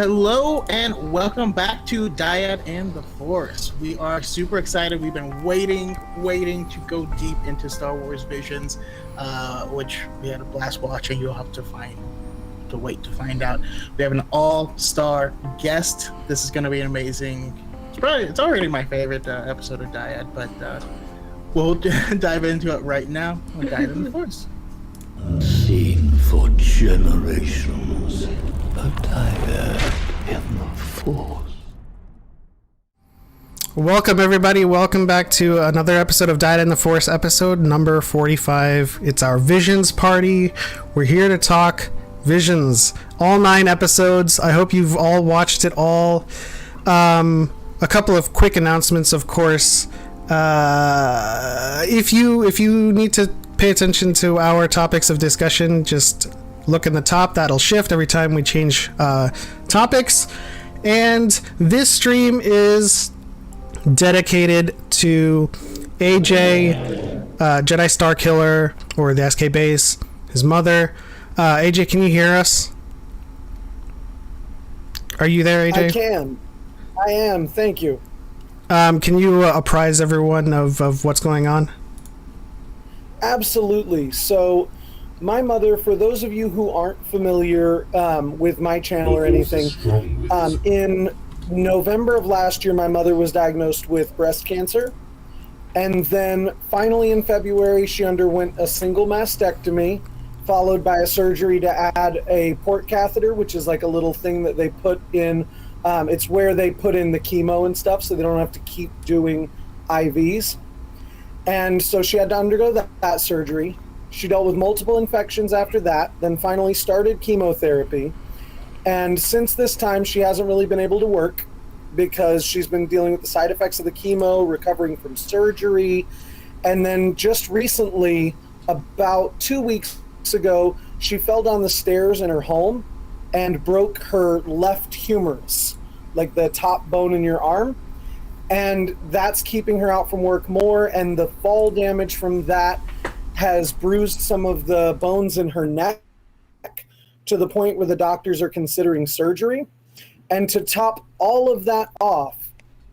Hello and welcome back to Dyad and the Force. We are super excited. We've been waiting to go deep into Star Wars Visions, which we had a blast watching. You'll have to wait to find out. We have an all-star guest. This is going to be amazing. It's already my favorite episode of Dyad, but we'll dive into it right now on Dyad and the Force. Unseen for generations, a Dyad in the Force. Welcome everybody, welcome back to another episode of Dyad in the Force, episode number 45. It's our Visions party. We're here to talk Visions, all 9 episodes. I hope you've all watched it all. A couple of quick announcements, of course. If you need to pay attention to our topics of discussion, just look in the top. That'll shift every time we change topics. And this stream is dedicated to AJ, Jedi Star Killer, or the SK base, his mother. AJ, can you hear us? Are you there, AJ? I am. Thank you. Can you apprise everyone of what's going on? Absolutely. So, my mother, for those of you who aren't familiar with my channel or anything, in November of last year, my mother was diagnosed with breast cancer. And then finally in February, she underwent a single mastectomy, followed by a surgery to add a port catheter, which is like a little thing that they put in. It's where they put in the chemo and stuff so they don't have to keep doing IVs. And so she had to undergo that surgery. She dealt with multiple infections after that, then finally started chemotherapy. And since this time, she hasn't really been able to work because she's been dealing with the side effects of the chemo, recovering from surgery. And then just recently, about 2 weeks ago, she fell down the stairs in her home and broke her left humerus, like the top bone in your arm. And that's keeping her out from work more, and the fall damage from that has bruised some of the bones in her neck to the point where the doctors are considering surgery. And to top all of that off,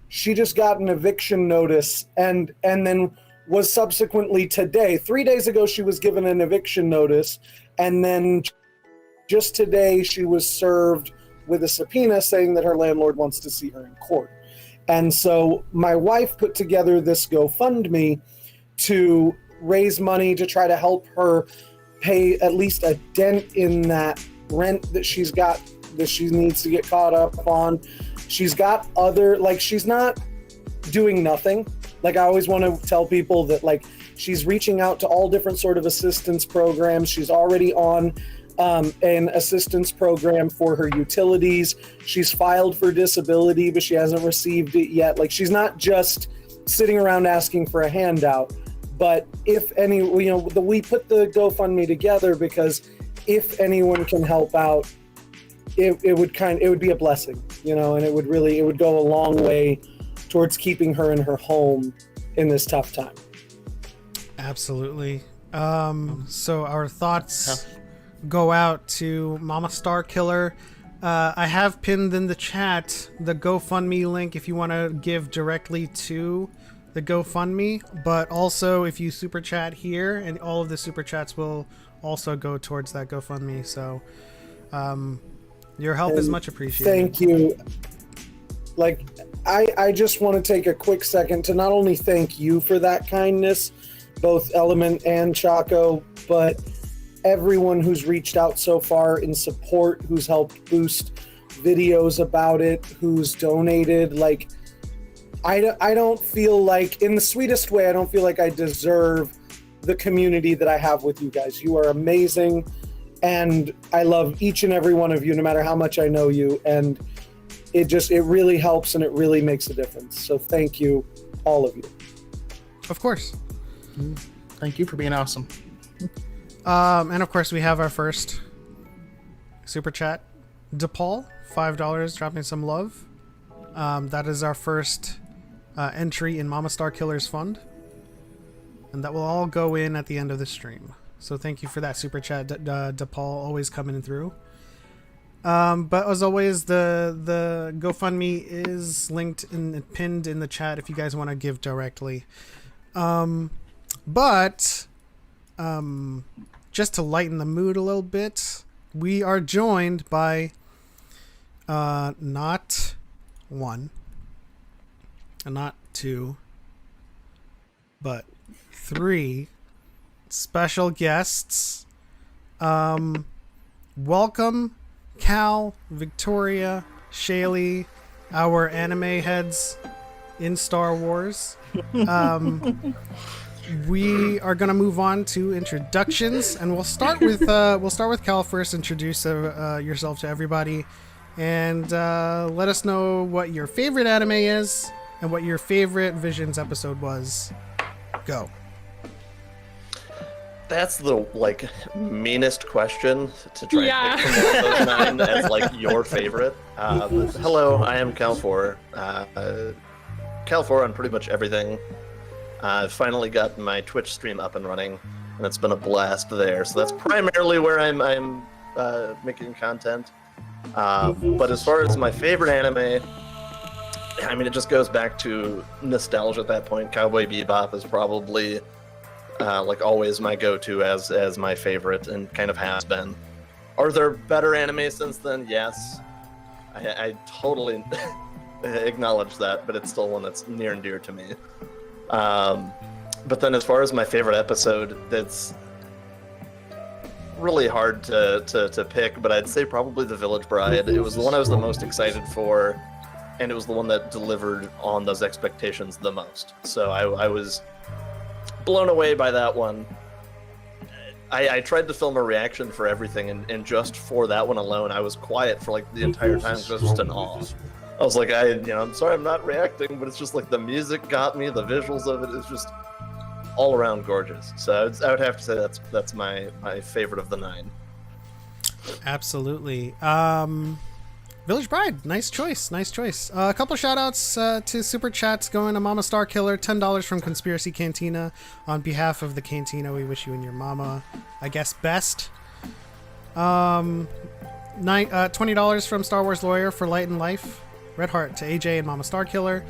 she just got an eviction notice and then was subsequently today, 3 days ago, she was given an eviction notice, and then just today she was served with a subpoena saying that her landlord wants to see her in court. And so my wife put together this GoFundMe to raise money to try to help her pay at least a dent in that rent that she's got, that she needs to get caught up on. She's got she's not doing nothing. Like, I always want to tell people that, like, she's reaching out to all different sort of assistance programs. She's already on an assistance program for her utilities. She's filed for disability, but she hasn't received it yet. Like, she's not just sitting around asking for a handout. But if any, we put the GoFundMe together because if anyone can help out, it would be a blessing, and it would go a long way towards keeping her in her home in this tough time. Absolutely. So our thoughts go out to Mama Star Killer. I have pinned in the chat the GoFundMe link if you want to give directly to the GoFundMe, but also if you super chat here, and all of the super chats will also go towards that GoFundMe. So your help is much appreciated. Thank you. Like, I just want to take a quick second to not only thank you for that kindness, both Element and Choco, but everyone who's reached out so far in support, who's helped boost videos about it, who's donated. Like, I don't feel like, in the sweetest way, I don't feel like I deserve the community that I have with you guys. You are amazing, and I love each and every one of you, no matter how much I know you, and it really helps, and it really makes a difference. So thank you, all of you. Of course. Thank you for being awesome. And of course, we have our first super chat. DePaul, $5, dropping some love. That is our first entry in Mama Star Killer's fund. And that will all go in at the end of the stream. So thank you for that super chat, DePaul, always coming through. But as always, the GoFundMe is linked and pinned in the chat if you guys want to give directly. But just to lighten the mood a little bit, we are joined by not one, and not two, but three special guests. Welcome, Cal, Victoria, Shaylee, our anime heads in Star Wars. We are gonna move on to introductions, and we'll start with Cal first. Introduce yourself to everybody, and let us know what your favorite anime is and what your favorite Visions episode was. Go. That's the meanest question to try and pick from one of those nine as your favorite. Hello, I am Cal4. Cal4 on pretty much everything. I've finally got my Twitch stream up and running, and it's been a blast there. So that's primarily where I'm making content. But as far as my favorite anime, I mean, it just goes back to nostalgia at that point. Cowboy Bebop is probably always my go-to as my favorite, and kind of has been. Are there better anime since then? Yes. I totally acknowledge that, but it's still one that's near and dear to me. But then as far as my favorite episode, that's really hard to pick, but I'd say probably The Village Bride. It was the one I was the most excited for, and it was the one that delivered on those expectations the most. So I was blown away by that one. I tried to film a reaction for everything, and just for that one alone, I was quiet for the entire time because I was just in awe. I was like, I'm sorry I'm not reacting, but it's just the music got me, the visuals of it is just all around gorgeous. So I would have to say that's my favorite of the nine. Absolutely. Village Bride, nice choice. A couple shout outs to super chats going to Mama Star Killer, $10 from Conspiracy Cantina. On behalf of the Cantina, we wish you and your mama, I guess, best. $20 from Star Wars Lawyer for Light and Life. Red Heart to AJ and Mama Star Killer.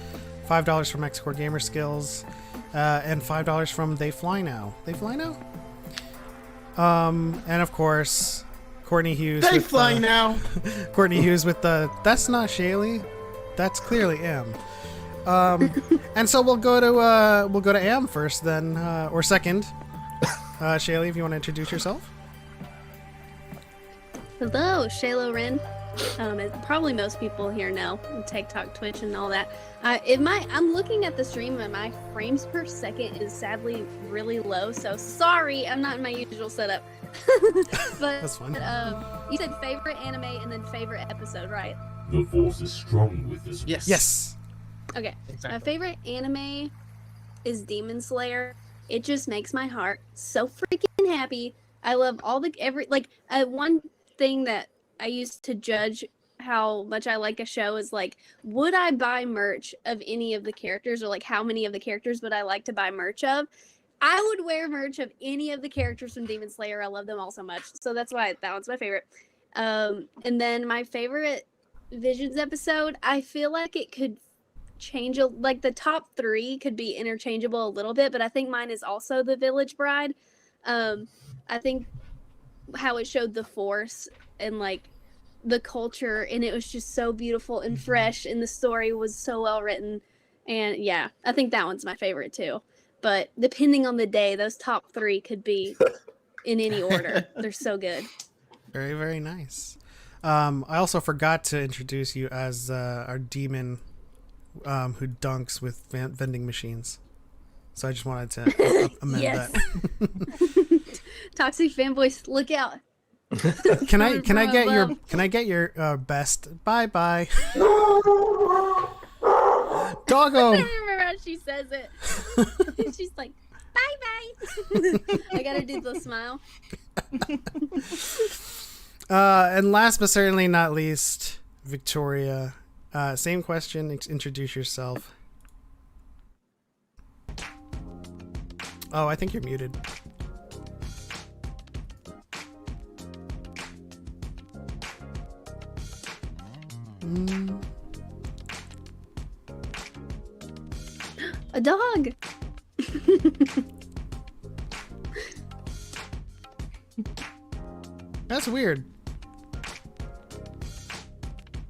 $5 from X-Core Gamer Skills. And $5 from They Fly Now. And of course, Courtney Hughes. They fly now. Courtney Hughes with the "That's not Shaylee, that's clearly Am." And so we'll go to Am first, then or second. Shaylee, if you want to introduce yourself. Hello, Shayla Wren. As probably most people here know, TikTok, Twitch, and all that. I'm looking at the stream, and my frames per second is sadly really low. So sorry, I'm not in my usual setup. But That's fine. You said favorite anime and then favorite episode, right? The force is strong with this. Yes. Okay. Exactly. My favorite anime is Demon Slayer. It just makes my heart so freaking happy. I love all one thing that I used to judge how much I like a show is would I buy merch of any of the characters, or how many of the characters would I like to buy merch of? I would wear merch of any of the characters from Demon Slayer. I love them all so much. So that's why that one's my favorite. And then my favorite Visions episode, I feel like it could change, the top three could be interchangeable a little bit, but I think mine is also The Village Bride. I think how it showed the Force and the culture, and it was just so beautiful and fresh, and the story was so well written, and yeah, I think that one's my favorite too. But depending on the day, those top three could be in any order. They're so good. Very, very nice. I also forgot to introduce you as our demon who dunks with vending machines. So I just wanted to amend Yes. that. Toxic fanboys, look out. Can I get your best? Bye. Doggo. I remember how she says it. She's like, bye. I gotta do the smile. And last but certainly not least, Victoria. Same question. Introduce yourself. Oh, I think you're muted. A dog. That's weird.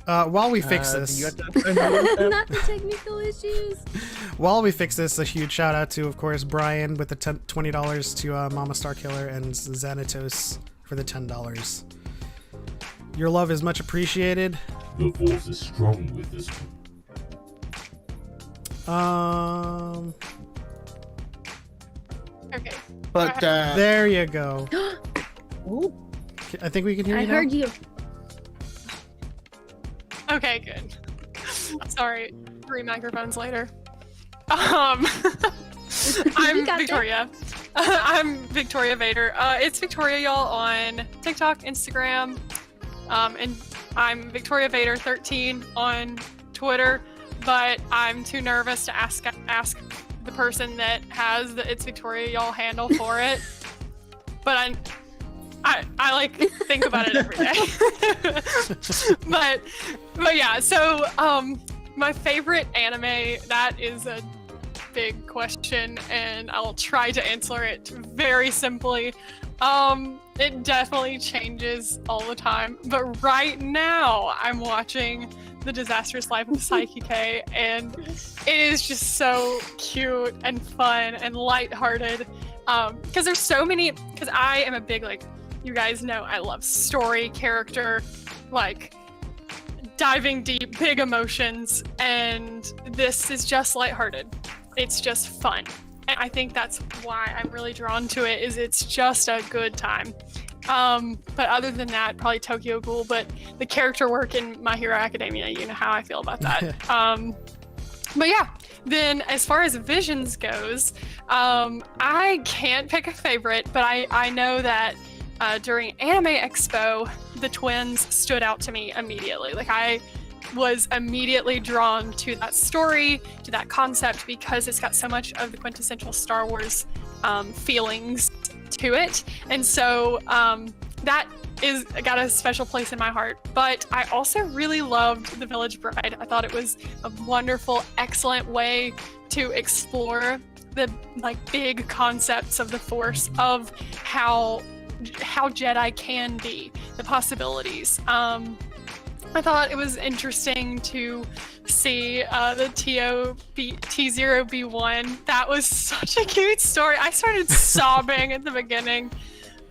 While we fix Do this, you have to- Not the technical issues. while we fix this, a huge shout out to, of course, Brian with the $20 to Mama Star Killer and Xanatos for the $10. Your love is much appreciated. The force is strong with this one. Okay. But There you go. ooh, I think we can hear I you now. heard you. Okay, good. Sorry, 3 microphones later. I'm got Victoria. I'm Victoria Vader. It's Victoria, y'all, on TikTok, Instagram, and I'm Victoria Vader 13 on Twitter. But I'm too nervous to ask the person that has the It's Victoria y'all handle for it. But I like think about it every day. but yeah, so my favorite anime, that is a big question, and I'll try to answer it very simply. It definitely changes all the time, but right now I'm watching The Disastrous Life of Psyche K, and it is just so cute and fun and lighthearted. Because there's so many, because I am a big, like, you guys know I love story, character, like diving deep, big emotions, and this is just lighthearted. It's just fun. And I think that's why I'm really drawn to it, is it's just a good time. But other than that, probably Tokyo Ghoul, but the character work in My Hero Academia, you know how I feel about that. But yeah, then as far as Visions goes, I can't pick a favorite, but I know that during Anime Expo, the twins stood out to me immediately. Like, I was immediately drawn to that story, to that concept, because it's got so much of the quintessential Star Wars feelings to it. And so that is got a special place in my heart. But I also really loved The Village Bride. I thought it was a wonderful, excellent way to explore the big concepts of the Force, of how Jedi can be, the possibilities. I thought it was interesting to see the T0B1. That was such a cute story. I started sobbing at the beginning,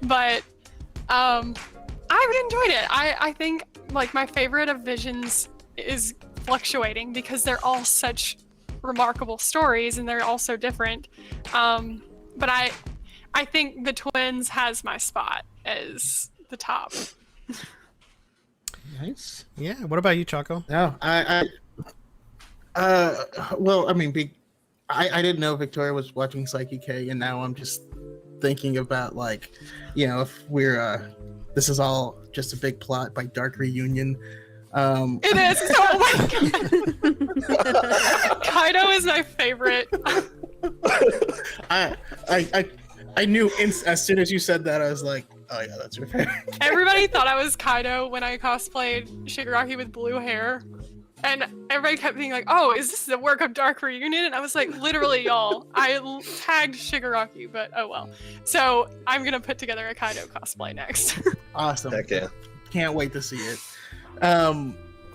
but I enjoyed it. I think like my favorite of Visions is fluctuating, because they're all such remarkable stories and they're all so different. But I think the twins has my spot as the top. nice. Yeah. What about you, Choco? No, well, I mean, I didn't know Victoria was watching Psyche K, and now I'm just thinking about, like, you know, if we're this is all just a big plot by Dark Reunion. It is. Oh my god. Kaido is my favorite. I knew as soon as you said that, I was like, oh yeah, that's your favorite. Everybody thought I was Kaido when I cosplayed Shigaraki with blue hair. And everybody kept being like, oh, is this the work of Dark Reunion? And I was like, literally, y'all, I tagged Shigaraki, but oh well. So I'm going to put together a Kaido cosplay next. Awesome. Heck yeah. Can't wait to see it.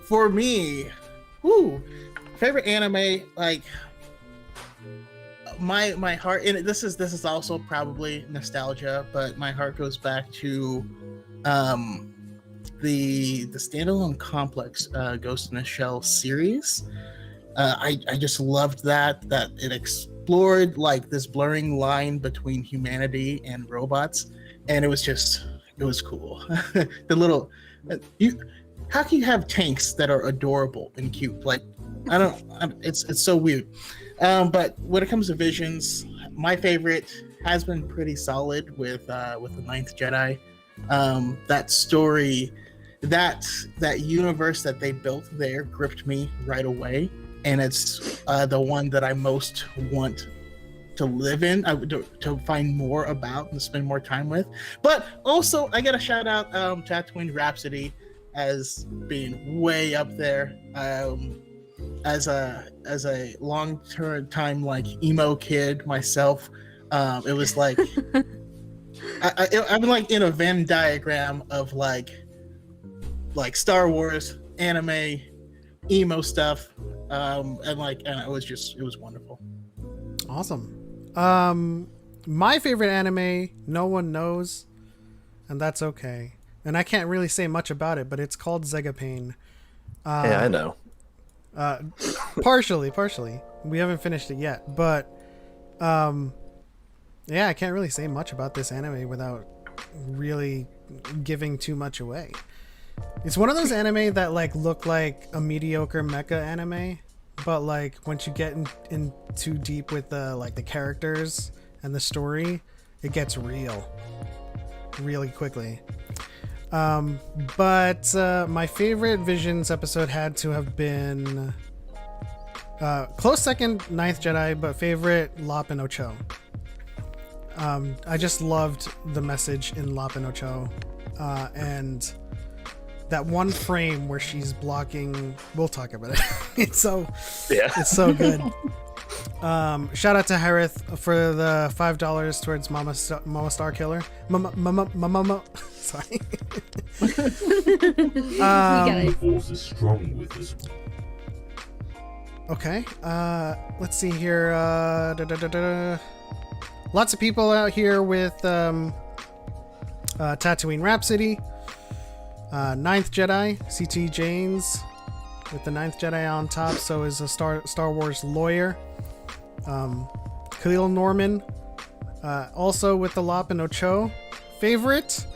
For me, favorite anime, like, my heart, and this is also probably nostalgia, but my heart goes back to the standalone Complex Ghost in a Shell series. I just loved that it explored like this blurring line between humanity and robots, and it was cool. The little how can you have tanks that are adorable and cute? Like, it's so weird. But when it comes to Visions, my favorite has been pretty solid with the Ninth Jedi. That story, that universe that they built there gripped me right away, and it's the one that I most want to live in, to find more about and spend more time with. But also, I gotta shout out Tatooine Rhapsody. as being way up there. As a time like emo kid myself, it was like I'm like in a Venn diagram of like Star Wars, anime, emo stuff, and it was wonderful. Awesome. My favorite anime, no one knows, and that's okay. And I can't really say much about it, but it's called Zegapane. Yeah, I know. Partially. We haven't finished it yet, but yeah, I can't really say much about this anime without really giving too much away. It's one of those anime that like look like a mediocre mecha anime, but like once you get in too deep with the characters and the story, it gets real really quickly. But my favorite Visions episode had to have been close second, Ninth Jedi, but favorite Lop and Ocho. I just loved the message in Lop and Ocho, and that one frame where she's blocking. We'll talk about it. It's so good. Shout out to Harith for the $5 towards Mama Star Killer. Mama. Sorry. The force is strong with this one. Okay. Let's see here. Lots of people out here with Tatooine Rhapsody. Ninth Jedi, CT Janes with the Ninth Jedi on top. So is a Star Wars lawyer. Khalil Norman, also with the Lop and Ocho. Favorite?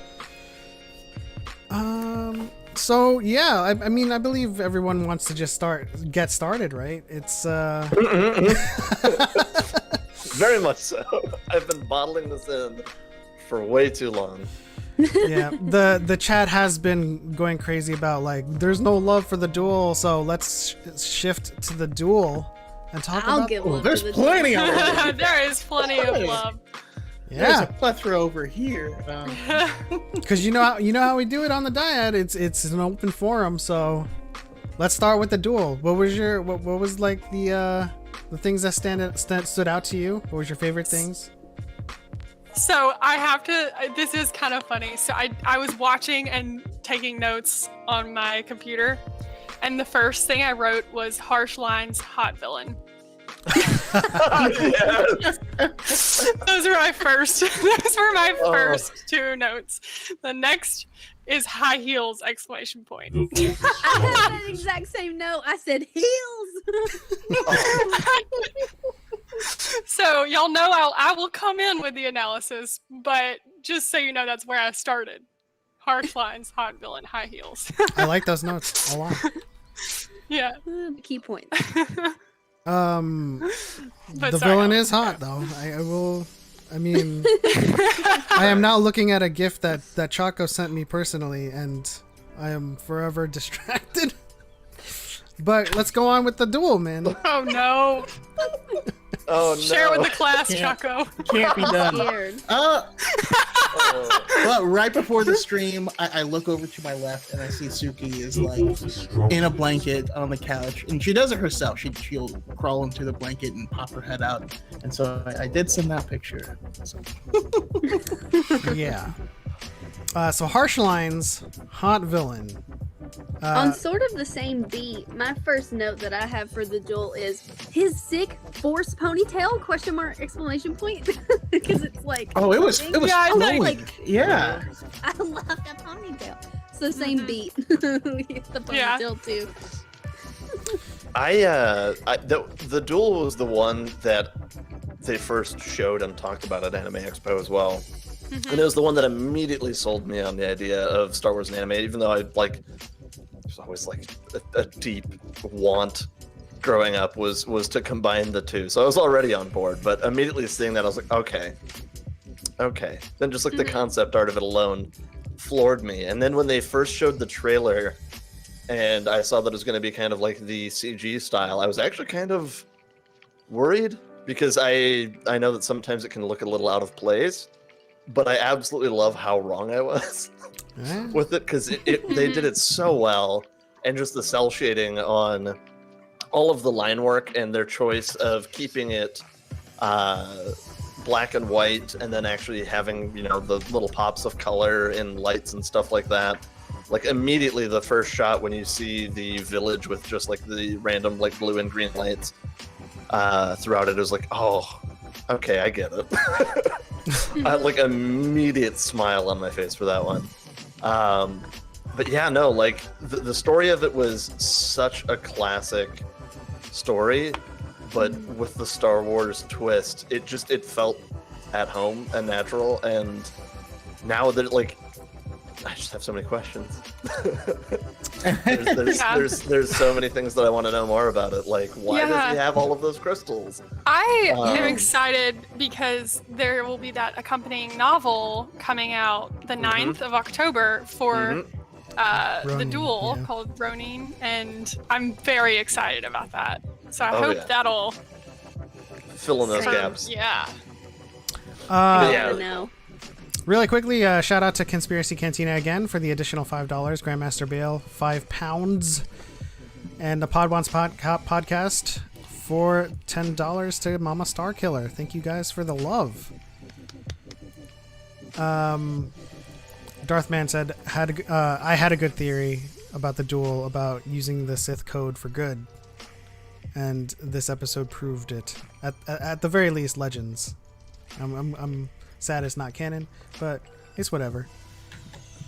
So yeah, I mean, I believe everyone wants to just get started, right? It's Very much so. I've been bottling this in for way too long. Yeah, the chat has been going crazy about like there's no love for the duel, so let's shift to the duel and talk about. There's plenty of love. There is plenty of love. There's Yeah, a plethora over here. because you know how we do it on the Dyad. It's an open forum, so let's start with the duel. What was like the things that stood out to you? What was your favorite things? So this is kind of funny. So I was watching and taking notes on my computer, and the first thing I wrote was harsh lines, hot villain. Yes. Those were my first two notes. The next is high heels, exclamation point. The force is I strong had with that this exact same note. I said heels. So y'all know I will come in with the analysis, but just so you know, that's where I started. Harsh lines, hot villain, high heels. I like those notes a lot. Yeah. Key point. But The sorry, villain I'll- is hot though. I mean, I am now looking at a gift that Choco sent me personally, and I am forever distracted. But let's go on with the duel, man. Oh no. Oh no. Share with the class, Can't- Choco. Can't be done. Scared. Oh. But right before the stream, I look over to my left and I see Suki is The like force is strong in a with this blanket on the couch, and she does it herself. She'll crawl into the blanket and pop her head out, and so I did send that picture. So. Yeah. So harsh lines, hot villain. On sort of the same beat, my first note that I have for the duel is his sick force ponytail ? Exclamation point. Because it's like Oh, it was floating. Yeah, I flowing. like- Yeah. I love that ponytail. It's the same beat. We get the Yeah. ponytail too. The duel was the one that they first showed and talked about at Anime Expo as well. And it was the one that immediately sold me on the idea of Star Wars and anime, even though there's always like a deep want growing up was to combine the two. So I was already on board, but immediately seeing that I was like, okay. Then just like the concept art of it alone floored me. And then when they first showed the trailer and I saw that it was going to be kind of like the CG style, I was actually kind of worried because I know that sometimes it can look a little out of place. But I absolutely love how wrong I was. with it because they did it so well, and just the cell shading on all of the line work and their choice of keeping it black and white, and then actually having the little pops of color and lights and stuff like that. Like immediately the first shot when you see the village with just like the random like blue and green lights throughout it is like, oh, okay, I get it. I had like immediate smile on my face for that one. But yeah, no, like the story of it was such a classic story, but with the Star Wars twist, it felt at home and natural. And now that I just have so many questions. there's so many things that I want to know more about it. Like, why does he have all of those crystals? I am excited because there will be that accompanying novel coming out the 9th of October for the duel called Ronin, and I'm very excited about that. So I hope that'll fill in those gaps. Yeah. No. Really quickly, shout out to Conspiracy Cantina again for the additional $5. Grandmaster Bale, £5. And the Pod Wants podcast for $10 to Mama Starkiller. Thank you guys for the love. Darthman said, I had a good theory about the duel, about using the Sith code for good. And this episode proved it. At the very least, Legends. I'm sad it's not canon, but it's whatever.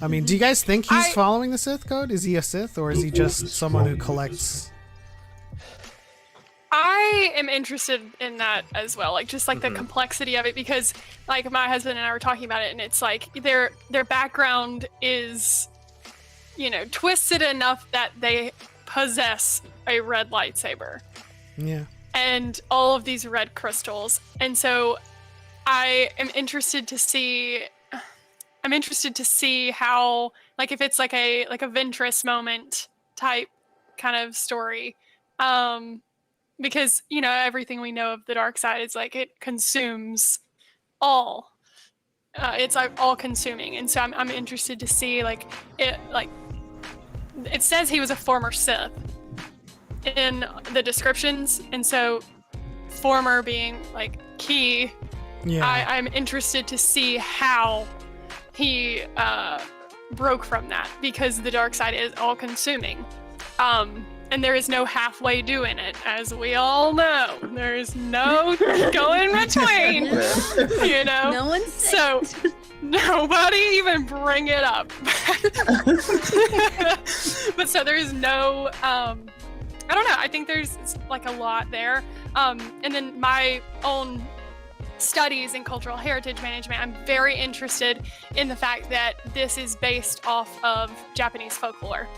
I mean, do you guys think he's following the Sith code? Is he a Sith, or is he just someone who collects? I am interested in that as well, like just like the complexity of it, because like my husband and I were talking about it, and it's like their background is, twisted enough that they possess a red lightsaber. Yeah. And all of these red crystals, and so I am interested to see. I'm interested to see how, like, if it's like a Ventress moment type kind of story, because everything we know of the dark side is like it consumes all. It's like all consuming, and so I'm interested to see it says he was a former Sith in the descriptions, and so former being like key. Yeah. I'm interested to see how he broke from that, because the dark side is all consuming. And there is no halfway doing it, as we all know. There is no going between, No one's so nobody even bring it up. But so there is no, I don't know. I think there's like a lot there. And then my own studies in cultural heritage management, I'm very interested in the fact that this is based off of Japanese folklore.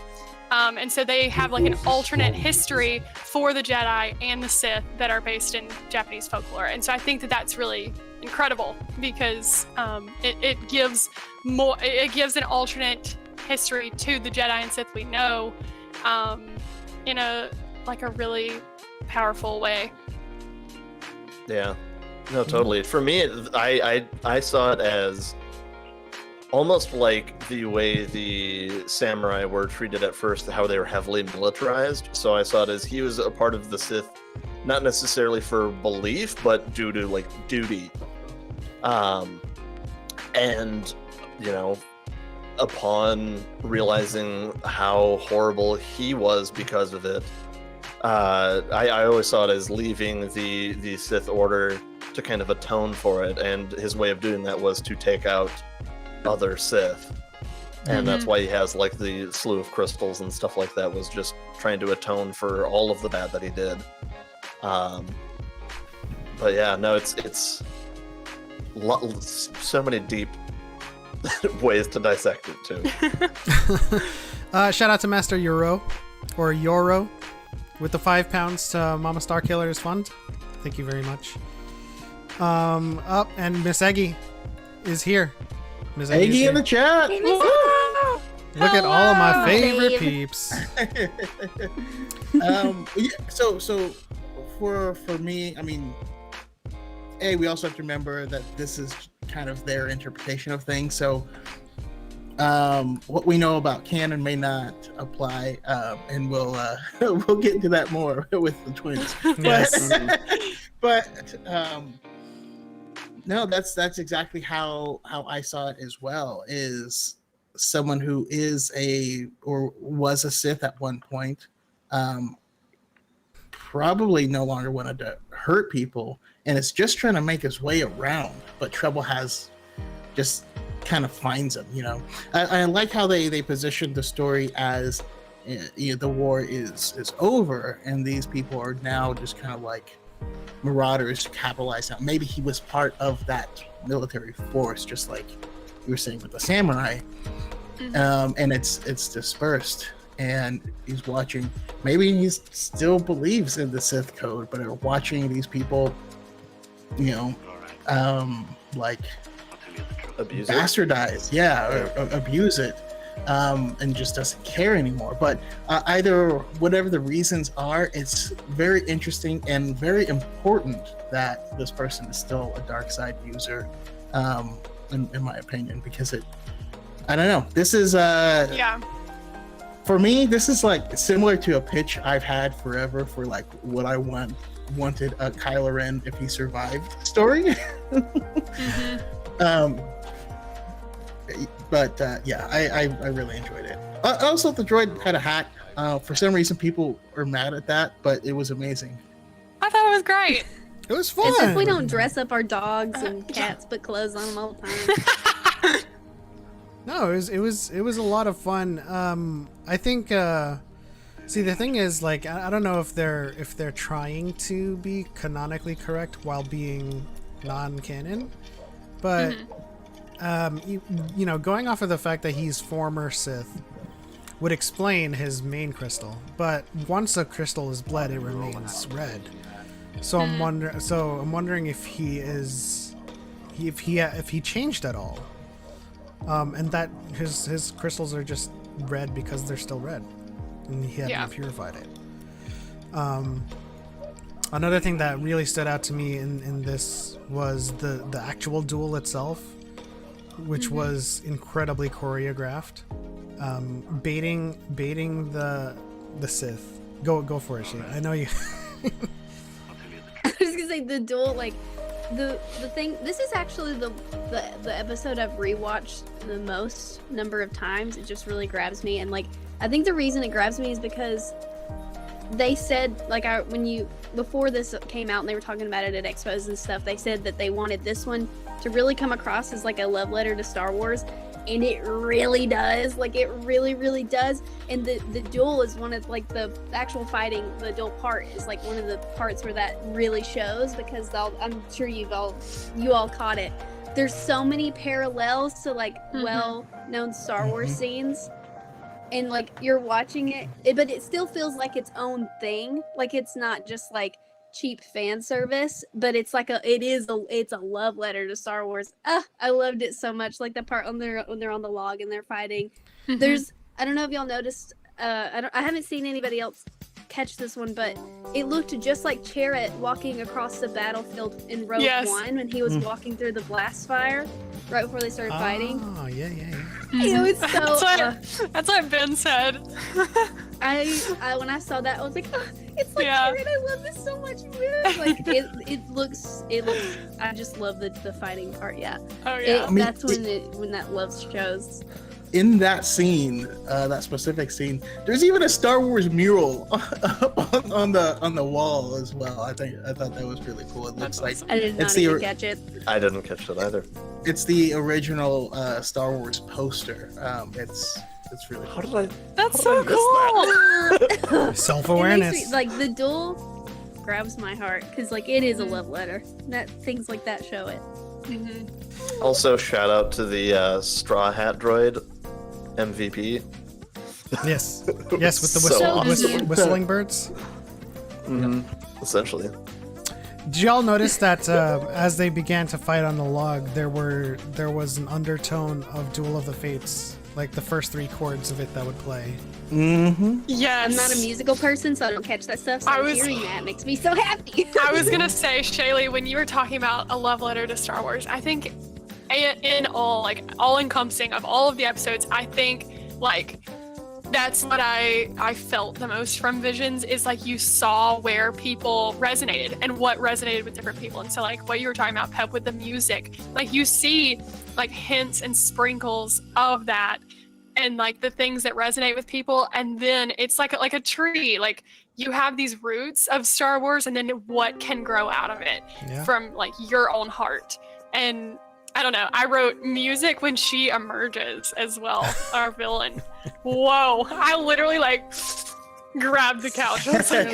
And so they have like an alternate history for the Jedi and the Sith that are based in Japanese folklore. And so I think that that's really incredible, because it gives an alternate history to the Jedi and Sith we know, in a really powerful way. Yeah. No, totally. For me, I saw it as almost like the way the samurai were treated at first, how they were heavily militarized. So I saw it as he was a part of the Sith, not necessarily for belief, but due to like duty. And upon realizing how horrible he was because of it, I always saw it as leaving the Sith Order to kind of atone for it, and his way of doing that was to take out other Sith, and that's why he has like the slew of crystals and stuff like that, was just trying to atone for all of the bad that he did. But yeah, no, it's so many deep ways to dissect it too. Shout out to Master Euro with the £5 to Mama Starkiller's fund. Thank you very much. And Miss Eggy is here. Miss Eggy in the chat. Hey, look at all of my favorite peeps. So for me, I mean, we also have to remember that this is kind of their interpretation of things. So what we know about canon may not apply, and we'll we'll get into that more with the twins. Yes. But no, that's exactly how I saw it as well. Is someone who is or was a Sith at one point, probably no longer wanted to hurt people, and it's just trying to make his way around. But trouble has just kind of finds him. You know, I like how they positioned the story as the war is over, and these people are now just kind of like marauders capitalized on. Maybe he was part of that military force, just like you were saying with the samurai. And it's dispersed, and he's watching. Maybe he still believes in the Sith code, but are watching these people, you know, like Abuse bastardize, or abuse it, and just doesn't care anymore. But either whatever the reasons are, it's very interesting and very important that this person is still a dark side user, in my opinion, because I don't know. This is for me, this is like similar to a pitch I've had forever for like what I wanted a Kylo Ren if he survived story. But yeah, I really enjoyed it. Also, the droid had a hat. For some reason, people are mad at that, but it was amazing. I thought it was great. It was fun. As if we don't dress up our dogs and cats, put clothes on them all the time. No, it was a lot of fun. I think. See, the thing is, like, I don't know if they're trying to be canonically correct while being non-canon, but you know, going off of the fact that he's former Sith would explain his main crystal. But once a crystal is bled, it remains red. So I'm wondering if he changed at all. And that his crystals are just red because they're still red, and he hadn't purified it. Another thing that really stood out to me in this was the actual duel itself, which was incredibly choreographed. Baiting the Sith. Go for it, Sheila. I know you. I was gonna say the duel, like the thing. This is actually the episode I've rewatched the most number of times. It just really grabs me, and like I think the reason it grabs me is because they said, like, before this came out and they were talking about it at expos and stuff, they said that they wanted this one to really come across as like a love letter to Star Wars, and it really does. Like, it really, really does. And the duel is one of, like, the actual fighting, the duel part is like one of the parts where that really shows, because I'm sure you all caught it. There's so many parallels to like well-known Star Wars scenes. And like you're watching it, but it still feels like its own thing. Like, it's not just like cheap fan service, but it's like it's a love letter to Star Wars. I loved it so much. Like the part when they're on the log and they're fighting. There's, I don't know if y'all noticed. I haven't seen anybody else catch this one, but it looked just like Chirrut walking across the battlefield in Rogue One when he was walking through the blast fire right before they started fighting. Oh yeah. It was so. That's what Ben said. I when I saw that, I was like, oh, it's like Chirrut. I love this so much more. Like it looks. I just love the fighting part. Yeah. Oh yeah. That's when that love shows. In that scene, that specific scene, there's even a Star Wars mural on the wall as well. I thought that was really cool. It looks like I did not even catch it. I didn't catch it either. It's the original Star Wars poster. It's really cool. That's so cool. Self-awareness. Like the duel grabs my heart because like it is a love letter. That things like that show it. Also, shout out to the Straw Hat Droid MVP. Yes, with the awesome. whistling birds. Essentially. Did y'all notice that as they began to fight on the log, there was an undertone of Duel of the Fates, like the first 3 chords of it that would play. Yes. I'm not a musical person, so I don't catch that stuff. So hearing that makes me so happy. I was gonna say, Shaylee, when you were talking about a love letter to Star Wars, I think in all, like all encompassing of all of the episodes, I think like that's what I felt the most from Visions is like you saw where people resonated and what resonated with different people. And so like what you were talking about, Pep, with the music, like you see like hints and sprinkles of that and like the things that resonate with people. And then it's like a tree, like you have these roots of Star Wars and then what can grow out of it from like your own heart. And I don't know. I wrote music when she emerges as well, our villain. Whoa! I literally like grabbed the couch. I was like,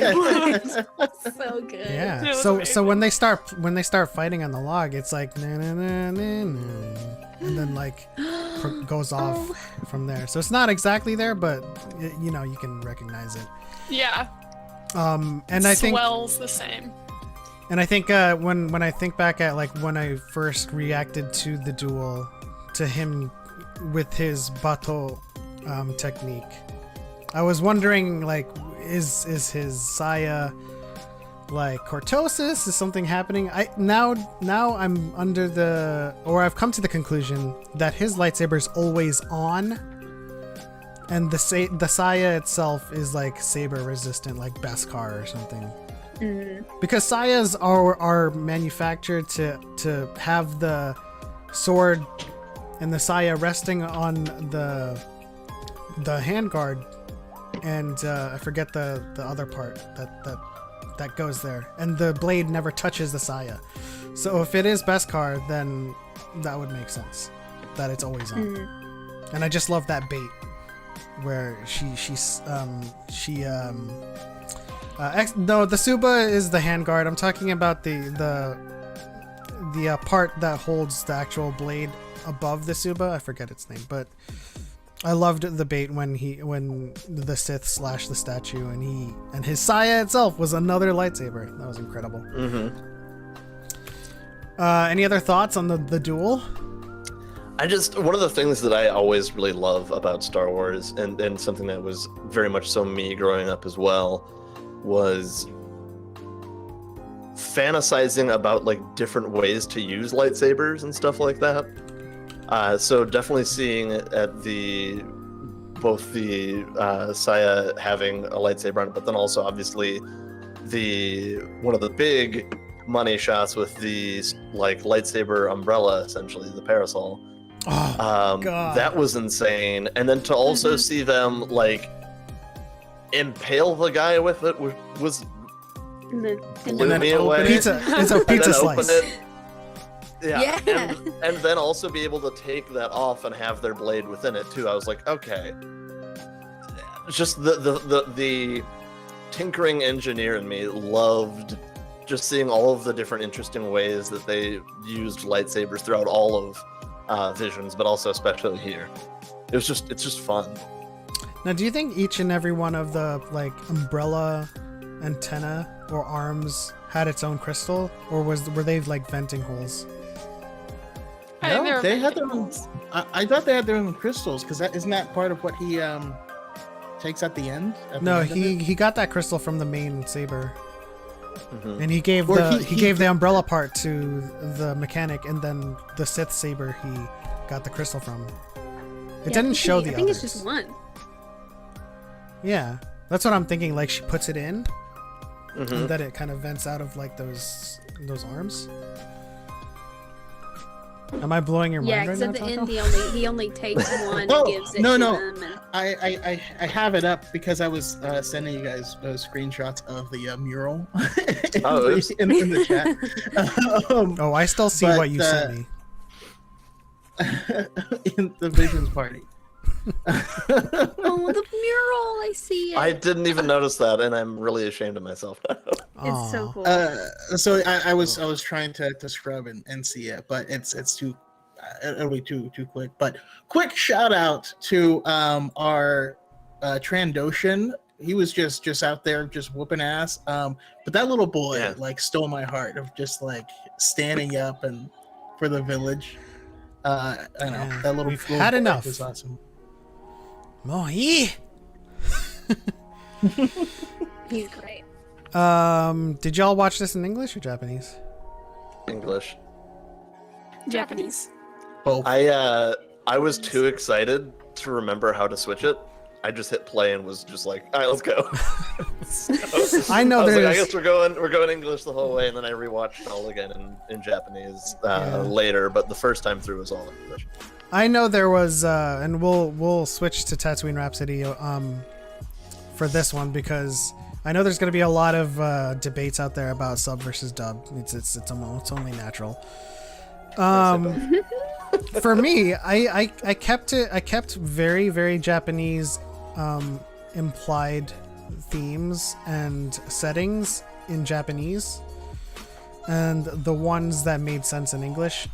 So good. Yeah. It was So amazing. when they start fighting on the log, it's like na na na na na, and then like goes off from there. So it's not exactly there, but you know you can recognize it. yeah. And I think swells the same. And I think when I think back at like when I first reacted to the duel, to him with his bato technique, I was wondering like, is his Saya like cortosis? Is something happening? Now I'm I've come to the conclusion that his lightsaber is always on, and the Saya itself is like saber resistant, like Beskar or something. Because Sayas are manufactured to have the sword and the Saya resting on the handguard, and I forget the other part that goes there, and the blade never touches the Saya. So if it is Beskar, then that would make sense that it's always on. And I just love that bait where no, the Suba is the handguard. I'm talking about the part that holds the actual blade above the Suba. I forget its name, but I loved the bait when the Sith slashed the statue and his Saya itself was another lightsaber. That was incredible. Any other thoughts on the duel? One of the things that I always really love about Star Wars and something that was very much so me growing up as well was fantasizing about like different ways to use lightsabers and stuff like that. So definitely seeing it at both the Saya having a lightsaber on it, but then also obviously one of the big money shots with the like lightsaber umbrella, essentially the parasol. Oh, God. That was insane. And then to also see them like impale the guy with it was blew me away. It's a pizza slice. Yeah. And then also be able to take that off and have their blade within it too. I was like, okay. Just the tinkering engineer in me loved just seeing all of the different interesting ways that they used lightsabers throughout all of Visions, but also especially here. It's just fun. Now, do you think each and every one of the like umbrella, antenna, or arms had its own crystal, or were they like venting holes? No, they had their own. I thought they had their own crystals because isn't that part of what he takes at the end? No, he got that crystal from the main saber, and he gave he gave the umbrella part to the mechanic, and then the Sith saber he got the crystal from. It didn't show the others. I think it's just one. Yeah, that's what I'm thinking. Like she puts it in, and that it kind of vents out of like those arms. Am I blowing your mind right now, at the Taco? end he only takes one and gives it to them. And... I have it up because I was sending you guys screenshots of the mural in the chat. I still see what you sent me. In the Visions party. Oh, the mural! I see it. I didn't even notice that, and I'm really ashamed of myself. It's so cool. So I was trying to scrub and see it, but it's too it'll be too quick. But quick shout out to our Trandoshan. He was just out there just whooping ass. But that little boy like stole my heart of just like standing up and for the village. I know that little. We've had enough. Was awesome. Moi. He's great. Did y'all watch this in English or Japanese? English. Japanese. Both. I was too excited to remember how to switch it. I just hit play and was just like, all right, let's go. So, I know I was there's. like, I guess we're going English the whole way, and then I rewatched it all again in Japanese later. But the first time through was all English. I know there was, and we'll switch to Tatooine Rhapsody for this one because I know there's going to be a lot of debates out there about sub versus dub. It's only natural. For me, I kept very, very Japanese implied themes and settings in Japanese, and the ones that made sense in English.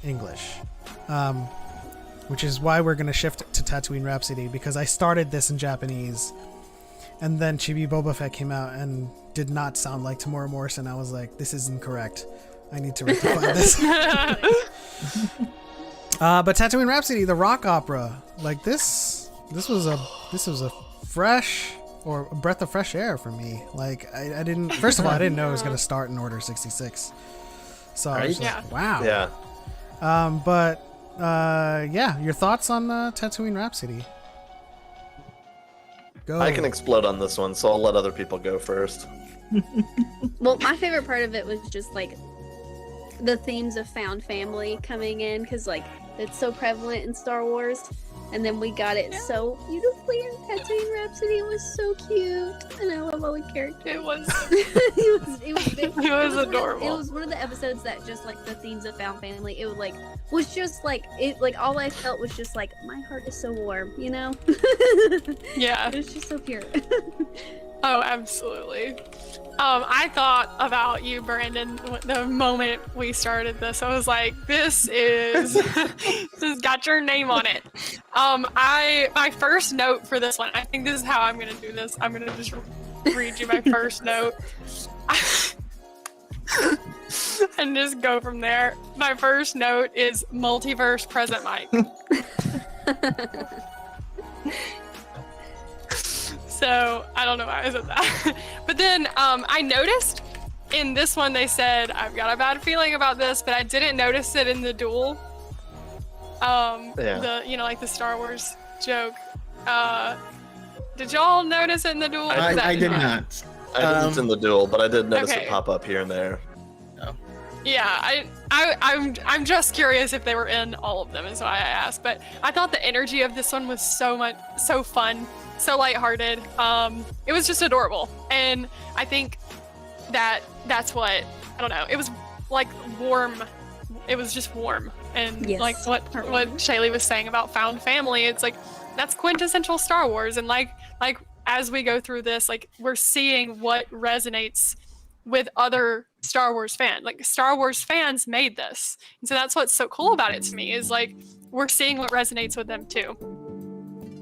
Which is why we're going to shift to Tatooine Rhapsody, because I started this in Japanese, and then Chibi Boba Fett came out and did not sound like Tamora Morrison. I was like, this isn't correct. I need to rectify this. But Tatooine Rhapsody, the rock opera, like this was a fresh or a breath of fresh air for me. Like I didn't. First of all, I didn't know it was going to start in Order 66. So I was just like, wow. Yeah. But your thoughts on Tatooine Rhapsody? Go. I can explode on this one, so I'll let other people go first. Well, my favorite part of it was just like the themes of found family coming in, because like it's so prevalent in Star Wars, and then we got it so beautifully in Tatooine Rhapsody. It was so cute, and I love all the characters. It was. it was adorable. It was one of the episodes that just like the themes of found family. It was just like it. Like all I felt was just like my heart is so warm, you know. Yeah. It was just so pure. Oh, absolutely. I thought about you, Brandon, the moment we started this. I was like, this has got your name on it. My first note for this one, I think this is how I'm gonna do this. I'm gonna just read you my first note. And just go from there. My first note is multiverse present Mike. So I don't know why I said that. But then I noticed in this one they said, I've got a bad feeling about this, but I didn't notice it in the duel. The the Star Wars joke. Did y'all notice it in the duel? I did not. I didn't in the duel, but I did notice it pop up here and there. Yeah, I'm just curious if they were in all of them, is why I asked. But I thought the energy of this one was so fun, so lighthearted. It was just adorable, and I think that's what, I don't know. It was like warm. It was just warm, and like what Shaylee was saying about found family. It's like that's quintessential Star Wars, and like as we go through this, like we're seeing what resonates with other Star Wars fans. Like Star Wars fans made this, and so that's what's so cool about it to me, is like we're seeing what resonates with them too.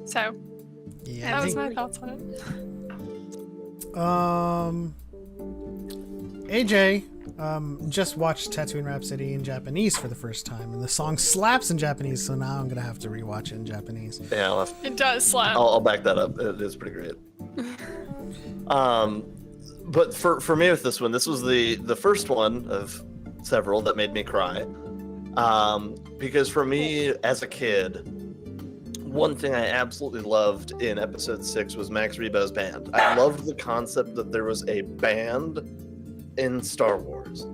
So that was my thoughts on it. AJ just watched Tatooine Rhapsody in Japanese for the first time, and the song slaps in Japanese, so now I'm gonna have to rewatch it in Japanese. Yeah, it does slap. I'll back that up. It is pretty great. But for me with this one, this was the first one of several that made me cry. Because for me as a kid, one thing I absolutely loved in episode 6 was Max Rebo's band. I loved the concept that there was a band in Star Wars.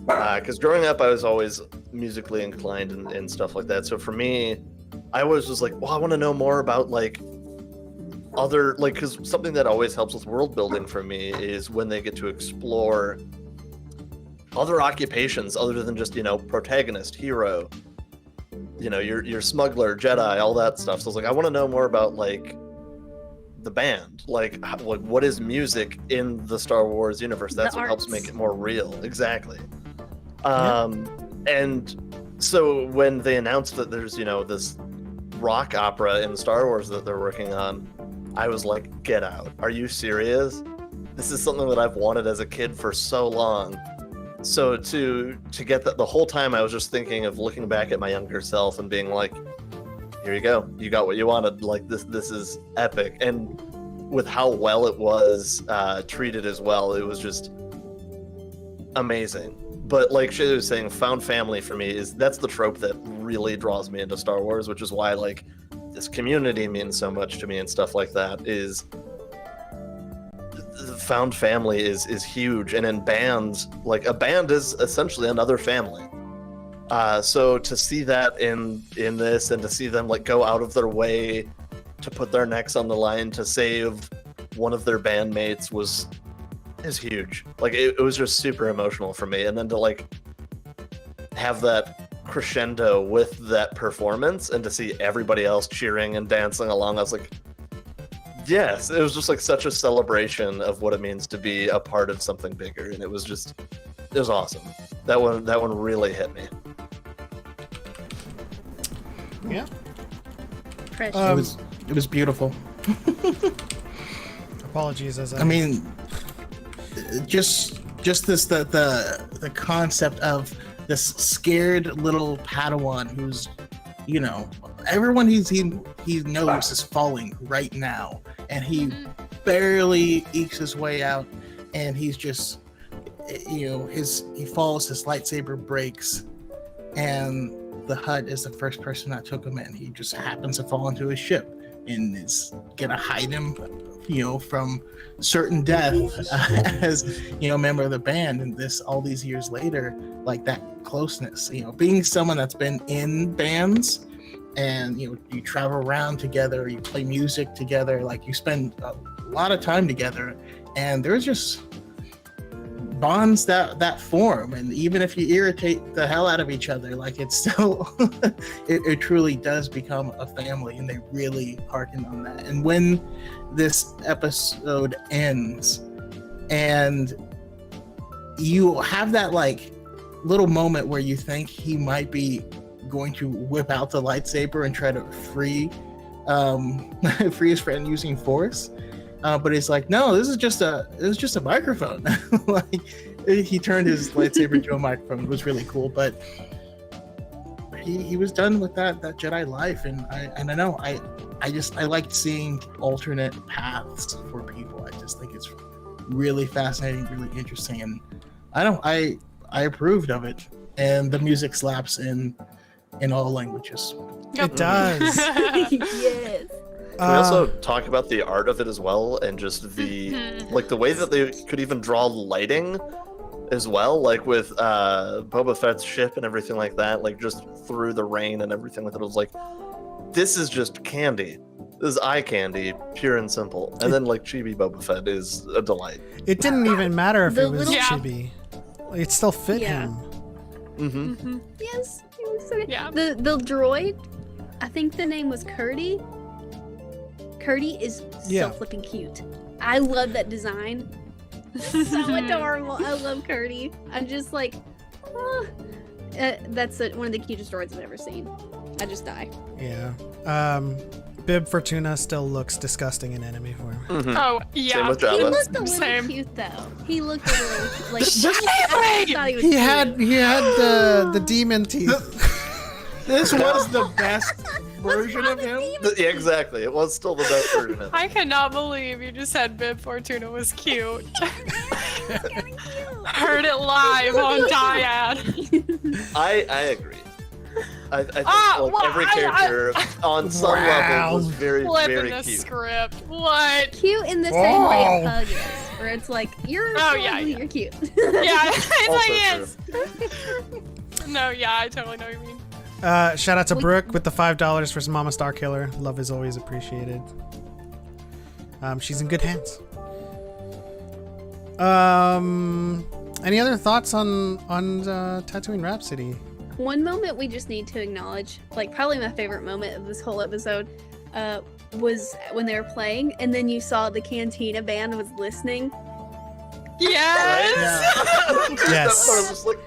Because growing up, I was always musically inclined and stuff like that. So for me, I always was like, well, I want to know more about like other, like, because something that always helps with world building for me is when they get to explore other occupations other than just, protagonist, hero, your smuggler, Jedi, all that stuff. So I was like, I want to know more about like the band, like what is music in the Star Wars universe. That's what helps make it more real. Exactly. And so when they announced that there's this rock opera in Star Wars that they're working on, I was like, get out. Are you serious? This is something that I've wanted as a kid for so long. So to get that, the whole time I was just thinking of looking back at my younger self and being like, here you go. You got what you wanted. Like this is epic. And with how well it was treated as well, it was just amazing. But like she was saying, found family for me that's the trope that really draws me into Star Wars, which is why like this community means so much to me and stuff like that. Is found family is huge, and in bands, like a band is essentially another family. So to see that in this, and to see them like go out of their way to put their necks on the line to save one of their bandmates is huge. Like it was just super emotional for me, and then to like have that crescendo with that performance and to see everybody else cheering and dancing along, I was like, yes, it was just like such a celebration of what it means to be a part of something bigger, and it was awesome. That one really hit me. Yeah. Precious. It was beautiful. Apologies, as I mean, just this the concept of this scared little Padawan who's, you know, everyone he knows is falling right now, and he barely ekes his way out, and he's just, you know, he falls, his lightsaber breaks, and the Hutt is the first person that took him in. He just happens to fall into his ship and is gonna hide him, you know, from certain death as, you know, member of the band. And this, all these years later, like that closeness, you know, being someone that's been in bands, and you know, you travel around together, you play music together, like you spend a lot of time together, and there's just bonds that form. And even if you irritate the hell out of each other, like it's still it truly does become a family, and they really harken on that. And when this episode ends and you have that like little moment where you think he might be going to whip out the lightsaber and try to free his friend using force, but it's like, no, this is just a microphone. Like he turned his lightsaber into a microphone. It was really cool, but he was done with that Jedi life, and I know I like seeing alternate paths for people. I just think it's really fascinating, really interesting, and I approved of it. And the music slaps in all languages. Yep. It does. Yes. Can we also talk about the art of it as well, and just the like the way that they could even draw lighting as well, like with Boba Fett's ship and everything like that, like just through the rain and everything like that. It was like, this is just candy. This is eye candy, pure and simple. And then like Chibi Boba Fett is a delight. It didn't even matter if The it was little- chibi. It still fit Yeah. him. Mm-hmm. Yes. It was so good. Yeah. The droid, I think the name was Curdy. Curdy is Yeah. so flipping cute. I love that design. So adorable. I love Curdy. I'm just like, oh. That's one of the cutest droids I've ever seen. I just die. Yeah. Bib Fortuna still looks disgusting in enemy form. Mm-hmm. Oh, Same yeah. with He Jabba. looked a little Same. cute though. He looked a little like. Wait! I thought he was He cute. had the demon teeth. This was the best version of him. Yeah, exactly. It was still the best version of it. I cannot believe you just said Bib Fortuna was cute. Heard it live on Dyad. I agree. I think Ah, well, every character on some level was very, Flipping very the cute. script. What? Cute in the same way Oh. a hug is, where it's like you're Oh, so yeah, ugly, yeah. you're cute. Yeah, it's Also like, yes. No, yeah, I totally know what you mean. Shout out to We- Brooke with the $5 for Mama Star Killer. Love is always appreciated. She's in good hands. Any other thoughts on Tatooine Rhapsody? One moment we just need to acknowledge, like probably my favorite moment of this whole episode, was when they were playing, and then you saw the Cantina band was listening. Yes. Yes. That part was just like,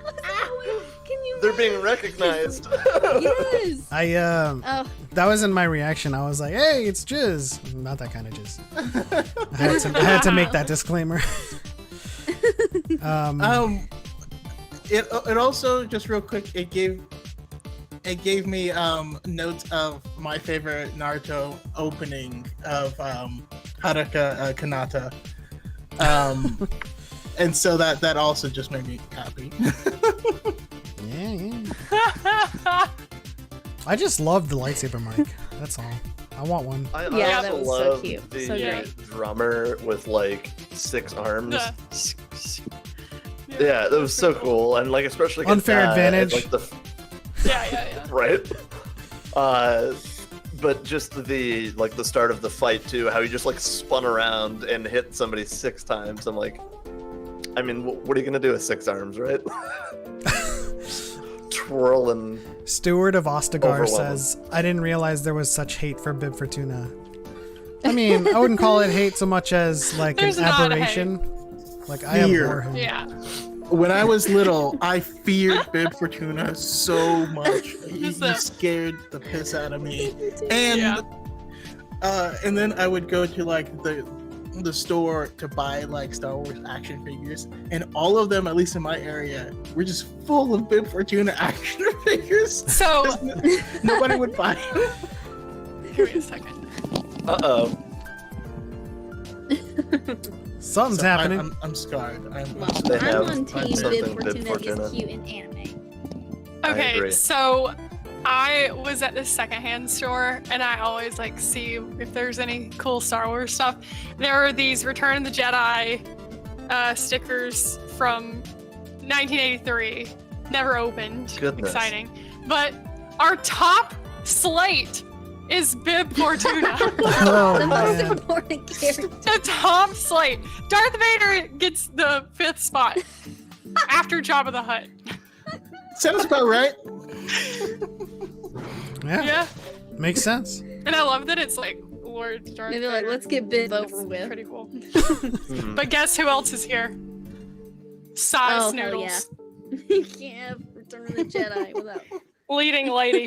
Can you? they're being recognized. Yes. Oh, That wasn't my reaction. I was like, "Hey, it's jizz." Not that kind of jizz. I had to make that disclaimer. It also, just real quick, it gave me notes of my favorite Naruto opening of Haruka Kanata. and so that also just made me happy. Yeah. I just love the lightsaber mic. That's all. I want one. I Yeah, also that was so love cute. the So great. drummer with like 6 arms. Yeah. Yeah, that was so cool, and like especially Unfair advantage. Like Yeah. right. But just the start of the fight too, how he just like spun around and hit somebody 6 times. I'm like, I mean, what are you gonna do with 6 arms, right? Twirling. Steward of Ostagar Overwhelming. says, I didn't realize there was such hate for Bib Fortuna. I mean, I wouldn't call it hate so much as like There's an not aberration. Like, I Fear. abhor him. Yeah. When I was little, I feared Bib Fortuna so much. He scared the piss out of me. And and then I would go to like the store to buy like Star Wars action figures, and all of them, at least in my area, were just full of Bib Fortuna action figures. So Nobody would buy them. give me a second. Something's So happening. I'm scarred. I'm They have I'm on team something Bib Bib Fortuna Fortuna. is cute in anime. I Okay, agree. so I was at this secondhand store, and I always like see if there's any cool Star Wars stuff. There are these Return of the Jedi stickers from 1983, never opened. Goodness. Exciting, but our top slate is Bib Fortuna. Oh, The most man. important character. The top slate. Darth Vader gets the 5th spot after Jabba the Hutt. Sounds about right. Yeah, Yeah, makes sense. and I love that it's like Lord Darth Maybe like, Vader. let's get Bib That's over with. pretty cool. Mhm. But guess who else is here? Size Oh, hell Noodles, You can't have Return of the Jedi without. leading lady,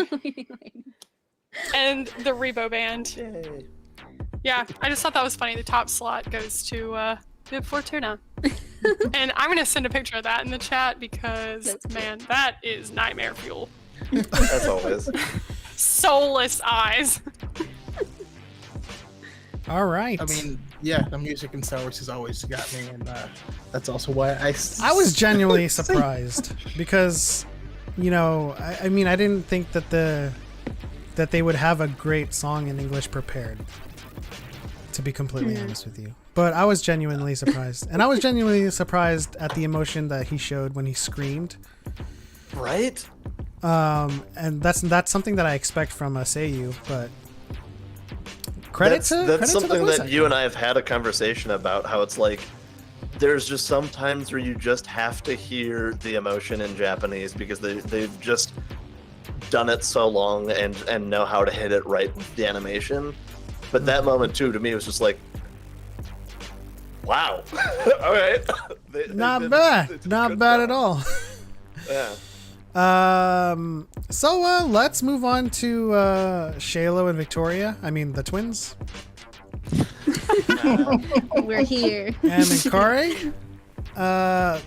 and the Rebo Band. Yay. Yeah, I just thought that was funny. The top slot goes to Bib Fortuna. And I'm gonna send a picture of that in the chat because, That's cool. man, that is nightmare fuel. As always. Soulless eyes. All right. I mean, yeah, the music in Star Wars has always got me, and that's also why I was genuinely surprised because, you know, I mean, I didn't think that that they would have a great song in English prepared, to be completely honest with you. But I was genuinely surprised. And I was genuinely surprised at the emotion that he showed when he screamed. Right? And that's something that I expect from a Seiyu, but credit to the something voice that actor. you and I have had a conversation about, how it's like there's just some times where you just have to hear the emotion in Japanese because they've just done it so long and know how to hit it right with the animation. But that moment too, to me, was just like, wow. All right. Not bad. Not bad at all. Yeah. So let's move on to Shaylo and Victoria. I mean, the twins. We're here. And Mikare.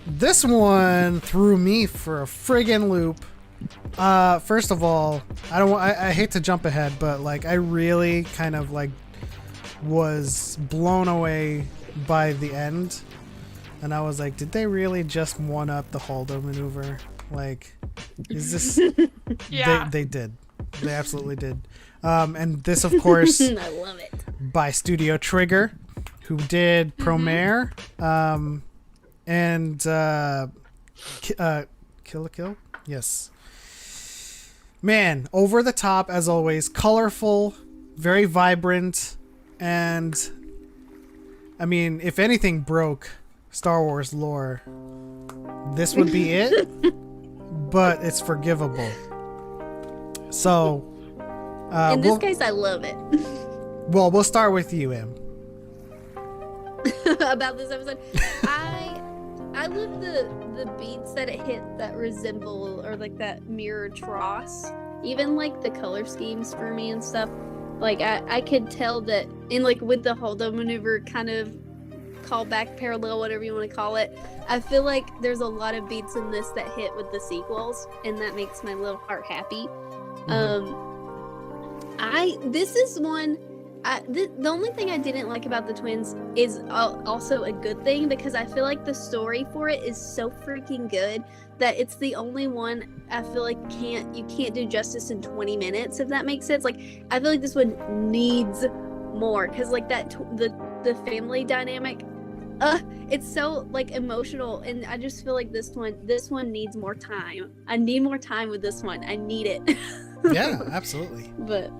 This one threw me for a friggin' loop. First of all, I hate to jump ahead, but like I really kind of like was blown away by the end, and I was like, did they really just one up the Holdo maneuver? Like, is this? Yeah. They did. They absolutely did. And this, of course, I love it. by Studio Trigger, who did Promare, and Kill la Kill? Yes. Man, over the top as always, colorful, very vibrant, and I mean, if anything broke Star Wars lore, this would be it, but it's forgivable. So, In this case, I love it. we'll start with you, Em. About this episode. I love the beats that it hit that resemble or like that mirror Tross. Even like the color schemes for me and stuff. Like I could tell that in like with the Holdo maneuver kind of callback, parallel, whatever you want to call it. I feel like there's a lot of beats in this that hit with the sequels, and that makes my little heart happy. This is one The only thing I didn't like about the twins is also a good thing, because I feel like the story for it is so freaking good that it's the only one I feel like you can't do justice in 20 minutes, if that makes sense. Like, I feel like this one needs more, because like the family dynamic, it's so like emotional, and I just feel like this one needs more time. I need more time with this one. I need it. Yeah, absolutely. But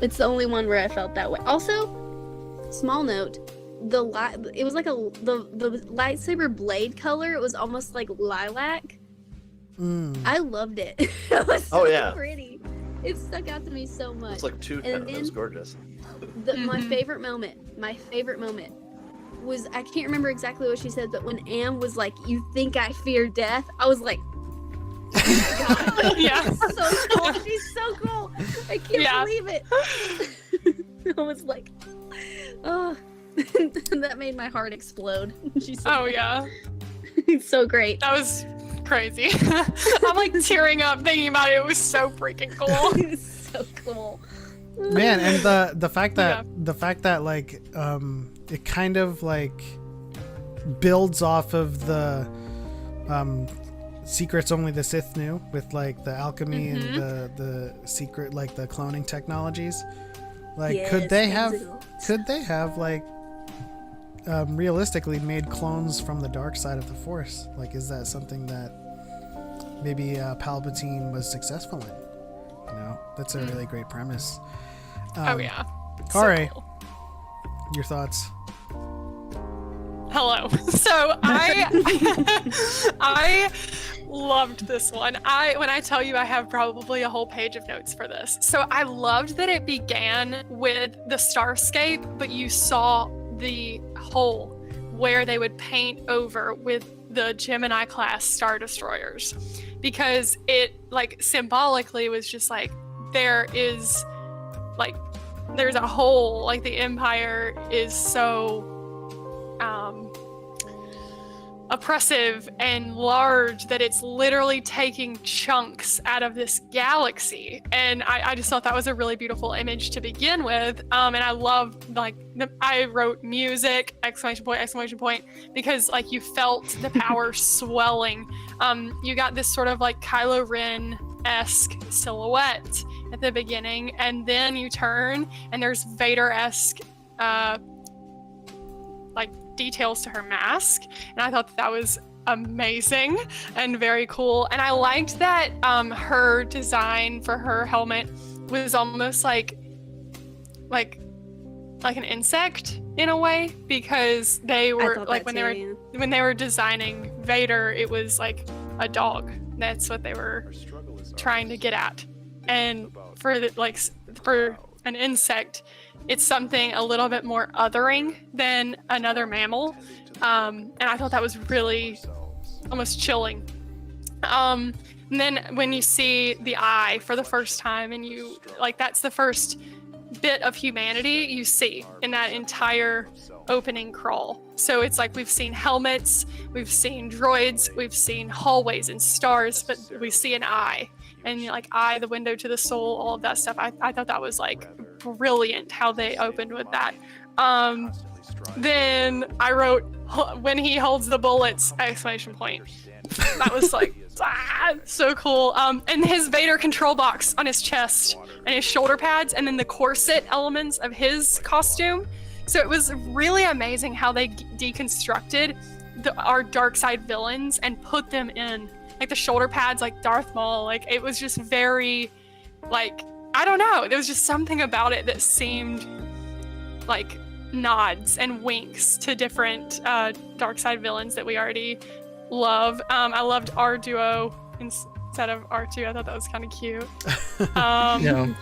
it's the only one where I felt that way. Also, small note, it was like the lightsaber blade color. It was almost like lilac. I loved it. It was so pretty. It stuck out to me so much. It's like two. It was gorgeous. My favorite moment was, I can't remember exactly what she said, but when Am was like, "You think I fear death?" I was like, oh my God. Yeah. So cool. She's so cool. I can't believe it. I was like, oh, that made my heart explode. She's so it's so great. That was crazy. I'm like tearing up thinking about it. It was so freaking cool. It's so cool. Man, and the fact that like it kind of like builds off of the secrets only the Sith knew, with like the alchemy and the secret, like the cloning technologies. Like, could they have like realistically made clones from the dark side of the Force? Like, is that something that maybe Palpatine was successful in? You know, that's a really great premise. Kare, so cool. Your thoughts? Hello. So I loved this one. When I tell you, I have probably a whole page of notes for this. So I loved that it began with the starscape, but you saw the hole where they would paint over with the Gemini class Star Destroyers, because it like symbolically was just like, there's a hole, like the Empire is so oppressive and large that it's literally taking chunks out of this galaxy. And I just thought that was a really beautiful image to begin with. And I loved, like, I wrote music, exclamation point, because like you felt the power swelling. You got this sort of like Kylo Ren-esque silhouette at the beginning, and then you turn and there's Vader-esque like details to her mask, and I thought that was amazing and very cool. And I liked that her design for her helmet was almost like an insect in a way, because they were like when they were designing Vader, it was like a dog. That's what they were trying to get at. And for an insect, it's something a little bit more othering than another mammal. And I thought that was really almost chilling. And then when you see the eye for the first time, and you like, that's the first bit of humanity you see in that entire opening crawl. So it's like, we've seen helmets, we've seen droids, we've seen hallways and stars, but we see an eye. And like, eye, the window to the soul, all of that stuff. I thought that was like brilliant how they opened with that. Then I wrote, when he holds the bullets, exclamation point. That was like, so cool. And his Vader control box on his chest and his shoulder pads, and then the corset elements of his costume. So it was really amazing how they deconstructed our dark side villains and put them in like the shoulder pads, like Darth Maul. Like, it was just very, like, I don't know. There was just something about it that seemed like nods and winks to different dark side villains that we already love. I loved our duo instead of R2. I thought that was kind of cute. And then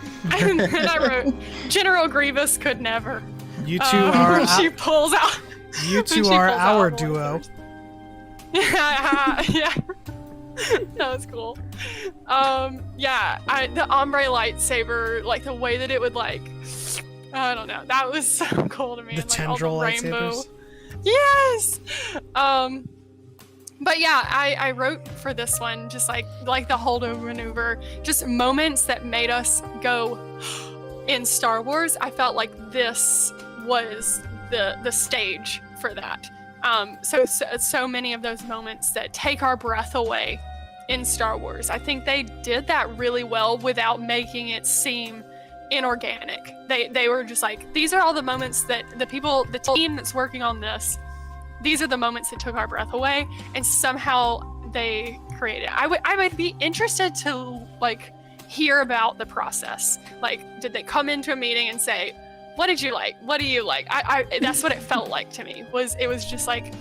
I wrote, General Grievous could never. You two are. She pulls out. You two are our duo. Yeah. That was cool. The ombre lightsaber, like the way that it would like, I don't know, that was so cool to me. The and, like, tendril all the rainbow. lightsabers. Yes. But yeah, I wrote for this one just like the holdover maneuver, just moments that made us go, in Star Wars, I felt like this was the stage for that. So many of those moments that take our breath away in Star Wars, I think they did that really well without making it seem inorganic. They were just like, these are all the moments that the team that's working on this, these are the moments that took our breath away, and somehow they created. I would be interested to like hear about the process. Like, did they come into a meeting and say, what did you like? What do you like? I that's what it felt like to me. It was just like,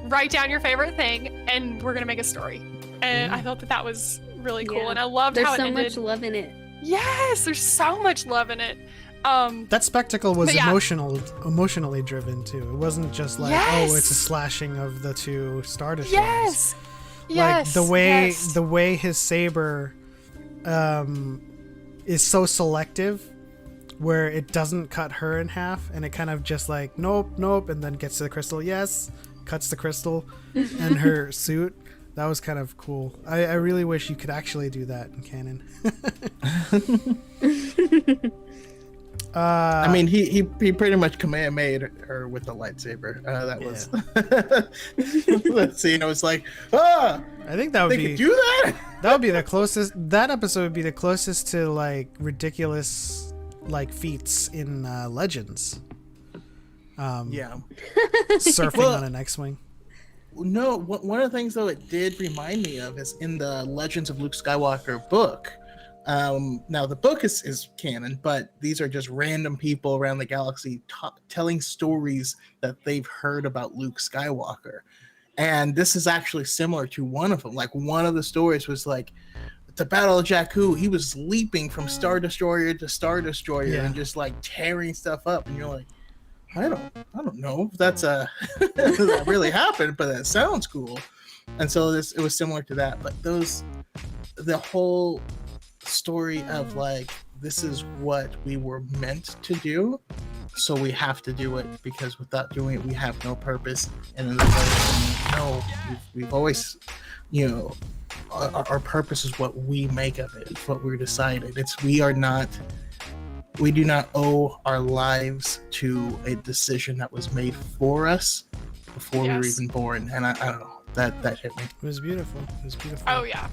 write down your favorite thing and we're gonna make a story. And I thought that was really cool. And I loved how it ended. There's so much love in it. Yes, there's so much love in it. That spectacle was emotionally driven too. It wasn't just like, oh, it's a slashing of the two Star Destroyers. Yes. Like Yes. the way his saber is so selective, where it doesn't cut her in half, and it kind of just like nope, and then gets to the crystal. Yes, cuts the crystal and her suit. That was kind of cool. I really wish you could actually do that in canon. I mean, he pretty much Kamehameha her with the lightsaber. That was that scene. I was like, I think that would be could do that. That would be the closest. That episode would be the closest to like ridiculous like feats in Legends. Surfing on an X-wing. No, one of the things though it did remind me of is in the Legends of Luke Skywalker book. Now the book is canon, but these are just random people around the galaxy telling stories that they've heard about Luke Skywalker. And this is actually similar to one of them. Like, one of the stories was like, the Battle of Jakku, he was leaping from Star Destroyer to Star Destroyer and just like tearing stuff up. And you're like, I don't know if that's that really happened, but that sounds cool. And so it was similar to that. But the whole story of like, this is what we were meant to do, so we have to do it, because without doing it we have no purpose. And then we've always, our purpose is what we make of it. It's what we're decided. We do not owe our lives to a decision that was made for us before we were even born. And I don't know, that hit me. It was beautiful. Oh yeah.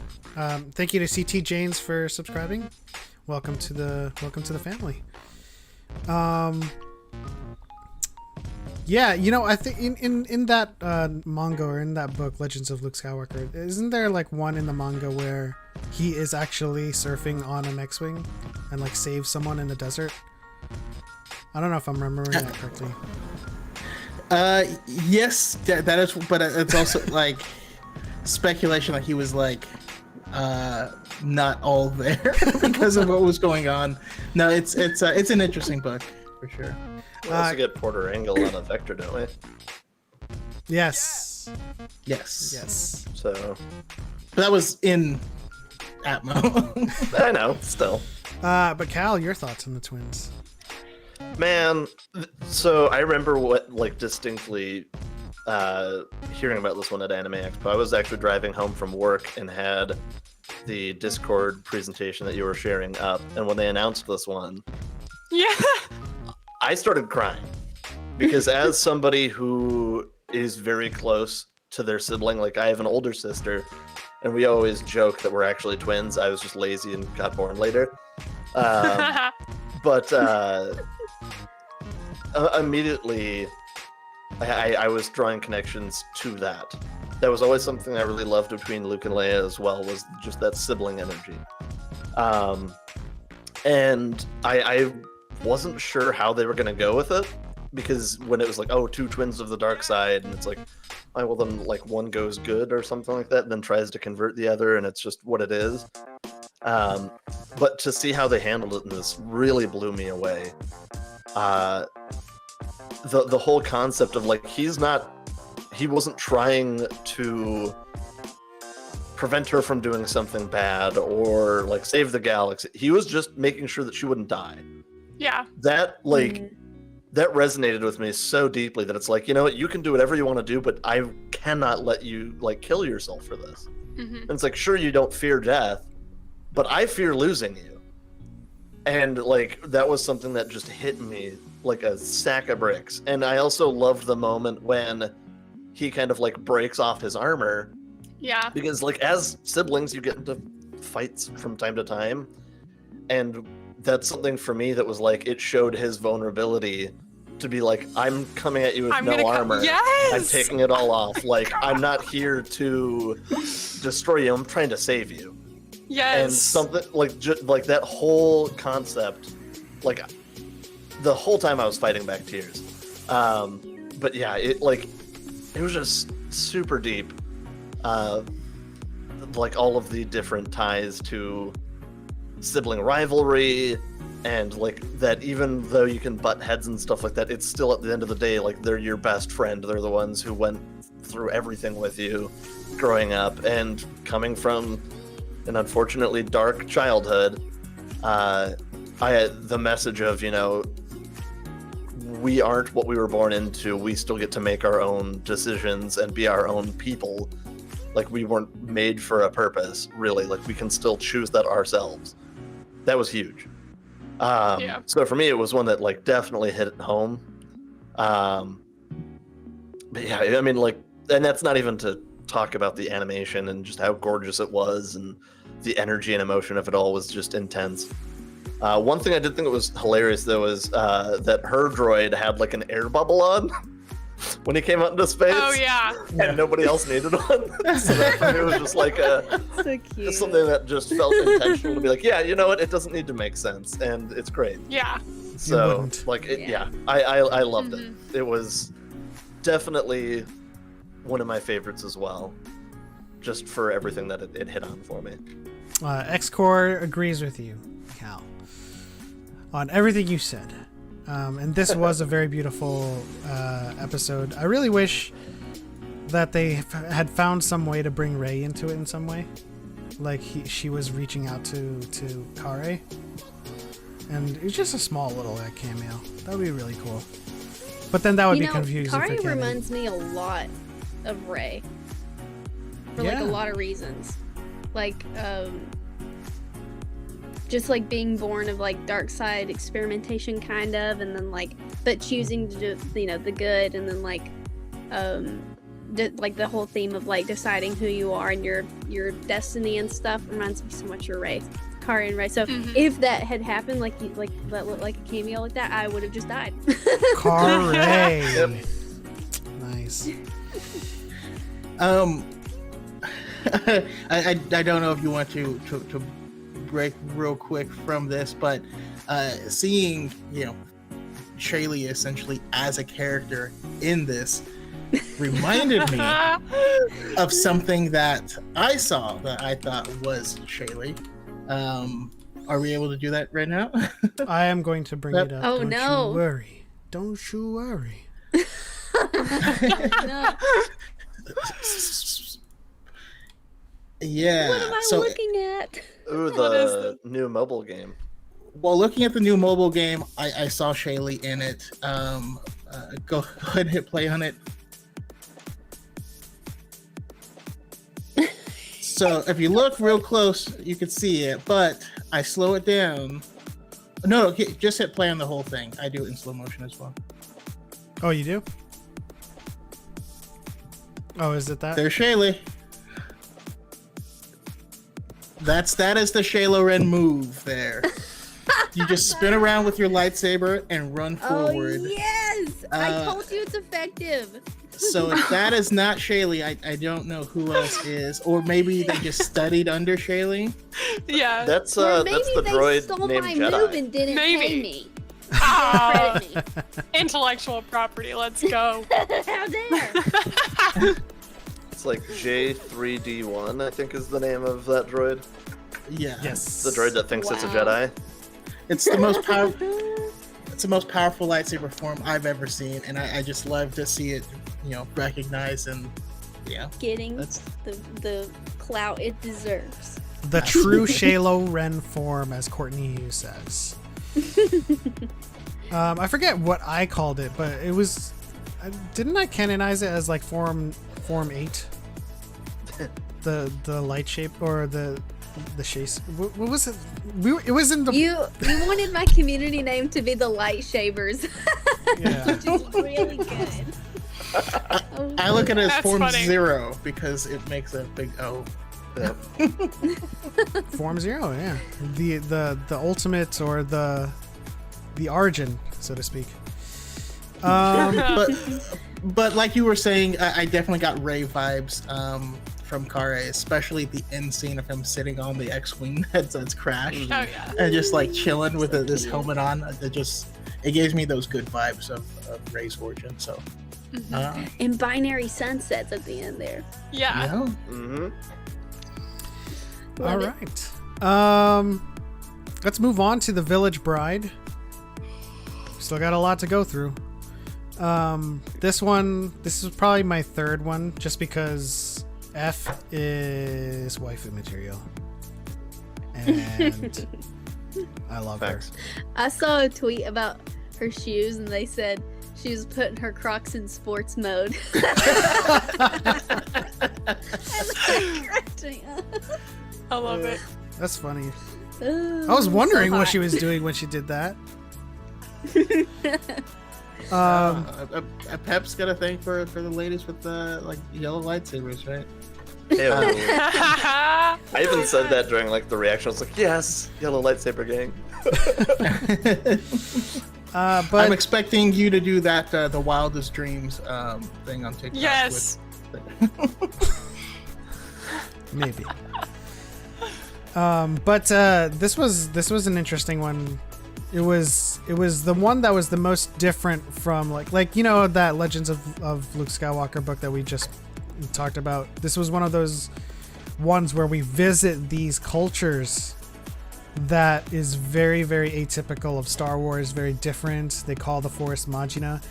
Thank you to CT Janes for subscribing. Welcome to the family. I think in that manga, or in that book, Legends of Luke Skywalker, isn't there like one in the manga where he is actually surfing on an X-wing and like saves someone in the desert? I don't know if I'm remembering that correctly. Yes, that is, but it's also like speculation that he was like not all there because of what was going on. No, it's an interesting book for sure. We also get Porter Engel on a Vector, don't we? Yes. So that was in Atmo. I know, still. But Cal, your thoughts on the twins? Man, so I remember distinctly hearing about this one at Anime Expo. I was actually driving home from work and had the Discord presentation that you were sharing up, and when they announced this one, I started crying, because as somebody who is very close to their sibling, like I have an older sister, and we always joke that we're actually twins. I was just lazy and got born later. But immediately I was drawing connections to that. That was always something I really loved between Luke and Leia as well, was just that sibling energy. And I wasn't sure how they were going to go with it, because when it was like, oh, two twins of the dark side, and it's like, oh, well then like one goes good or something like that, and then tries to convert the other, and it's just what it is. But to see how they handled it in this really blew me away. The whole concept of like, he wasn't trying to prevent her from doing something bad or like save the galaxy. He was just making sure that she wouldn't die. Yeah. That that resonated with me so deeply that it's like, you know what, you can do whatever you want to do, but I cannot let you like kill yourself for this. And it's like, sure, you don't fear death, but I fear losing you. And like that was something that just hit me like a sack of bricks. And I also loved the moment when he kind of like breaks off his armor, Yeah. because like as siblings you get into fights from time to time, and that's something for me that was like it showed his vulnerability to be like, I'm coming at you with no armor. Yes! I'm taking it all off. Like I'm not here to destroy you. I'm trying to save you. Yes. And something like like that whole concept, like the whole time I was fighting back tears. But yeah, it was just super deep. Like all of the different ties to sibling rivalry, and like that even though you can butt heads and stuff like that, it's still at the end of the day like they're your best friend. They're the ones who went through everything with you growing up, and coming from an unfortunately dark childhood, I had the message of, you know, we aren't what we were born into. We still get to make our own decisions and be our own people. Like we weren't made for a purpose, really. Like we can still choose that ourselves. That was huge. So for me, it was one that like definitely hit home. But yeah, I mean, like, and that's not even to talk about the animation and just how gorgeous it was, and the energy and emotion of it all was just intense. One thing I did think that was hilarious though is that her droid had like an air bubble on when he came out into space. Oh yeah. And nobody else needed one. So that for me was just like So cute. something that just felt intentional to be like, yeah, you know what? It doesn't need to make sense, and it's great. Yeah. So wouldn't. like, Yeah. I loved it. It was definitely one of my favorites as well, just for everything that it hit on for me. X-Core agrees with you, Cal, on everything you said. And this was a very beautiful episode. I really wish that they had found some way to bring Rey into it in some way. Like she was reaching out to Kare. And it's just a small little cameo. That would be really cool. But then that would be confusing. Kari reminds me a lot of Rey. For like a lot of reasons. Like, just like being born of like dark side experimentation kind of, and then like, but choosing to do, you know, the good, and then like, like the whole theme of like deciding who you are and your destiny and stuff reminds me so much of Rey. Kari and Rey. So if that had happened, like that looked like a cameo like that, I would have just died. Kare. Yep. Nice. I don't know if you want to break real quick from this, but seeing, you know, Shaylee essentially as a character in this reminded me of something that I saw that I thought was Shaylee. Are we able to do that right now? I am going to bring it up. Oh, Don't no. you worry. Don't you worry. No. Yeah. What am I looking at? Ooh, What is the new mobile game. Well, looking at the new mobile game, I saw Shaylee in it. Go ahead and hit play on it. So if you look real close, you can see it, but I slow it down. No, just hit play on the whole thing. I do it in slow motion as well. Oh, you do? Oh, is it that? There's Shaylee. That is the Shayla Ren move there. You just spin around with your lightsaber and run forward. Oh, yes! I told you it's effective. So if that is not Shaylee, I don't know who else is. Or maybe they just studied under Shaylee. Yeah. That's Or maybe that's the they droid stole named my Jedi. move and didn't pay Maybe. me. Ah, Credit me. intellectual property. Let's go. How dare! It's like J3D1, I think is the name of that droid. Yeah. Yes. The droid that thinks it's a Wow. Jedi. It's the most powerful. It's the most powerful lightsaber form I've ever seen, and I just love to see it, you know, recognized and yeah. Getting That's the clout it deserves. The true Shaylo Ren form, as Courtney Hughes says. I forget what I called it, but it was. Didn't I canonize it as like form 8? The light shape or the the chase. What was it? It was in the. You wanted my community name to be the lightsabers, Yeah. which is really good. I look at it as That's Form funny. 0 because it makes a big O. Yeah. Form 0, yeah. The ultimate or the origin, so to speak. But like you were saying, I definitely got Ray vibes from Kare, especially the end scene of him sitting on the X-wing that's crashed Oh yeah. and just like chilling with this helmet on. It gives me those good vibes of Ray's origin. So And binary sunsets at the end there. Yeah. yeah. Mm-hmm. All Love it. right. Let's move on to the Village Bride. Still got a lot to go through. This is probably my third one, just because F is waifu material, and I love Facts. I saw a tweet about her shoes, and they said she was putting her Crocs in sports mode. I love it. her. That's funny. I I was wondering what she was doing when she did that. Pep's got a thing for the ladies with the like yellow lightsabers, right? Ew. I even said that during like the reaction. I was like, "Yes, yellow lightsaber gang." But I'm expecting you to do that the wildest dreams thing on TikTok. Yes. maybe. But this was an interesting one. It was the one that was the most different from like you know that Legends of Luke Skywalker book that we just talked about. This was one of those ones where we visit these cultures that is very, very atypical of Star Wars, very different. They call the Force Magina,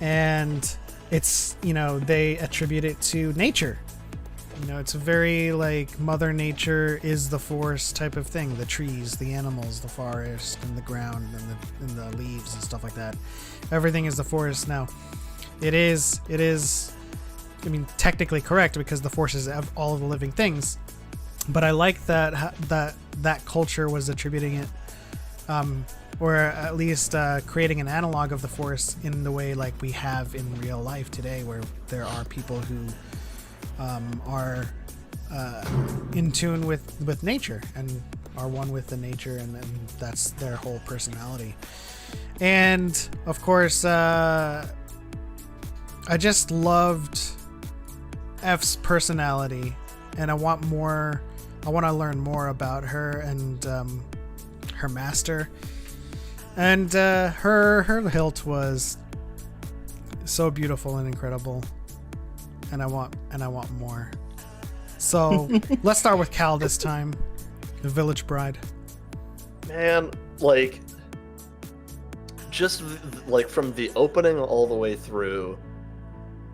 and it's, you know, they attribute it to nature. You know, it's a very like Mother Nature is the Force type of thing. The trees, the animals, the forest, and the ground, and the leaves and stuff like that. Everything is the Force. Now, it is. I mean, technically correct because the Force is all of the living things. But I like that culture was attributing it, or at least creating an analog of the Force in the way like we have in real life today, where there are people who are in tune with nature and are one with the nature, and that's their whole personality. And of course, I just loved F's personality, and I want to learn more about her and her master. And her hilt was so beautiful and incredible, and I want more. So let's start with Cal this time, the Village Bride. Man, like, just like from the opening all the way through,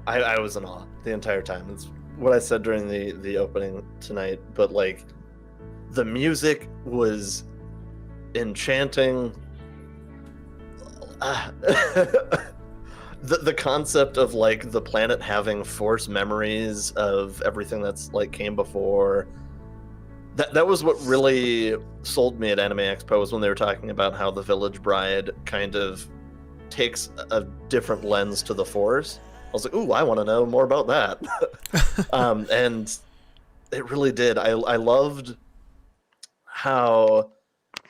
I was in awe the entire time. It's what I said during the opening tonight, but like the music was enchanting. The concept of like the planet having Force memories of everything that's like came before, that was what really sold me at Anime Expo, was when they were talking about how the Village Bride kind of takes a different lens to the Force. I was like, ooh, I want to know more about that. And it really did. I loved how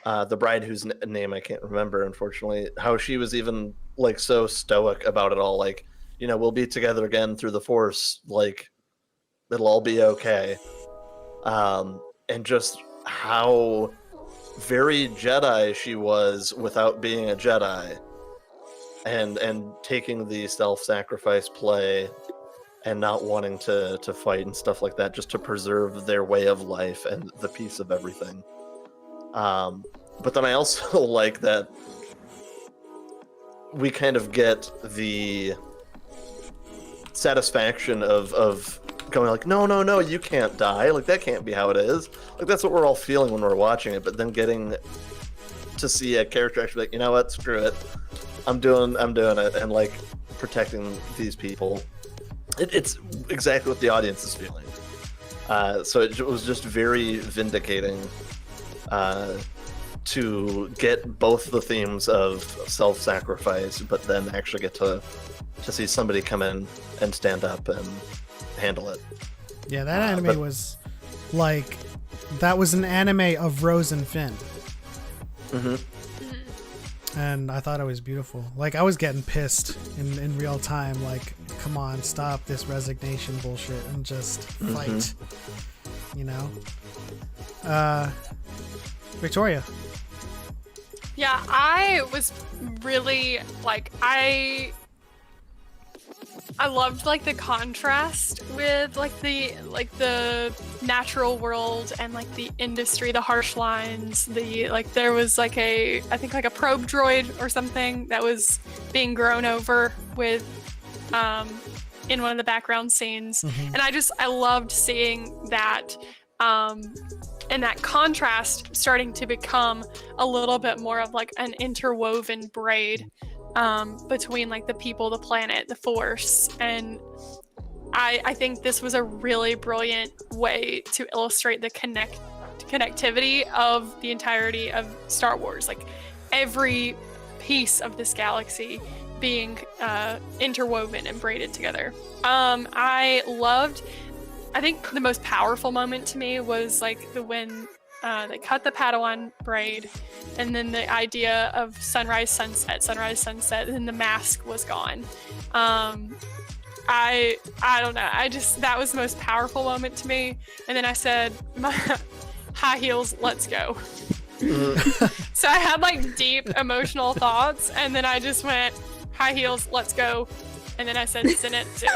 the bride, whose name I can't remember, unfortunately, how she was even like so stoic about it all. Like, you know, we'll be together again through the Force. Like, it'll all be okay. And just how very Jedi she was without being a Jedi. And taking the self-sacrifice play and not wanting to fight and stuff like that, just to preserve their way of life and the peace of everything. But then I also like that we kind of get the satisfaction of going like, no, you can't die. Like, that can't be how it is. Like, that's what we're all feeling when we're watching it. But then getting to see a character actually like, you know what, screw it. I'm doing it, and like protecting these people. It's exactly what the audience is feeling. So it was just very vindicating to get both the themes of self-sacrifice, but then actually get to see somebody come in and stand up and handle it. Yeah, that anime was like, that was an anime of Rose and Finn. Mm-hmm. And I thought it was beautiful. Like, I was getting pissed in real time. Like, come on, stop this resignation bullshit and just fight. You know? Victoria. Yeah, I was really like I loved like the contrast with like the natural world and like the industry, the harsh lines, there was like I think like a probe droid or something that was being grown over with in one of the background scenes. And I loved seeing that and that contrast starting to become a little bit more of like an interwoven braid between like the people, the planet, the force. And I think this was a really brilliant way to illustrate the connectivity of the entirety of Star Wars, like every piece of this galaxy being interwoven and braided together. I think the most powerful moment to me was like when they cut the Padawan braid, and then the idea of sunrise, sunset, and then the mask was gone. I don't know. That was the most powerful moment to me. And then I said, high heels, let's go. So I had like deep emotional thoughts, and then I just went, high heels, let's go. And then I said, Senate too.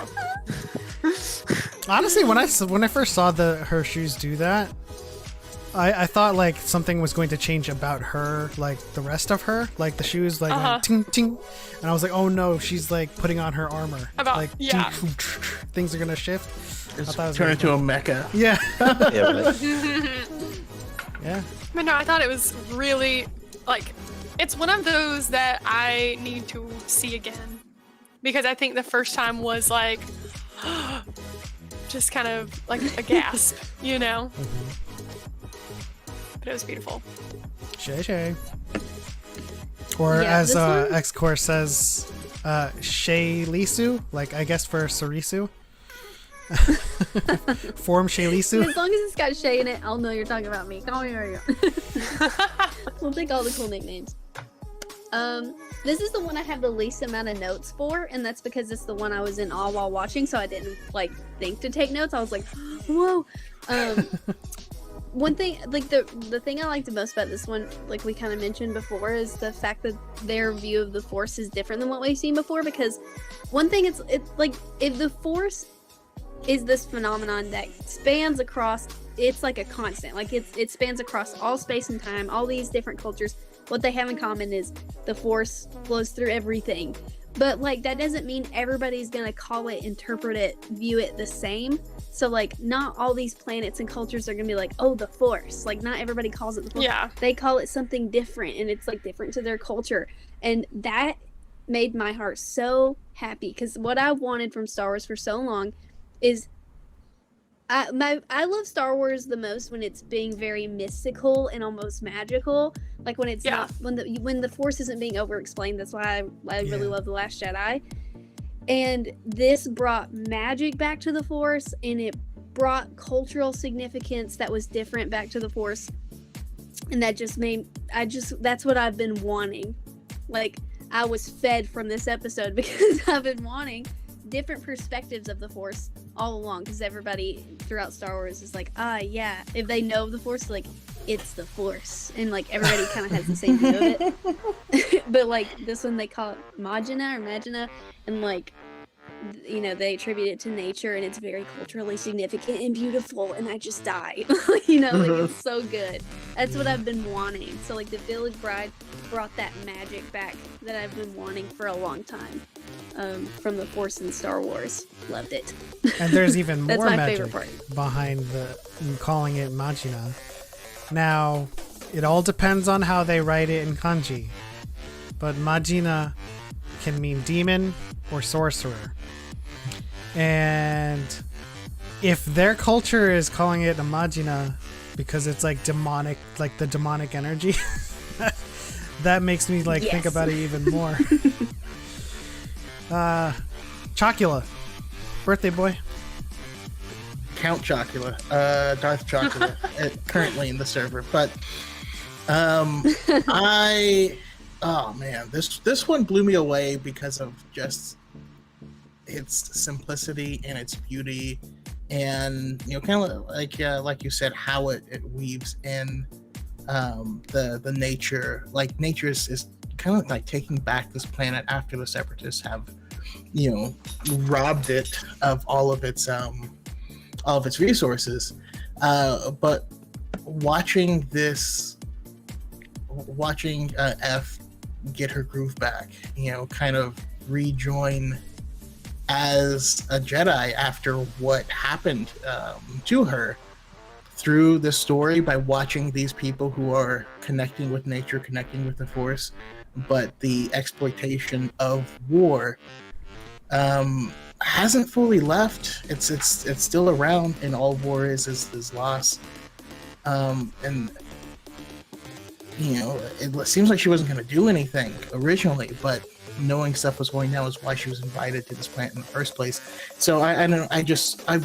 Honestly, when I first saw her shoes do that, I thought like something was going to change about her, like the rest of her, like the shoes like went ting ting, and I was like, oh no, she's like putting on her armor, ting, things are gonna shift. Turn into a mecha. Yeah. Yeah. But no, I thought it was really like, it's one of those that I need to see again, because I think the first time was like just kind of like a gasp, you know? But it was beautiful. Shay. Or as X-Core says, Shay Lisu, like I guess for Sarisu. Form Shay Lisu. As long as it's got Shay in it, I'll know you're talking about me. Call me Mario. We'll take all the cool nicknames. This is the one I have the least amount of notes for, and that's because it's the one I was in awe while watching, so I didn't like think to take notes. I was like, whoa. One thing, like the thing I liked the most about this one, like we kind of mentioned before, is the fact that their view of the Force is different than what we've seen before. Because one thing, it's like, if the Force is this phenomenon that spans across, it's like a constant, like it spans across all space and time, all these different cultures. What they have in common is the Force flows through everything. But like that doesn't mean everybody's gonna call it, interpret it, view it the same. So like not all these planets and cultures are gonna be like, oh, the Force. Like not everybody calls it the Force. Yeah. They call it something different, and it's like different to their culture. And that made my heart so happy, because what I wanted from Star Wars for so long is I love Star Wars the most when it's being very mystical and almost magical, like when it's not, when the Force isn't being over explained. That's why I really love The Last Jedi. And this brought magic back to the Force, and it brought cultural significance that was different back to the Force, and that just made that's what I've been wanting. Like I was fed from this episode because I've been wanting different perspectives of the Force all along, because everybody throughout Star Wars is like, yeah, if they know the Force, like it's the Force, and like everybody kind of has the same view of it. But like this one, they call it Magina, and like, you know, they attribute it to nature, and it's very culturally significant and beautiful, and I just died. You know, like it's so good. That's what I've been wanting. So like the Village Bride brought that magic back that I've been wanting for a long time, from the Force in Star Wars. Loved it. And there's even more my magic favorite part. behind calling it Magina. Now, it all depends on how they write it in kanji, but Magina can mean demon or sorcerer. And if their culture is calling it Imagina because it's like demonic, like the demonic energy, that makes me like think Yes. about it even more. Chocula, birthday boy. Count Chocula, Darth Choco, currently in the server. But oh man, this one blew me away because of just its simplicity and its beauty, and kind of like you said, how it weaves in the nature. Like nature is kind of like taking back this planet after the Separatists have robbed it of all of its resources, but watching F get her groove back, kind of rejoin as a Jedi after what happened to her through the story, by watching these people who are connecting with nature, connecting with the Force, but the exploitation of war hasn't fully left. It's still around, and all war is loss. And it seems like she wasn't going to do anything originally, but knowing stuff was going down is why she was invited to this planet in the first place. So I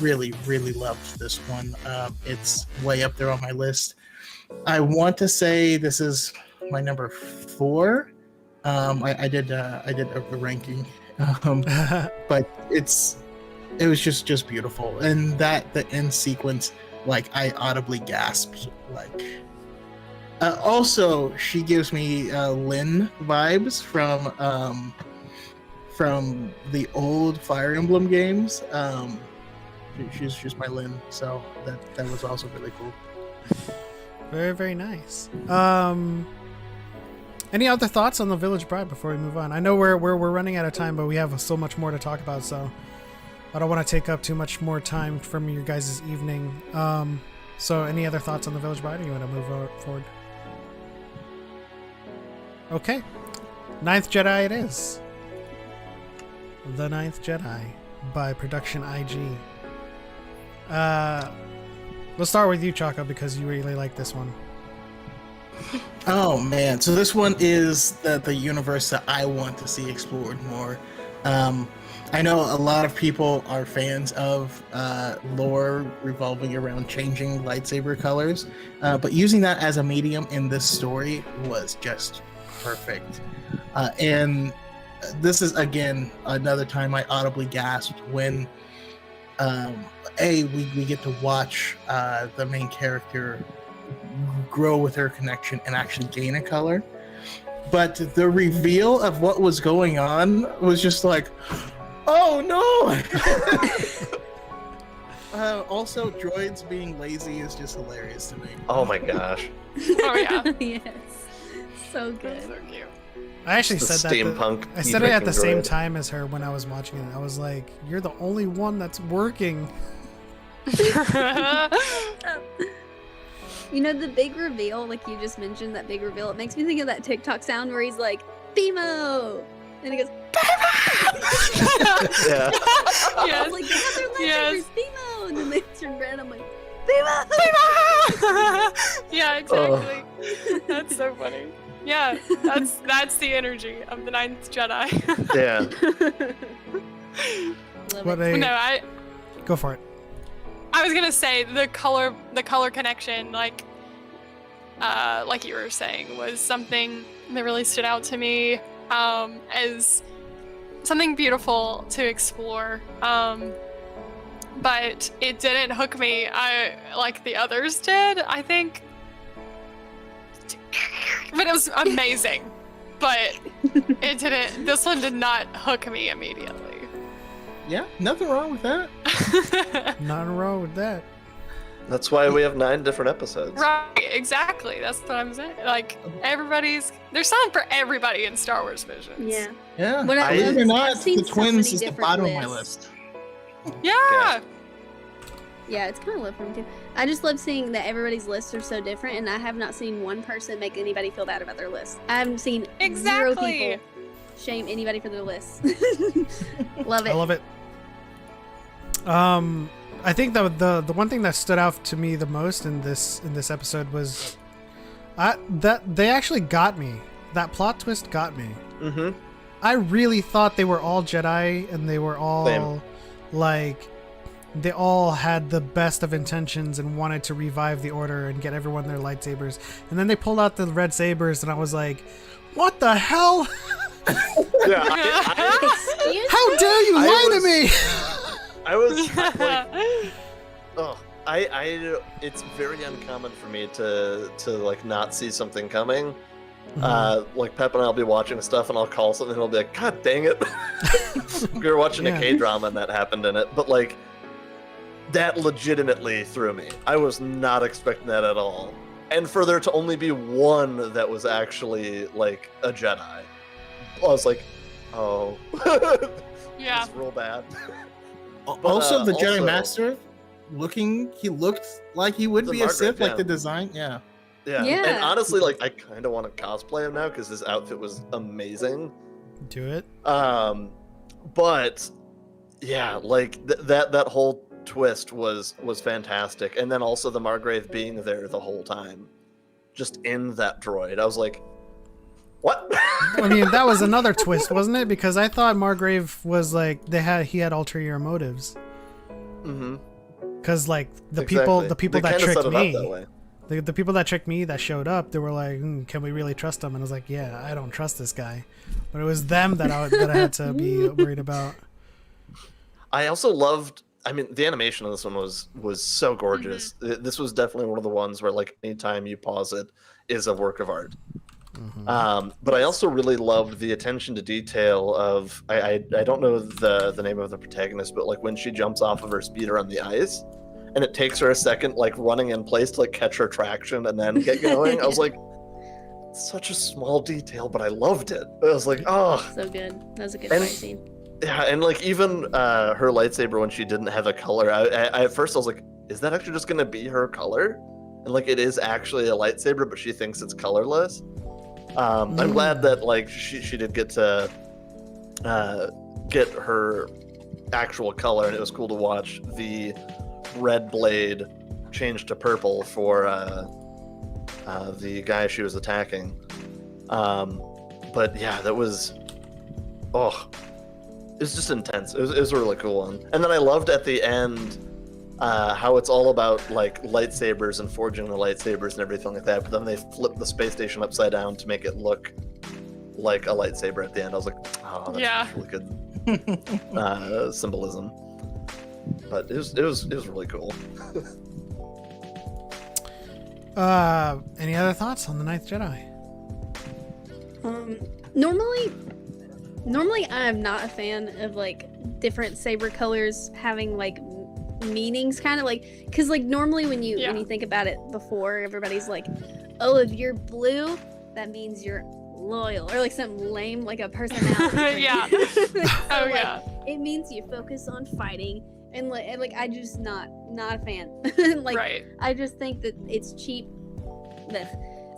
really loved this one. It's way up there on my list. I want to say this is my number 4. I did a ranking. But it was just beautiful, and the end sequence, like I audibly gasped. Like also, she gives me Lynn vibes from the old Fire Emblem games. She's my Lynn, so that was also really cool. Very, very nice. Any other thoughts on the Village Bride before we move on? I know we're running out of time, but we have so much more to talk about, so I don't want to take up too much more time from your guys' evening. So any other thoughts on the Village Bride, or you want to move forward? Okay. Ninth Jedi it is. The Ninth Jedi by Production IG. Let's start with you, Choco, because you really like this one. Oh man, so this one is the universe that I want to see explored more. I know a lot of people are fans of lore revolving around changing lightsaber colors, but using that as a medium in this story was just perfect. And this is, again, another time I audibly gasped when we get to watch the main character grow with her connection and actually gain a color. But the reveal of what was going on was just like, oh no! Also, droids being lazy is just hilarious to me. Oh my gosh. Oh yeah. Yes. So good. That's so cute. I actually The said that. steampunk I said it at the same droid. time as her when I was watching it. I was like, "You're the only one that's working." You know, the big reveal, like you just mentioned, that big reveal, it makes me think of that TikTok sound where he's like, BMO! And he goes, Yeah. I Yes. was like, they have their lightsabers, Yes. BMO! And then they turn red, I'm like, BMO! Yeah, exactly. That's so funny. Yeah, that's the energy of the Ninth Jedi. Yeah. Love What it. a No, go for it. I was gonna say the color connection, like you were saying, was something that really stood out to me as something beautiful to explore. But it didn't hook me like the others did, I think. But it was amazing. But it didn't. This one did not hook me immediately. Yeah, nothing wrong with that. Nothing wrong with that. That's why we have 9 different episodes. Right, exactly. That's what I'm saying. Like, there's something for everybody in Star Wars Visions. Yeah. Yeah, What I believe it or love- not, I've seen the so twins many is the different bottom of my lists. list. Yeah. Yeah, it's kind of low for me too. I just love seeing that everybody's lists are so different, and I have not seen one person make anybody feel bad about their list. I haven't seen zero Exactly. people shame anybody for their lists. Love it. I love it. I think the one thing that stood out to me the most in this episode was that they actually got me. That plot twist got me. Mm-hmm. I really thought they were all Jedi and they were all Same. like they all had the best of intentions and wanted to revive the Order and get everyone their lightsabers. And then they pulled out the red sabers and I was like, what the hell? Yeah. How dare you lie to me? I was like, it's very uncommon for me to like not see something coming. Like Pep and I'll be watching stuff and I'll call something and I'll be like, God dang it. We were watching a K-drama and that happened in it, but like that legitimately threw me. I was not expecting that at all. And for there to only be one that was actually like a Jedi, I was like, oh. Yeah. It's real bad. Also, the Jedi also- Master, he looked like he would The be a Sith, Margaret, like the design. Yeah. Yeah. Yeah. And honestly, like I kind of want to cosplay him now because his outfit was amazing. Do it. But yeah, like that whole twist was fantastic, and then also the Margrave being there the whole time, just in that droid. I was like, what? I mean, that was another twist, wasn't it? Because I thought Margrave was like he had ulterior motives. Mm-hmm. Because like the Exactly. people They that kinda set tricked it up me, that way. the people that tricked me that showed up, they were like, "Can we really trust him?" And I was like, "Yeah, I don't trust this guy." But it was them that I had to be worried about. I also loved. I mean, the animation of this one was so gorgeous. This was definitely one of the ones where, like, anytime you pause it, is a work of art. But I also really loved the attention to detail of. I don't know the name of the protagonist, but like when she jumps off of her speeder on the ice, and it takes her a second, like running in place to like catch her traction and then get going. I was like, such a small detail, but I loved it. I was like, oh. So good. That was a good And- fight scene. Yeah, and like even her lightsaber when she didn't have a color, I at first I was like, is that actually just gonna be her color? And like it is actually a lightsaber, but she thinks it's colorless. I'm glad that like she did get to get her actual color, and it was cool to watch the red blade change to purple for the guy she was attacking. But yeah, that was it was just intense. It was a really cool one. And then I loved at the end how it's all about like lightsabers and forging the lightsabers and everything like that. But then they flipped the space station upside down to make it look like a lightsaber at the end. I was like, oh, that's really good symbolism. But it was really cool. Any other thoughts on the Ninth Jedi? Normally I'm not a fan of like different saber colors having like meanings, kind of like, because like normally when you think about it before, everybody's like, oh, if you're blue, that means you're loyal, or like something lame, like a personality. Yeah. So, like, it means you focus on fighting, and like I just not a fan. Like Right. I just think that it's cheap.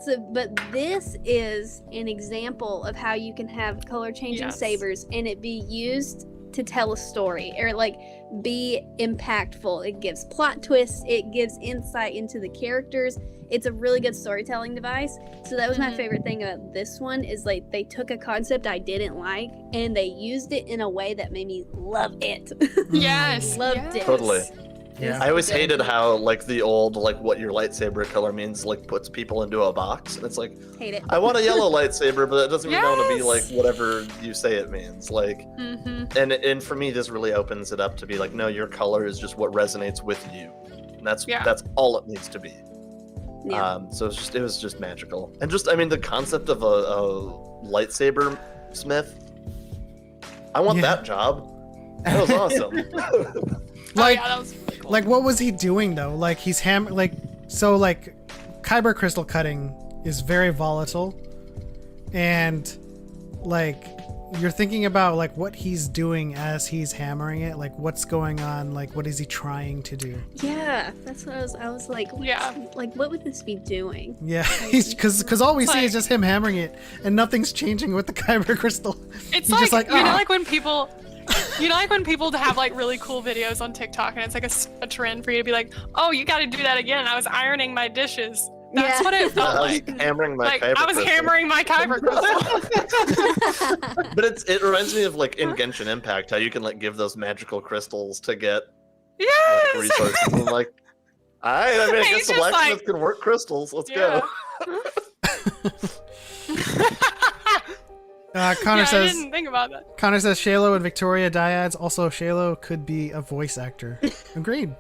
So, but this is an example of how you can have color changing sabers and it be used to tell a story or like be impactful. It gives plot twists, it gives insight into the characters. It's a really good storytelling device. So that was my favorite thing about this one, is like they took a concept I didn't like and they used it in a way that made me love it. Yes. Loved it. Totally. Yeah. I always hated how like the old like what your lightsaber color means like puts people into a box, and it's like, Hate it. I want a yellow lightsaber, but it doesn't mean I want to be like Yes. whatever you say it means. Like, and for me, this really opens it up to be like, no, your color is just what resonates with you, and that's all it needs to be. Yeah. So it was just magical, and just I mean the concept of a lightsaber smith. I want that job. That was awesome. Like, that was really cool. like what was he doing though? Like he's like kyber crystal cutting is very volatile, and like you're thinking about like what he's doing as he's hammering it, like what's going on, like what is he trying to do? Yeah, that's what I was like, like what would this be doing? Yeah, he's because all we see is just him hammering it, and nothing's changing with the kyber crystal. It's He's like, just like, you know, "Ah." like when people You know, like when people have like really cool videos on TikTok and it's like a trend for you to be like, oh, you got to do that again. I was ironing my dishes. That's what it felt like. Hammering my kyber I was crystal. hammering my kyber crystal. But it reminds me of like in Genshin Impact, how you can like give those magical crystals to get Yes! resources. I'm like, alright, I mean, I He's guess the just blacksmith like- can work crystals. Let's Yeah. go. Connor I says didn't think about that. Shaylo and Victoria Dyads. Also, Shaylo could be a voice actor. Agreed.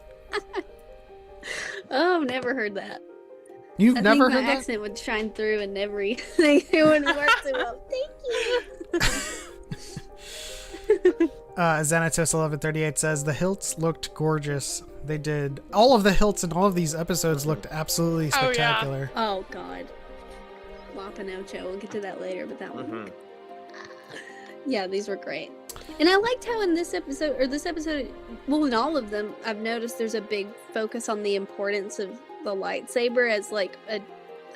Oh, I've never heard that. You've I never think heard my that? accent would shine through in everything. It wouldn't work so well. Thank you. Xanatos1138 says the hilts looked gorgeous. They did. All of the hilts in all of these episodes looked absolutely Oh, yeah. spectacular. Oh God. La Pinocho. We'll get to that later, but that one. Mhm. Yeah, these were great. And I liked how in this episode, well, in all of them, I've noticed there's a big focus on the importance of the lightsaber as like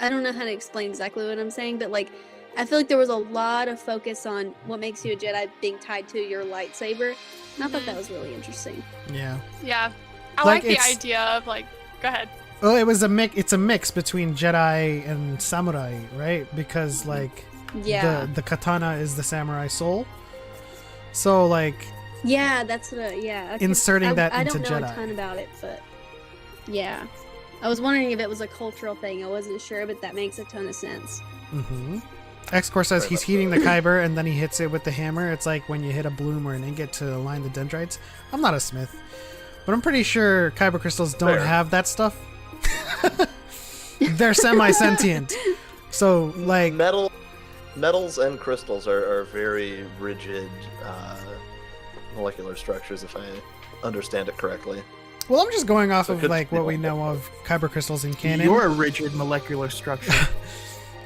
I don't know how to explain exactly what I'm saying, but like, I feel like there was a lot of focus on what makes you a Jedi being tied to your lightsaber. And I thought that was really interesting. Yeah. Yeah. I Like, like the it's- idea of like, go ahead. Well, it was a mix. It's a mix between Jedi and samurai, right? Because like Yeah. the katana is the samurai soul. So like Yeah, that's what. Yeah. Inserting that I into don't know Jedi. a ton about it, but yeah, I was wondering if it was a cultural thing. I wasn't sure, but that makes a ton of sense. X-Core says Very he's much heating so. the kyber and then he hits it with the hammer. It's like when you hit a bloom or an ingot to align the dendrites. I'm not a smith, but I'm pretty sure kyber crystals don't Fair. have that stuff. They're semi-sentient. So like Metals and crystals are very rigid molecular structures, if I understand it correctly. well, I'm just going off So of good like what we skill. know of kyber crystals in canon. You're a rigid molecular structure.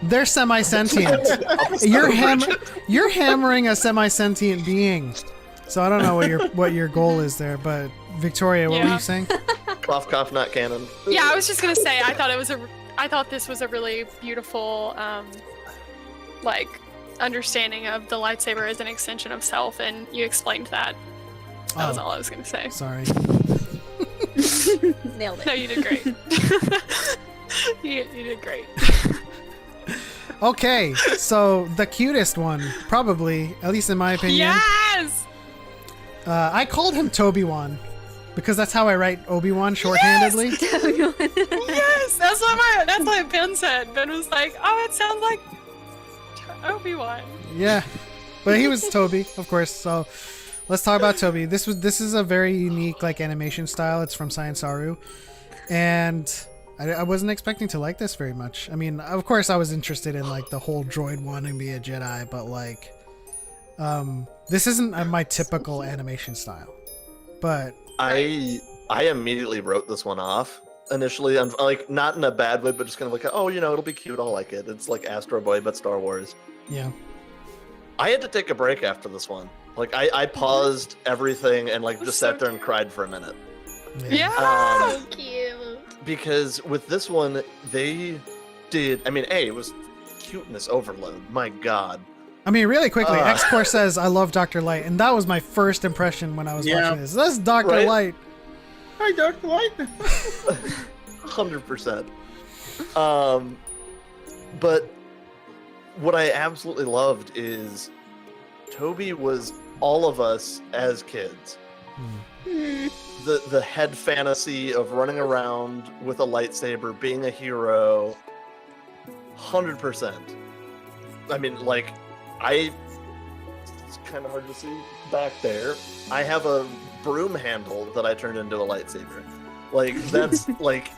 They're semi-sentient. You're hammering a semi-sentient being. So I don't know what your goal is there, but Victoria, what were Yeah. you saying? Cough, cough, not canon. Yeah, I was just gonna say I thought this was a really beautiful like understanding of the lightsaber as an extension of self, and you explained that. That was Oh. all I was gonna say. Sorry. Nailed it. No, you did great. you did great. Okay, so the cutest one, probably, at least in my opinion. Yes. I called him Toby-Wan because that's how I write Obi-Wan shorthandedly. Yes, that's what Ben said. Ben was like, "Oh, it sounds like Obi-Wan." Yeah, but he was Toby, of course. So let's talk about Toby. This is a very unique like animation style. It's from Science Saru, and I wasn't expecting to like this very much. I mean, of course, I was interested in like the whole droid wanting to be a Jedi, but like, this isn't my typical animation style. But I immediately wrote this one off initially. I'm like, not in a bad way, but just kind of like, oh, it'll be cute. I'll like it. It's like Astro Boy, but Star Wars. yeah, I had to take a break after this one. Like, I paused everything and like just sat there and cried for a minute. Yeah. So cute. Because with this one, they did. I mean, it was cuteness overload. My God. I mean, really quickly, Uh. X-Core says, I love Dr. Light, and that was my first impression when I was Yeah. watching this. That's Dr. Right? Light. Hi, Dr. Light. 100%. But what I absolutely loved is Toby was all of us as kids. The head fantasy of running around with a lightsaber, being a hero, 100%. I mean, like, it's kind of hard to see back there. I have a broom handle that I turned into a lightsaber. Like, that's like,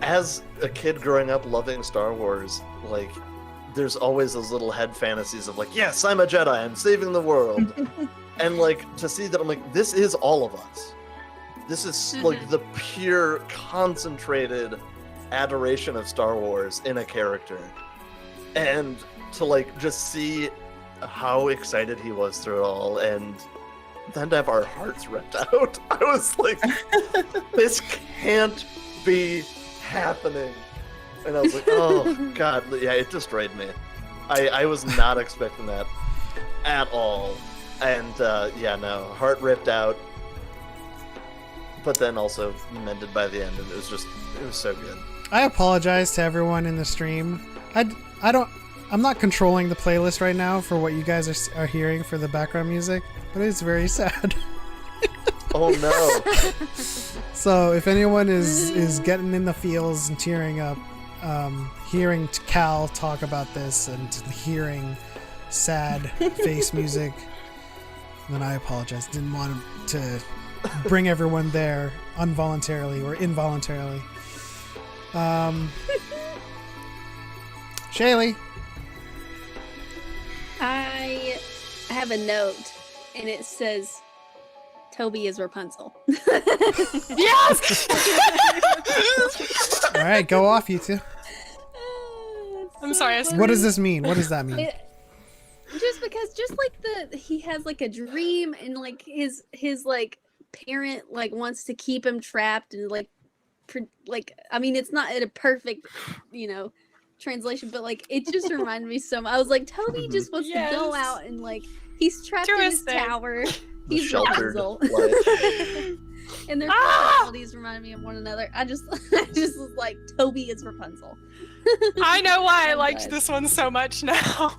as a kid growing up loving Star Wars, like, there's always those little head fantasies of like, yes, I'm a Jedi, I'm saving the world. And like, to see that, I'm like, this is all of us. This is like the pure, concentrated adoration of Star Wars in a character. And to like, just see how excited he was through it all, and then to have our hearts ripped out. I was like, this can't be happening. And I was like, oh god, yeah, it destroyed me. I was not expecting that at all. And heart ripped out, but then also mended by the end, and it was so good. I apologize to everyone in the stream. I'm not controlling the playlist right now for what you guys are hearing for the background music, but it's very sad. Oh no. So if anyone is getting in the feels and tearing up, hearing Cal talk about this and hearing sad face music, then I apologize. Didn't want to bring everyone there involuntarily or involuntarily. Shaylee. I have a note, and it says, Toby is Rapunzel. Yes! All right, go off, you two. I'm sorry. What does this mean? What does that mean? Just because, he has like a dream, and like his like parent like wants to keep him trapped, and I mean, it's not in a perfect, translation, but like it just reminded me so much. I was like, Toby just wants to go out and like he's trapped in his tower. He's Rapunzel. And their personalities remind me of one another. I just was like, Toby is Rapunzel. I know why I liked this one so much now.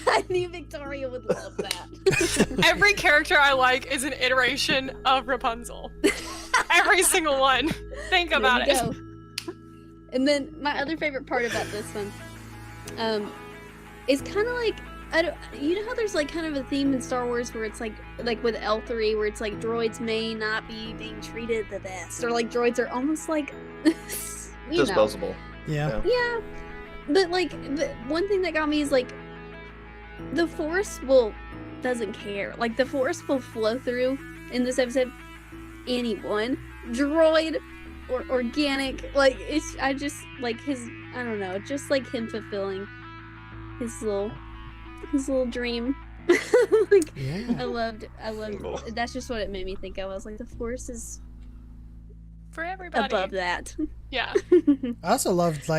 I knew Victoria would love that. Every character I like is an iteration of Rapunzel. Every single one. Think about it. Go. And then my other favorite part about this one is kind of like, you know how there's like kind of a theme in Star Wars where it's like with L3 where it's like droids may not be being treated the best, or like droids are almost like disposable. Yeah. But like the one thing that got me is like the Force doesn't care. Like the Force will flow through in this episode anyone, droid or organic. Like I just like I don't know, just like him fulfilling his little dream. Like I loved that's just what it made me think of. I was like, the Force is for everybody above that. Yeah. I also loved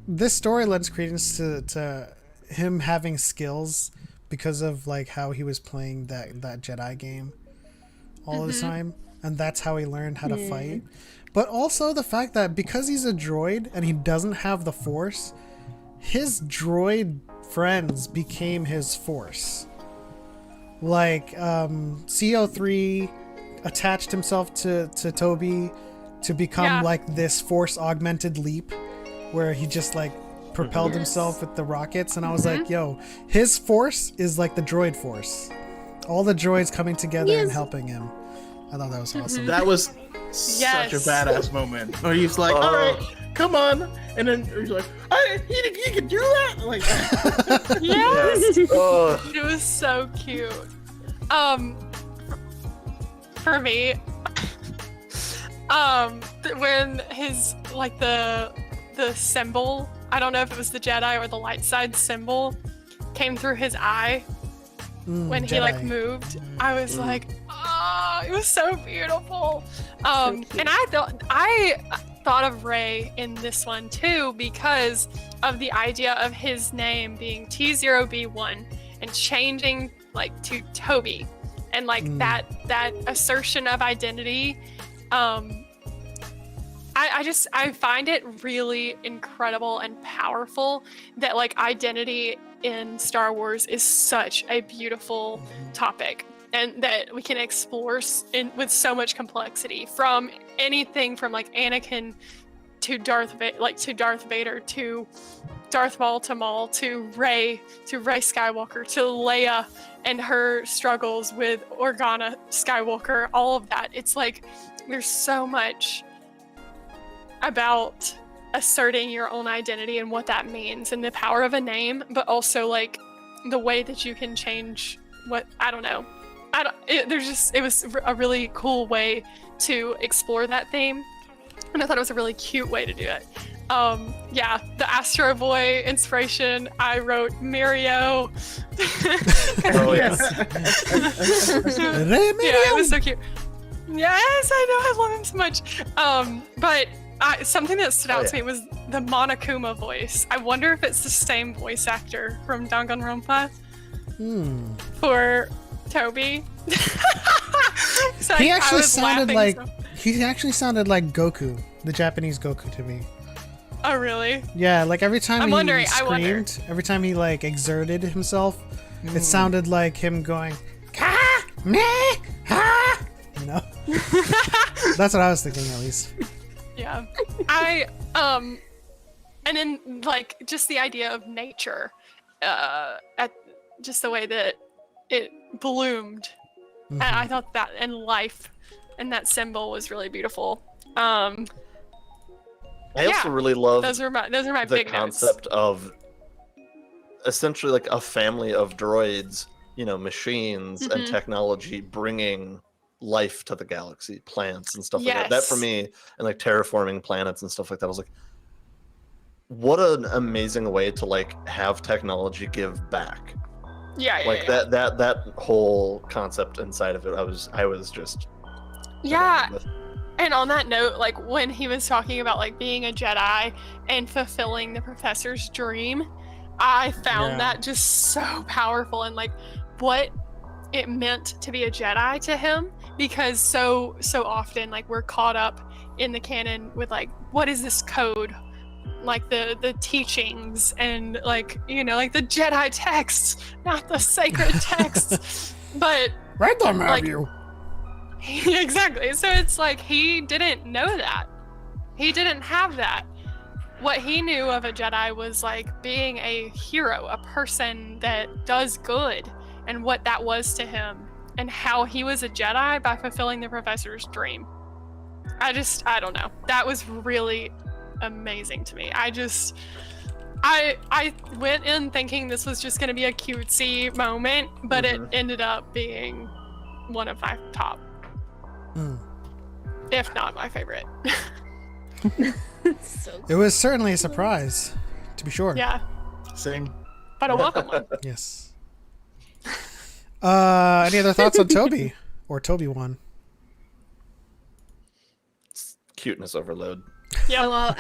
this story lends credence to him having skills because of like how he was playing that Jedi game all the time, and that's how he learned how to fight. But also the fact that because he's a droid and he doesn't have the Force, his droid friends became his Force. Like CO3 attached himself to Toby to become like this Force augmented leap where he just like propelled himself with the rockets, and I was like, yo, his Force is like the droid Force. All the droids coming together and helping him. I thought that was awesome. That was such a badass moment. Where he's like, all right, come on. And then he's like, he can do that? Like, yes. It was so cute. For me, when his, like, the symbol, I don't know if it was the Jedi or the light side symbol, came through his eye when he, like, moved, I was like, oh, it was so beautiful. And I thought of Rey in this one, too, because of the idea of his name being T0B1 and changing, like, to Toby. And like that assertion of identity, I find it really incredible and powerful that like identity in Star Wars is such a beautiful topic, and that we can explore with so much complexity, from anything from like Anakin to Darth Vader to Darth Maul to Maul to Rey Skywalker to Leia and her struggles with Organa Skywalker, all of that. It's like there's so much about asserting your own identity and what that means and the power of a name, but also like the way that you can change what, I don't know. It was a really cool way to explore that theme, and I thought it was a really cute way to do it. The Astro Boy inspiration, I wrote Mario. Yes. It was so cute. Yes, I know, I love him so much. But something that stood out to me was the Monokuma voice. I wonder if it's the same voice actor from Danganronpa. for Toby. So He I actually was sounded laughing like so- he actually sounded like Goku, the Japanese Goku to me. Oh really? Yeah, like every time I'm he wondering- I wonder. screamed, every time he like exerted himself, it sounded like him going, "Ka me ha," you know. That's what I was thinking, at least. Yeah. And then like just the idea of nature, at just the way that it bloomed. And I thought that, and life, and that symbol was really beautiful. I also really love those are my the big concept notes. of essentially like a family of droids, machines and technology bringing life to the galaxy, plants and stuff like that. That for Yes. me, and like terraforming planets and stuff like that, I was like, what an amazing way to like have technology give back. Yeah, Like that whole concept inside of it, I was just Yeah. enamored with. And on that note, like when he was talking about like being a Jedi and fulfilling the professor's dream, I found that just so powerful, and like what it meant to be a Jedi to him, because so often like we're caught up in the canon with like, what is this code? Like the teachings and like, like the Jedi texts, not the sacred texts. But Right there, like, you. exactly. So it's like he didn't know that. He didn't have that. What he knew of a Jedi was like being a hero, a person that does good, and what that was to him, and how he was a Jedi by fulfilling the professor's dream. I don't know. That was really amazing to me. I went in thinking this was just going to be a cutesy moment, but it ended up being one of my top, if not my favorite. It was certainly a surprise, to be sure. Yeah, Same. but a welcome one. Yes. Any other thoughts on Toby or Toby one? Cuteness overload. Yeah, Well,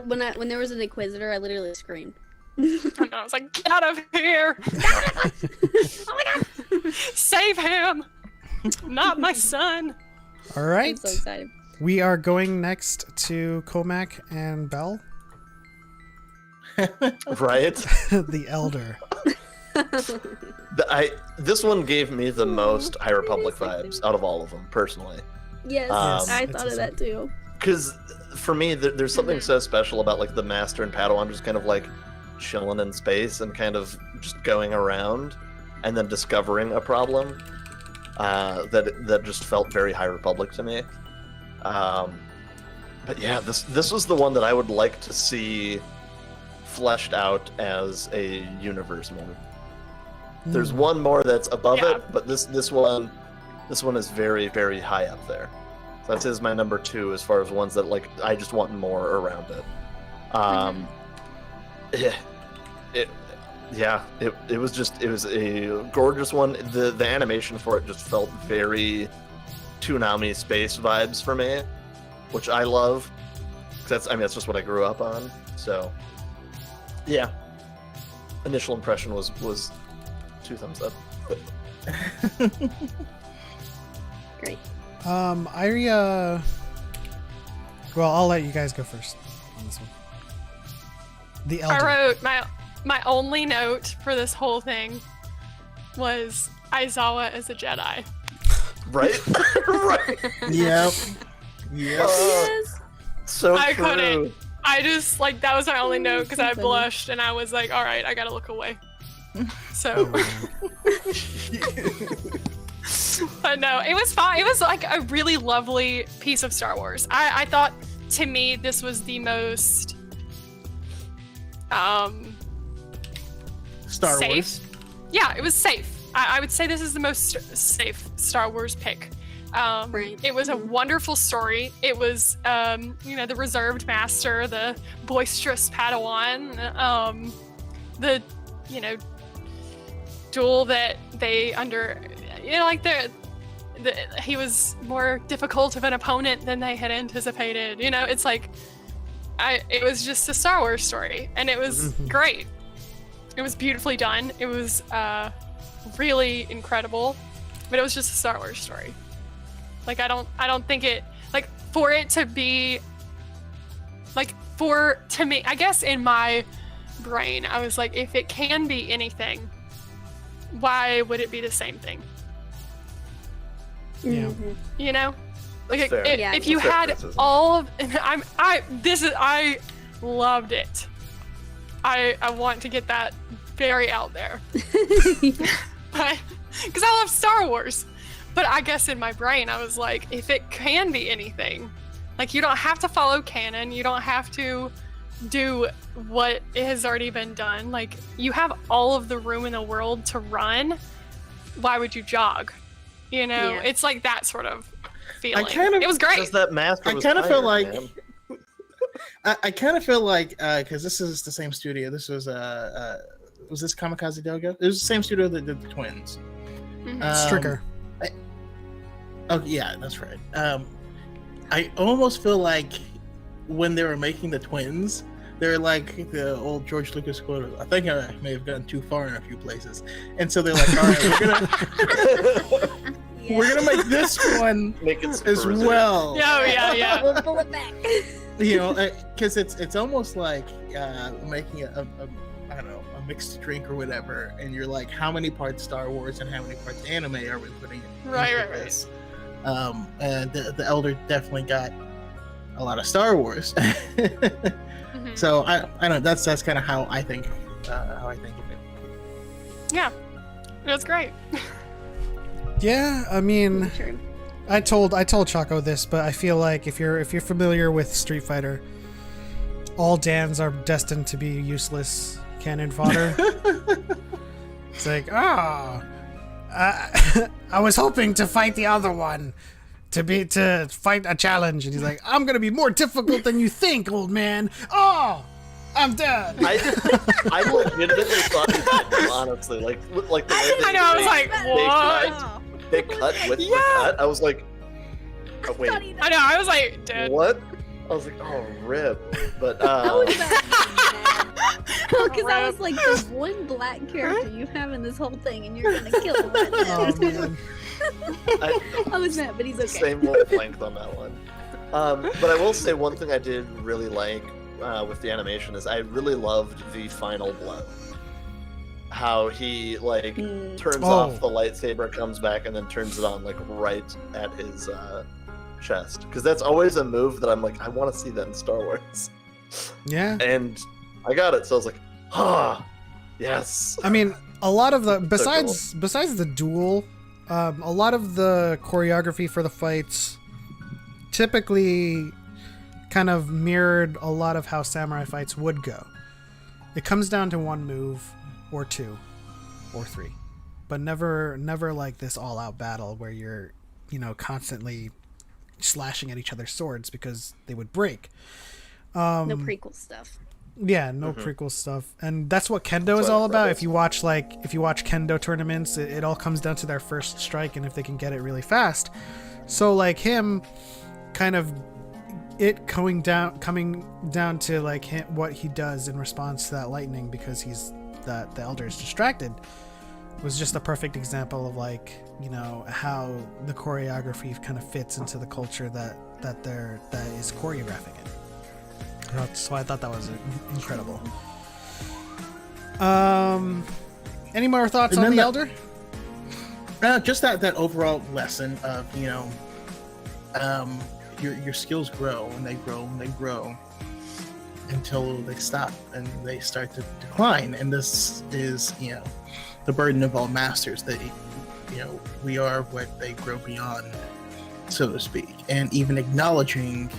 when there was an Inquisitor, I literally screamed. and I was like, get out of here! Oh my god! Save him! Not my son! All right. I'm so excited. We are going next to Comac and Bell, Right? the Elder. This one gave me the most High Republic vibes out of all of them, personally. Yes, Yes, I it's thought of a- that too. Because for me, there's something so special about like the Master and Padawan just kind of like chilling in space and kind of just going around and then discovering a problem that just felt very High Republic to me. But yeah, this was the one that I would like to see fleshed out as a universe more. There's one more that's above Yeah. it, but this one is very, very high up there. So that is my number 2 as far as ones that like I just want more around it. It was a gorgeous one. The animation for it just felt very Toonami space vibes for me, which I love. 'Cause that's just what I grew up on. So yeah, initial impression was 2 thumbs up. Great. Well, I'll let you guys go first on this one. The Elder. I wrote my only note for this whole thing was Aizawa as a Jedi. Right? Right. Yep. Yep. Yes. So I true. couldn't. I just like that was my only note because I Funny. blushed and I was like, all right, I gotta look away. So, but no, it was fine. It was like a really lovely piece of Star Wars. I thought, to me, this was the most Star safe. Wars. Yeah, it was safe. I would say this is the most safe Star Wars pick. Right. It was a wonderful story. It was, the reserved master, the boisterous Padawan, the, duel that they he was more difficult of an opponent than they had anticipated. It's like, it was just a Star Wars story, and it was great. It was beautifully done. It was really incredible, but it was just a Star Wars story. Like I don't think it, like, for it to be, like, to me, I guess in my brain, I was like, if it can be anything, why would it be the same thing? Yeah. You know, like That's if you had all of, I loved it. I want to get that very out there, but because I love Star Wars. But I guess in my brain, I was like, if it can be anything, like, you don't have to follow canon, you don't have to do what has already been done. Like, you have all of the room in the world to run. Why would you jog? You know, it's like that sort of feeling. It was great. That master I was kind of feel tired, like man. I kind of feel like because this is the same studio. This was this Kamikaze Dogo? It was the same studio that did the Twins. Stricker. Oh yeah, that's right. I almost feel like when they were making the Twins, they're like the old George Lucas quote. I think I may have gone too far in a few places, and so they're like, "All right, we're gonna make this one Make it as Spurs. well." Yeah. We'll pull it back. You know, because it's almost like making a I don't know, a mixed drink or whatever, and you're like, how many parts Star Wars and how many parts anime are we putting in? Right. This? And the Elder definitely got a lot of Star Wars. So I don't. That's kind of how I think of it. Yeah, it was great. Yeah, I mean, True. I told Choco this, but I feel like if you're familiar with Street Fighter, all Dans are destined to be useless cannon fodder. It's like, I was hoping to fight the other one, to fight a challenge, and he's like, I'm gonna be more difficult than you think, old man. Oh, I'm dead. I legitimately thought he did, honestly. Like the way I know. I was like, what? they cut with the cut. I was like, oh, wait, I know. I was like, dude. what? I was like, oh, rip. But I was about to be mad. Because I was Rip. like, the one black character you have in this whole thing, and you're gonna kill him right now. Oh man. I was mad, but he's okay. Same wavelength on that one. But I will say one thing I did really like with the animation is I really loved the final blow. How he turns off the lightsaber, comes back, and then turns it on right at his chest. Because that's always a move that I'm like, I want to see that in Star Wars. Yeah. And I got it, so I was like, yes. I mean, a lot of the So besides the duel, a lot of the choreography for the fights typically kind of mirrored a lot of how samurai fights would go. It comes down to one move or two or three, but never like this all-out battle where you're, constantly slashing at each other's swords because they would break. No prequel stuff. Yeah, no prequel stuff, and that's what kendo is all about. If you watch kendo tournaments, it all comes down to their first strike and if they can get it really fast. So him, kind of, it coming down to what he does in response to that lightning because the Elder is distracted, was just a perfect example of how the choreography kind of fits into the culture that is choreographing it. So I thought that was incredible. Any more thoughts on the Elder? Just that overall lesson of your skills grow and they grow and they grow until they stop and they start to decline. And this is the burden of all masters, that we are what they grow beyond, so to speak. And even acknowledging,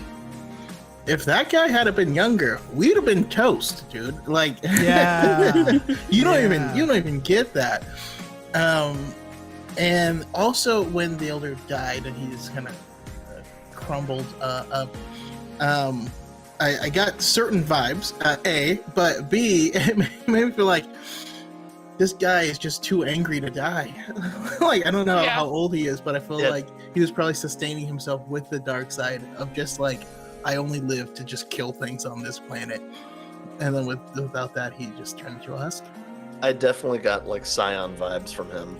if that guy had been younger, we'd have been toast, dude. Yeah. you don't even get that. And also when the Elder died and he just kind of crumbled up, I got certain vibes, A, but B, it made me feel like this guy is just too angry to die. I don't know how old he is, but I feel like he was probably sustaining himself with the dark side of just I only live to just kill things on this planet. And then without that, he just turned into a husk. I definitely got like Scion vibes from him,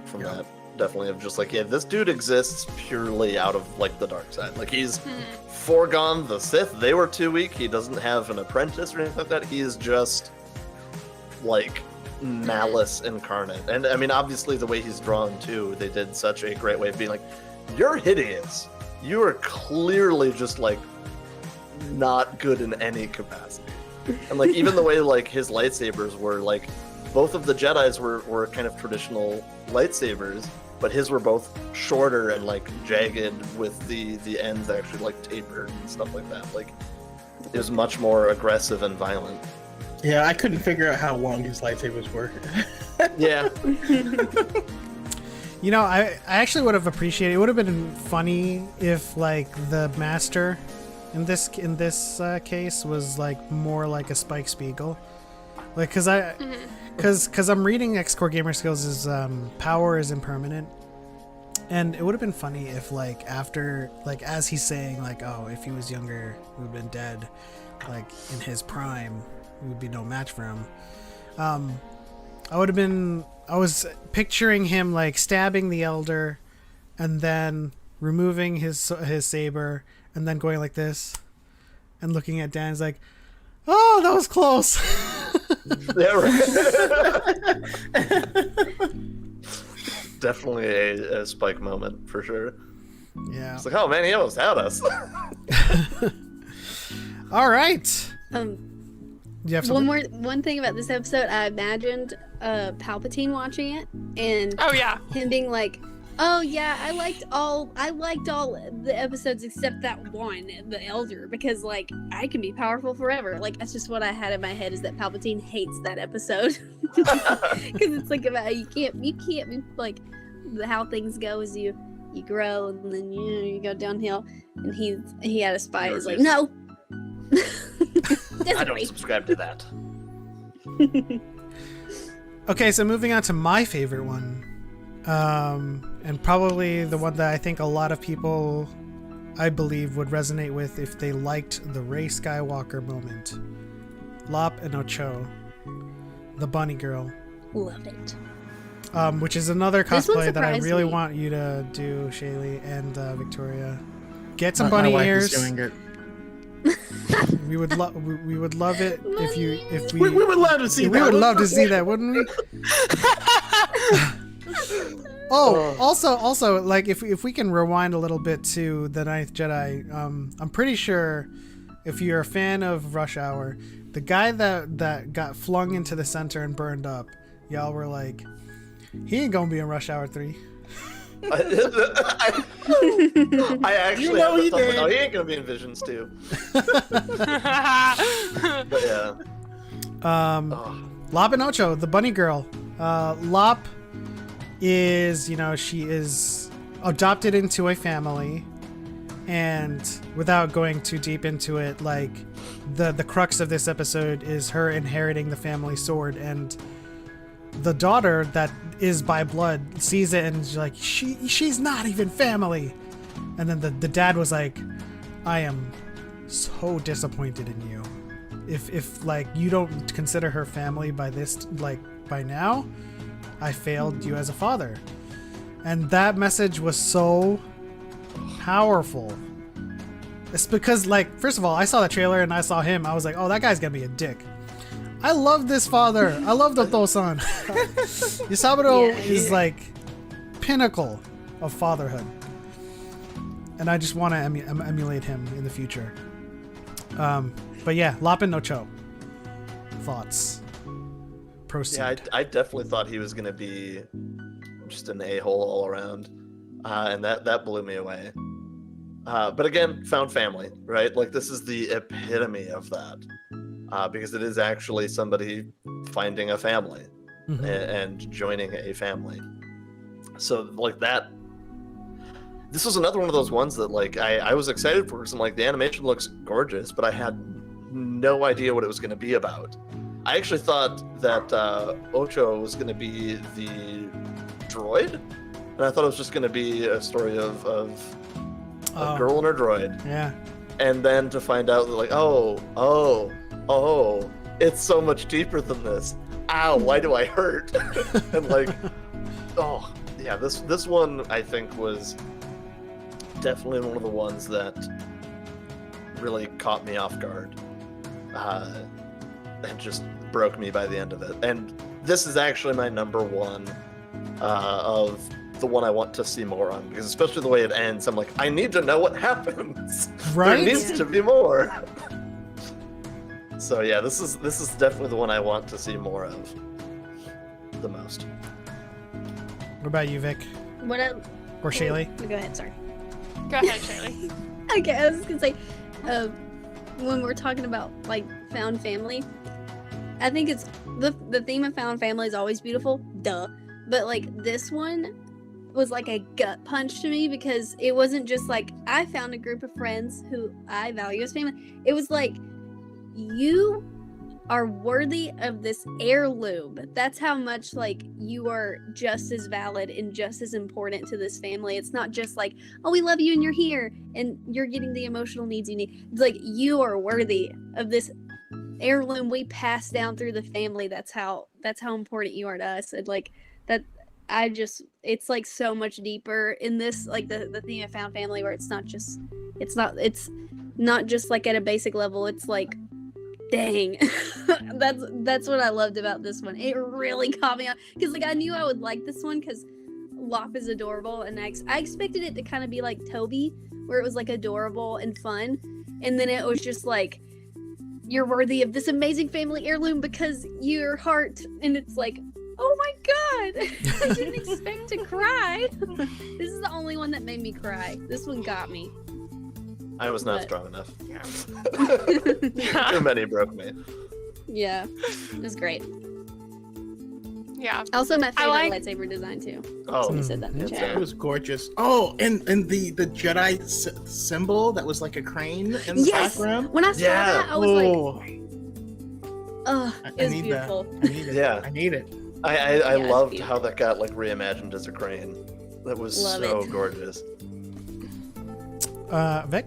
from that. Definitely of just like, yeah, this dude exists purely out of like the dark side. Like he's foregone the Sith. They were too weak. He doesn't have an apprentice or anything like that. He is just like malice incarnate. And I mean, obviously the way he's drawn too, they did such a great way of being like, you're hideous. You are clearly just like not good in any capacity. And like even the way like his lightsabers were like, both of the Jedis were kind of traditional lightsabers, but his were both shorter and like jagged with the ends actually like tapered and stuff like that. Like it was much more aggressive and violent. Yeah, I couldn't figure out how long his lightsabers were. Yeah. You know, I actually would have appreciated. It would have been funny if like the master in this case was like more like a Spike Spiegel, like because I'm reading X-Core Gamer Skills is power is impermanent, and it would have been funny if like after like as he's saying like, oh, if he was younger we would have been dead, like in his prime we would be no match for him. I was picturing him like stabbing the elder and then removing his saber and then going like this and looking at Dan. He's like, oh, that was close. Yeah, right. Definitely a Spike moment for sure. Yeah. It's like, oh man, he almost had us. All right. You have One thing about this episode, I imagined Palpatine watching it and Oh yeah. him being like, "Oh yeah, I liked all the episodes except that one, the Elder, because like I can be powerful forever." Like that's just what I had in my head, is that Palpatine hates that episode because it's like about you can't be like how things go as you grow and then you go downhill, and he had a spy is like, no. I don't subscribe to that. Okay, so moving on to my favorite one, and probably the one that I think a lot of people, I believe, would resonate with if they liked the Rey Skywalker moment. Lop and Ocho, the bunny girl. Love it. Which is another This one cosplay that I surprised really me. want you to do, Shaylee and Victoria. Get some My bunny wife ears. is doing it. We would love it if we We would love to see that. we would love to see that, wouldn't we? Oh, also, like if we can rewind a little bit to the Ninth Jedi, I'm pretty sure if you're a fan of Rush Hour, the guy that got flung into the center and burned up, y'all were like, he ain't gonna be in Rush Hour 3. I actually You know have he thought, like, did. oh, he ain't gonna be in Visions too. But yeah. Lop and Ocho, the bunny girl. Lop is, she is adopted into a family, and without going too deep into it, like the crux of this episode is her inheriting the family sword, and the daughter that is by blood sees it and is like, she's not even family. And then the dad was like, I am so disappointed in you. If like you don't consider her family by now, I failed you as a father. And that message was so powerful. It's because, like, first of all, I saw the trailer and I saw him. I was like, oh, that guy's gonna be a dick. I love this father. I love the Oto-san. Yusaburo is like pinnacle of fatherhood, and I just want to emulate him in the future. But yeah, Lop and Ocho. Thoughts? Proceed. Yeah, I definitely thought he was gonna be just an a-hole all around, and that blew me away. But again, found family, right? Like this is the epitome of that, because it is actually somebody finding a family and joining a family. So like that. This was another one of those ones that like I was excited for, because I'm like, the animation looks gorgeous, but I had no idea what it was going to be about. I actually thought that Ocho was going to be the droid, and I thought it was just going to be a story of a girl and her droid. Yeah. And then to find out that like, oh, it's so much deeper than this. ow, why do I hurt? And like, oh yeah, this one I think was definitely one of the ones that really caught me off guard, and just broke me by the end of it. And this is actually my number one of the one I want to see more on, because especially the way it ends, I'm like, I need to know what happens. Right? There needs to be more. So yeah, this is definitely the one I want to see more of the most. What about you, Vic? What I, Or Shaylee? Go ahead, sorry. Go ahead, Shaylee. Okay, I was gonna say, when we're talking about like found family, I think it's the theme of found family is always beautiful, duh. But like this one was like a gut punch to me, because it wasn't just like I found a group of friends who I value as family. It was like, you are worthy of this heirloom. That's how much like you are just as valid and just as important to this family. It's not just like, oh, we love you and you're here and you're getting the emotional needs you need. It's like, you are worthy of this heirloom we pass down through the family. That's how important you are to us. And like that, it's like so much deeper in this, like the theme of found family, where it's not just like at a basic level. It's like, dang. that's what I loved about this one. It really caught me up, because like I knew I would like this one because Lop is adorable, and I expected it to kind of be like Toby, where it was like adorable and fun, and then it was just like, you're worthy of this amazing family heirloom because your heart, and it's like, oh my god, I didn't expect to cry. This is the only one that made me cry. This one got me. I was not strong enough. Too many broke me. Yeah, it was great. Yeah. Also, my favorite lightsaber design too. Oh, Somebody said that in the chat. It was gorgeous. Oh, and the Jedi symbol that was like a crane in the background. When I saw that, I was like, oh, it was need beautiful. That. I need it. Yeah. I need it. I loved how that got like reimagined as a crane. That was so gorgeous. Vic?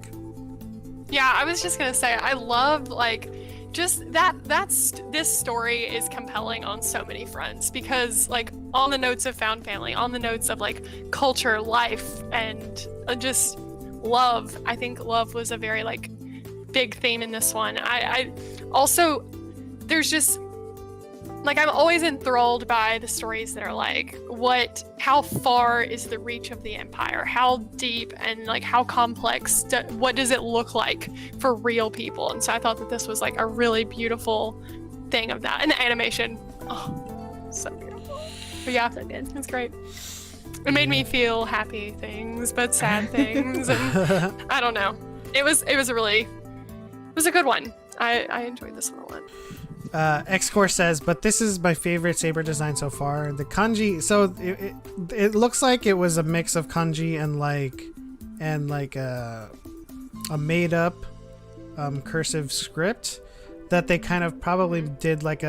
Yeah, I was just gonna say, I love like just this story is compelling on so many fronts, because like on the notes of found family, on the notes of like culture, life, and just love. I think love was a very like big theme in this one. I also, there's just like, I'm always enthralled by the stories that are like, how far is the reach of the empire? How deep and like how complex, what does it look like for real people? And so I thought that this was like a really beautiful thing of that. And the animation, oh, so beautiful. But yeah, So good. it's great. It made me feel happy things, but sad things. And I don't know. It was a good one. I enjoyed this one a lot. X-Core says, but this is my favorite saber design so far. The kanji, so it looks like it was a mix of kanji and like a made up cursive script that they kind of probably did like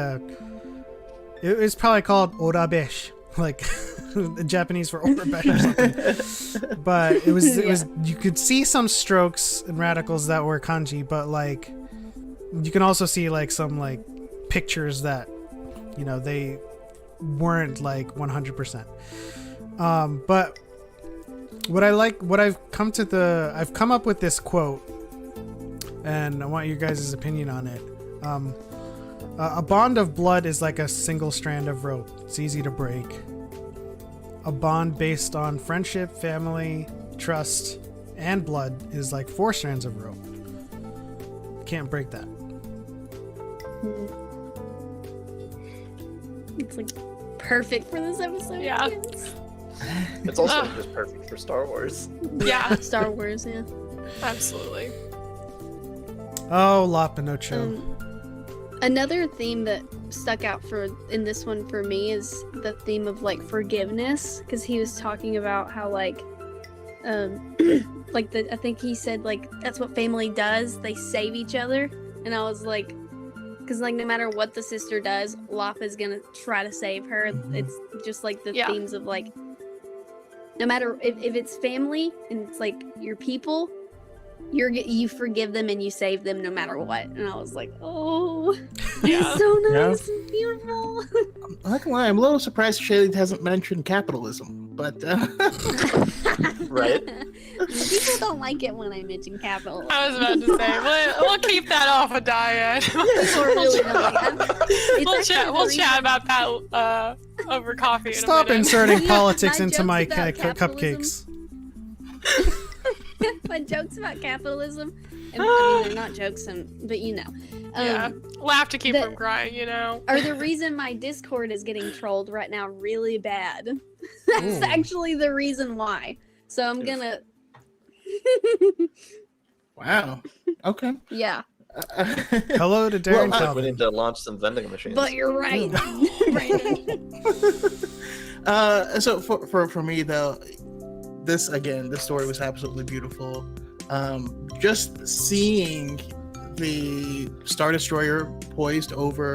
it's probably called orabesh, like Japanese for orabesh or something. But it was you could see some strokes and radicals that were kanji, but like you can also see like some like pictures that, you know, they weren't like 100%. But I've come up with this quote, and I want your guys' opinion on it. A bond of blood is like a single strand of rope. It's easy to break. A bond based on friendship, family, trust, and blood is like 4 strands of rope. Can't break that. It's like perfect for this episode. Yeah. It's also just perfect for Star Wars. Yeah. Star Wars, yeah. Absolutely. Oh, La Pinocho. Another theme that stuck out in this one for me is the theme of like forgiveness, because he was talking about how like I think he said like that's what family does, they save each other, and I was like, because like no matter what the sister does, Lop is gonna try to save her. It's just like the themes of like, no matter if it's family and it's like your people, you forgive them and you save them no matter what. And I was like, oh, Yeah. it's so nice and beautiful. I'm not gonna lie, I'm a little surprised Shaylee hasn't mentioned capitalism, but Right? People don't like it when I mention capitalism. I was about to say, we'll keep that off of Dyad. People really don't like it. We'll chat about that over coffee. In Stop a minute. inserting My politics into jokes my about cupcakes. My jokes about capitalism, and, I mean, they're not jokes, but you know. Yeah, laugh to keep the- from crying, you know. Are the reason my Discord is getting trolled right now really bad. That's actually the reason why. So I'm gonna. wow. Okay. Yeah, Hello to Darren Well, We Calvin. need to launch some vending machines. but you're right, Brandon. So for me though, this story was absolutely beautiful. Just seeing the Star Destroyer poised over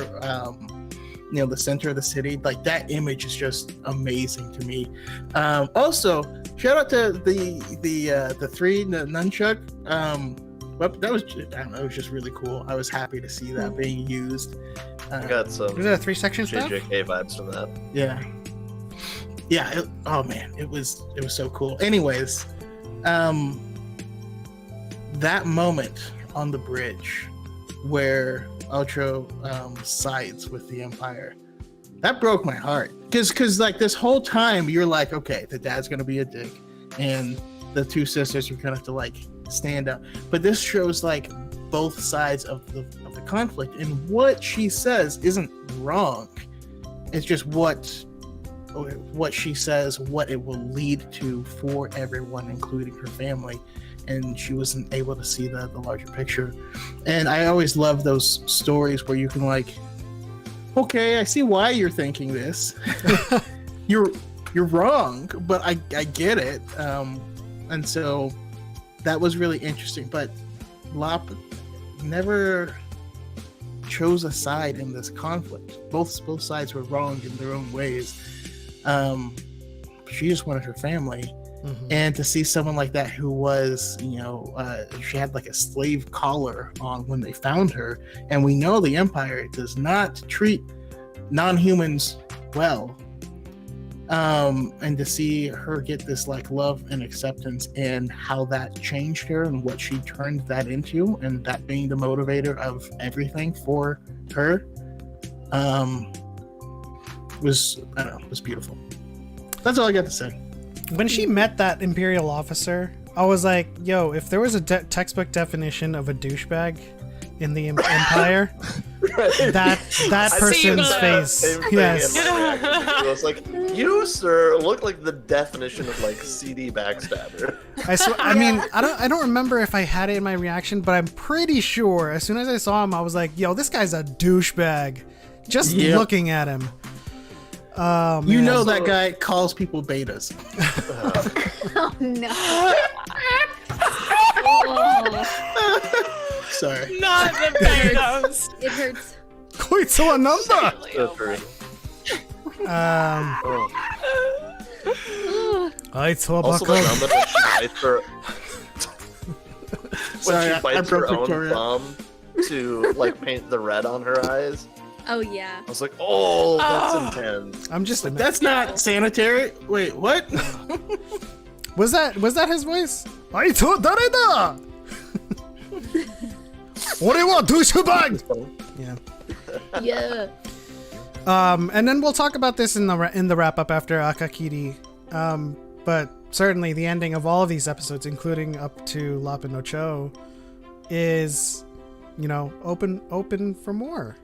the center of the city, like that image is just amazing to me. Also, shout out to the three nunchuck. That was just, I don't know, it was just really cool. I was happy to see that being used. I got some Was that a 3-section stuff? JJK vibes from that. Yeah. Oh man, it was so cool. Anyways, that moment on the bridge where Ultra sides with the Empire, that broke my heart. Because like this whole time you're like, okay, the dad's gonna be a dick, and the two sisters are gonna have to like stand up. But this shows like both sides of the conflict, and what she says isn't wrong. It's just what she says, what it will lead to for everyone, including her family. And she wasn't able to see the larger picture. And I always love those stories where you can like, okay, I see why you're thinking this. you're wrong, but I get it. And so that was really interesting. But Lop never chose a side in this conflict. Both sides were wrong in their own ways. She just wanted her family. Mm-hmm. And to see someone like that who was, she had like a slave collar on when they found her. And we know the Empire does not treat non-humans well. And to see her get this like love and acceptance, and how that changed her and what she turned that into, and that being the motivator of everything for her, was beautiful. That's all I got to say. When she met that Imperial officer, I was like, yo, if there was a textbook definition of a douchebag in the Empire, that person's face. Yes. I was like, you, sir, look like the definition of like CD backstabber. I mean, I don't remember if I had it in my reaction, but I'm pretty sure as soon as I saw him, I was like, yo, this guy's a douchebag. Just looking at him. Oh, man. You know that guy calls people betas. Oh no. Oh. Sorry. Not the potatoes. It hurts. Koitsu a number. I saw Also the moment when she bites her Sorry, when she bites her own Victoria. thumb to like paint the red on her eyes. Oh yeah. I was like, oh, that's intense. I'm just That's not sanitary. Wait, what? Was that his voice? I told Dareda. What do you want, douchebag? Yeah. Yeah. And then we'll talk about this in the wrap up after Akakiri. But certainly the ending of all of these episodes, including up to Lapa no Cho, is, open for more.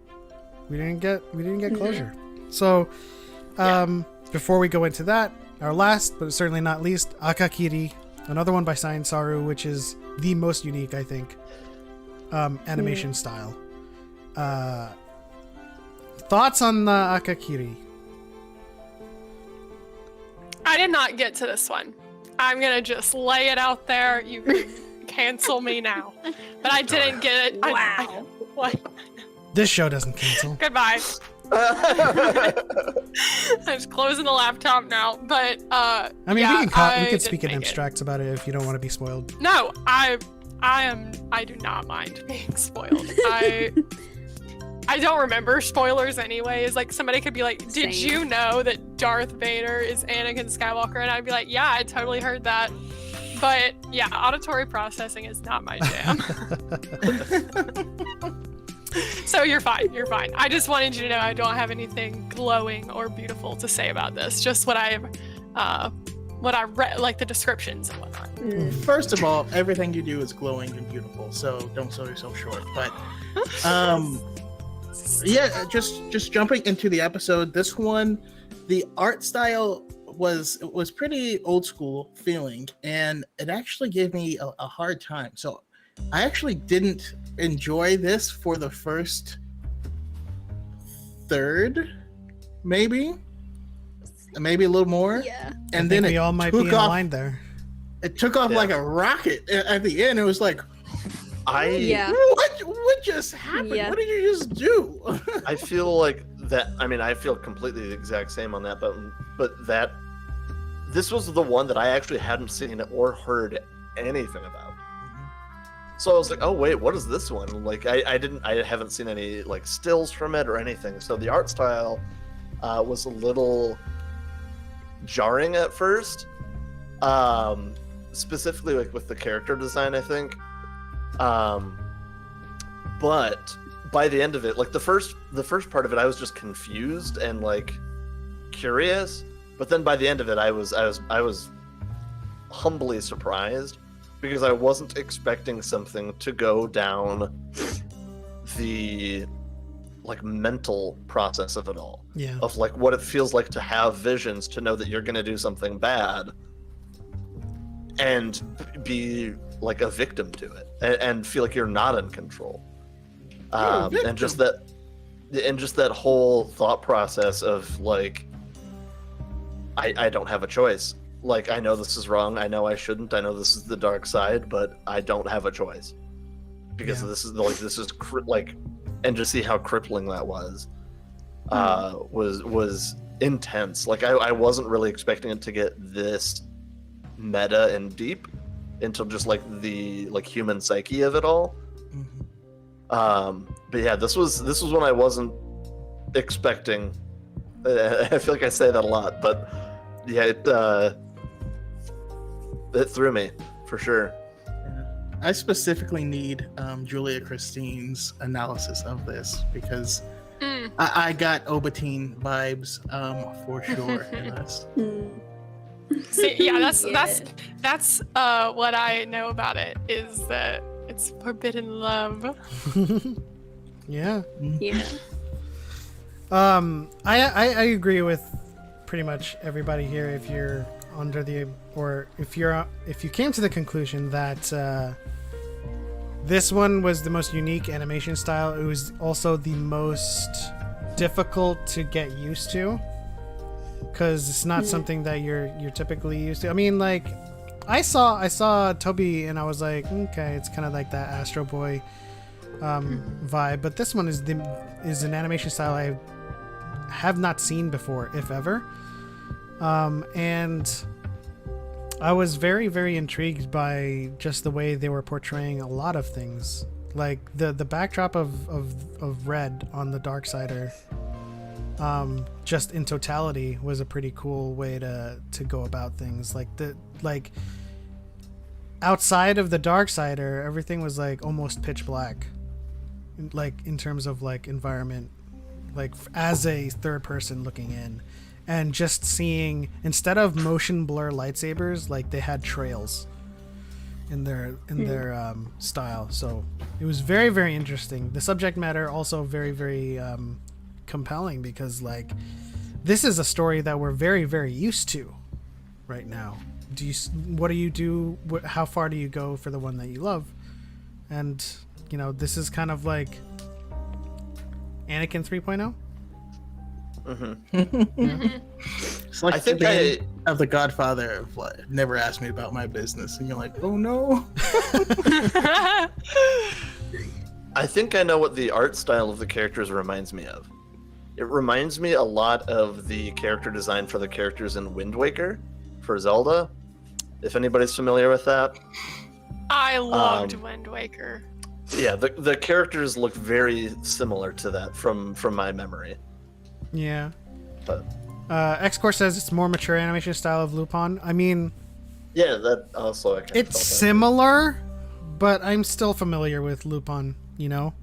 We didn't get closure. So, before we go into that, our last but certainly not least, Akakiri, another one by Science Saru, which is the most unique, I think, animation style. Thoughts on the Akakiri? I did not get to this one. I'm gonna just lay it out there. You can cancel me now. But I didn't get it. Wow. What? This show doesn't cancel. Goodbye. I'm just closing the laptop now. But I mean, yeah, we can I speak in didn't make it. abstracts about it if you don't want to be spoiled. No, I I do not mind being spoiled. I don't remember spoilers anyways. Like, somebody could be like, did Same. you know that Darth Vader is Anakin Skywalker? And I'd be like, yeah, I totally heard that. But yeah, auditory processing is not my jam. So you're fine. I just wanted you to know I don't have anything glowing or beautiful to say about this. Just what I read, like the descriptions and whatnot. First of all, everything you do is glowing and beautiful, so don't sell yourself short. But yeah, just jumping into the episode. This one, the art style was pretty old school feeling, and it actually gave me a hard time. So I actually didn't enjoy this for the first third, maybe a little more. Yeah. And then we it all might be took in off. line there. It took off like a rocket at the end. It was like, Yeah. what just happened? Yeah. What did you just do? I feel like that. I mean, I feel completely the exact same on that, but that this was the one that I actually hadn't seen or heard anything about. So I was like, oh wait, what is this one? Like, I haven't seen any like stills from it or anything. So the art style was a little jarring at first, specifically like with the character design, I think. But by the end of it, like the first part of it, I was just confused and like curious. But then by the end of it, I was humbly surprised, because I wasn't expecting something to go down the like mental process of it all. Yeah. Of like what it feels like to have visions, to know that you're going to do something bad and be like a victim to it, and feel like you're not in control. And just that whole thought process of like, I don't have a choice. Like, I know this is wrong. I know I shouldn't. I know this is the dark side, but I don't have a choice, because this is and just see how crippling that was intense. Like, I wasn't really expecting it to get this meta and deep into just like the like human psyche of it all. But yeah, this was one I wasn't expecting. I feel like I say that a lot, but yeah, it threw me for sure. I specifically need Julia Christine's analysis of this, because I got Obatine vibes for sure in this. See, yeah, that's what I know about it, is that it's forbidden love. Yeah. Yeah. I agree with pretty much everybody here. If you're if you came to the conclusion that this one was the most unique animation style, it was also the most difficult to get used to, because it's not something that you're typically used to. I mean, like, I saw Toby and I was like, okay, it's kind of like that Astro Boy vibe, but this one is an animation style I have not seen before, if ever. And I was very, very intrigued by just the way they were portraying a lot of things. Like the backdrop of red on the Darksider, just in totality, was a pretty cool way to go about things. Like outside of the Darksider, everything was like almost pitch black, like in terms of like environment, like as a third person looking in. And just seeing, instead of motion blur lightsabers, like they had trails in their style. So it was very, very interesting. The subject matter also very, very compelling, because like this is a story that we're very, very used to right now. What do you do? How far do you go for the one that you love? And you know, this is kind of like Anakin 3.0. It's like I think the end of The Godfather of like, never ask me about my business, and you're like, oh no. I think I know what the art style of the characters reminds me of. It reminds me a lot of the character design for the characters in Wind Waker for Zelda, if anybody's familiar with that. I loved Wind Waker. Yeah, the characters look very similar to that from my memory. Yeah. But X-Core says it's more mature animation style of Lupin. I mean, yeah, that also I kind of it's felt that. similar, but I'm still familiar with Lupin, you know?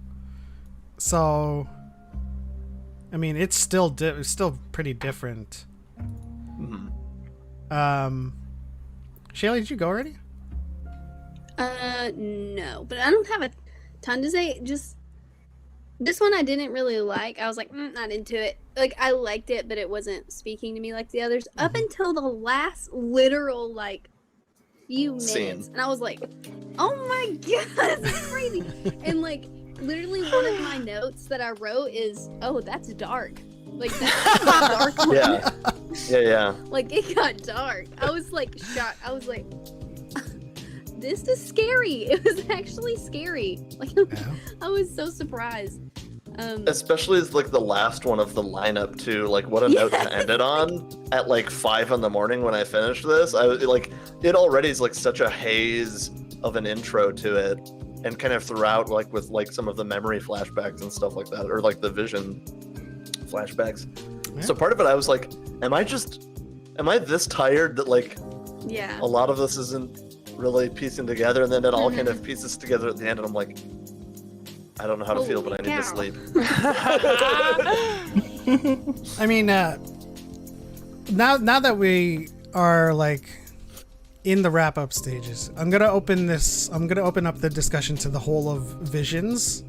So, I mean, it's still pretty different. Mhm. Shaylee, did you go already? No, but I don't have a ton to say. Just this one I didn't really like. I was like, not into it. Like, I liked it, but it wasn't speaking to me like the others up until the last literal, like, few minutes. Scene. And I was like, oh my god, this is crazy. And, like, literally one of my notes that I wrote is, oh, that's dark. Like, that's a dark one. Yeah. Like, it got dark. I was, like, shocked. I was like, this is scary. It was actually scary. Like, I was so surprised. Especially as like the last one of the lineup too. Like, what a note to end it on at like 5 a.m. when I finished this. I was like, it already is like such a haze of an intro to it, and kind of throughout like with like some of the memory flashbacks and stuff like that, or like the vision flashbacks. Yeah. So part of it, I was like, am I this tired that like a lot of this isn't really piecing together, and then it all kind of pieces together at the end, and I'm like, I don't know how to feel, but I need to sleep. I mean, now that we are like in the wrap up stages, I'm gonna open up the discussion to the whole of Visions,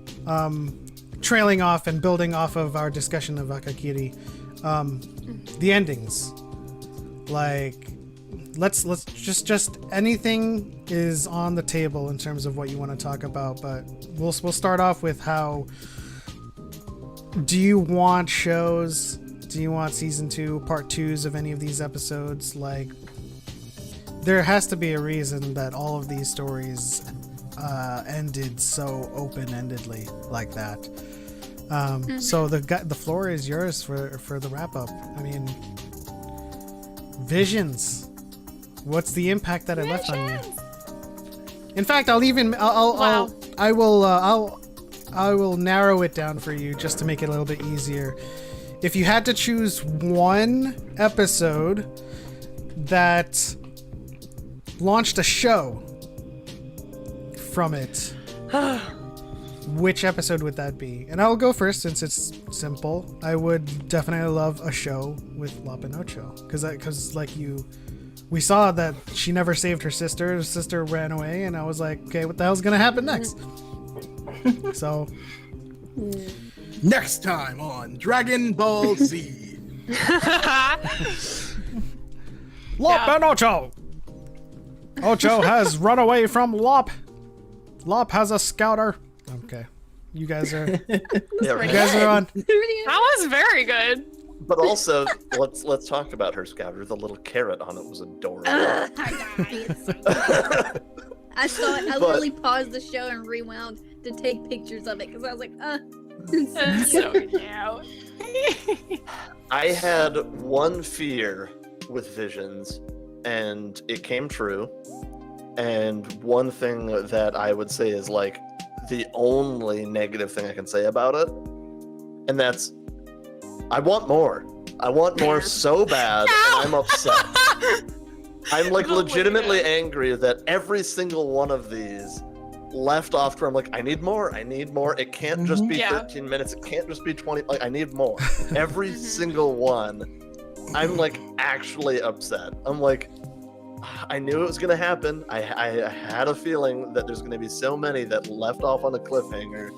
trailing off and building off of our discussion of Akakiri. The endings, like, let's just anything is on the table in terms of what you want to talk about, but we'll start off with how do you want shows? Do you want season 2, part 2s of any of these episodes? Like, there has to be a reason that all of these stories ended so open-endedly like that. So the floor is yours for the wrap up. I mean, Visions. What's the impact that it left on you? In fact, I will narrow it down for you just to make it a little bit easier. If you had to choose one episode that launched a show from it, which episode would that be? And I'll go first since it's simple. I would definitely love a show with La Pinocho, because like we saw that she never saved her sister. Her sister ran away, and I was like, okay, what the hell's gonna happen next? So, next time on Dragon Ball Z. Lop and Ocho! Ocho has run away from Lop. Lop has a scouter. Okay. You guys are on. That was very good. But also, let's talk about her scouter. The little carrot on it was adorable. I saw it. I literally paused the show and rewound to take pictures of it because I was like, That's so cute. I had one fear with Visions, and it came true. And one thing that I would say is like the only negative thing I can say about it, and that's, I want more. I want more so bad, and I'm upset. I'm like legitimately angry that every single one of these left off where I'm like, I need more. It can't just be 13 minutes. It can't just be 20. Like, I need more. Every single one. I'm like actually upset. I'm like, I knew it was gonna happen. I had a feeling that there's gonna be so many that left off on a cliffhanger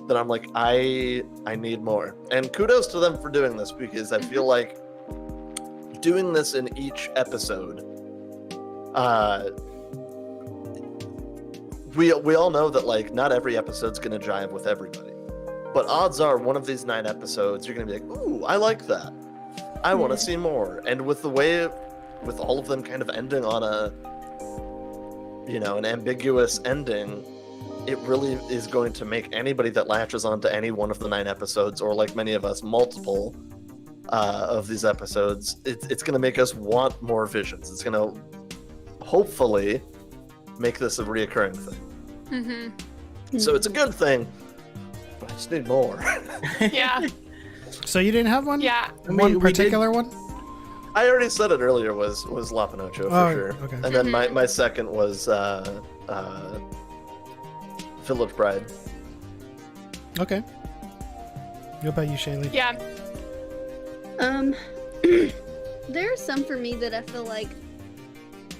that I'm like, I need more. And kudos to them for doing this, because I feel like doing this in each episode, we all know that like not every episode's gonna jive with everybody, but odds are one of these 9 episodes you're gonna be like, ooh, I like that. I want to see more. And with the way, with all of them kind of ending on an ambiguous ending, it really is going to make anybody that latches onto any one of the 9 episodes, or like many of us, multiple of these episodes, it's going to make us want more Visions. It's going to hopefully make this a reoccurring thing. Mm-hmm. So it's a good thing. But I just need more. Yeah. So you didn't have one? Yeah. I mean, One we particular one? I already said it earlier. Was La Pinocho for Oh, sure. okay. And then my second was Village Bride. Okay. What about you, Shaylee? Yeah. There are some for me that I feel like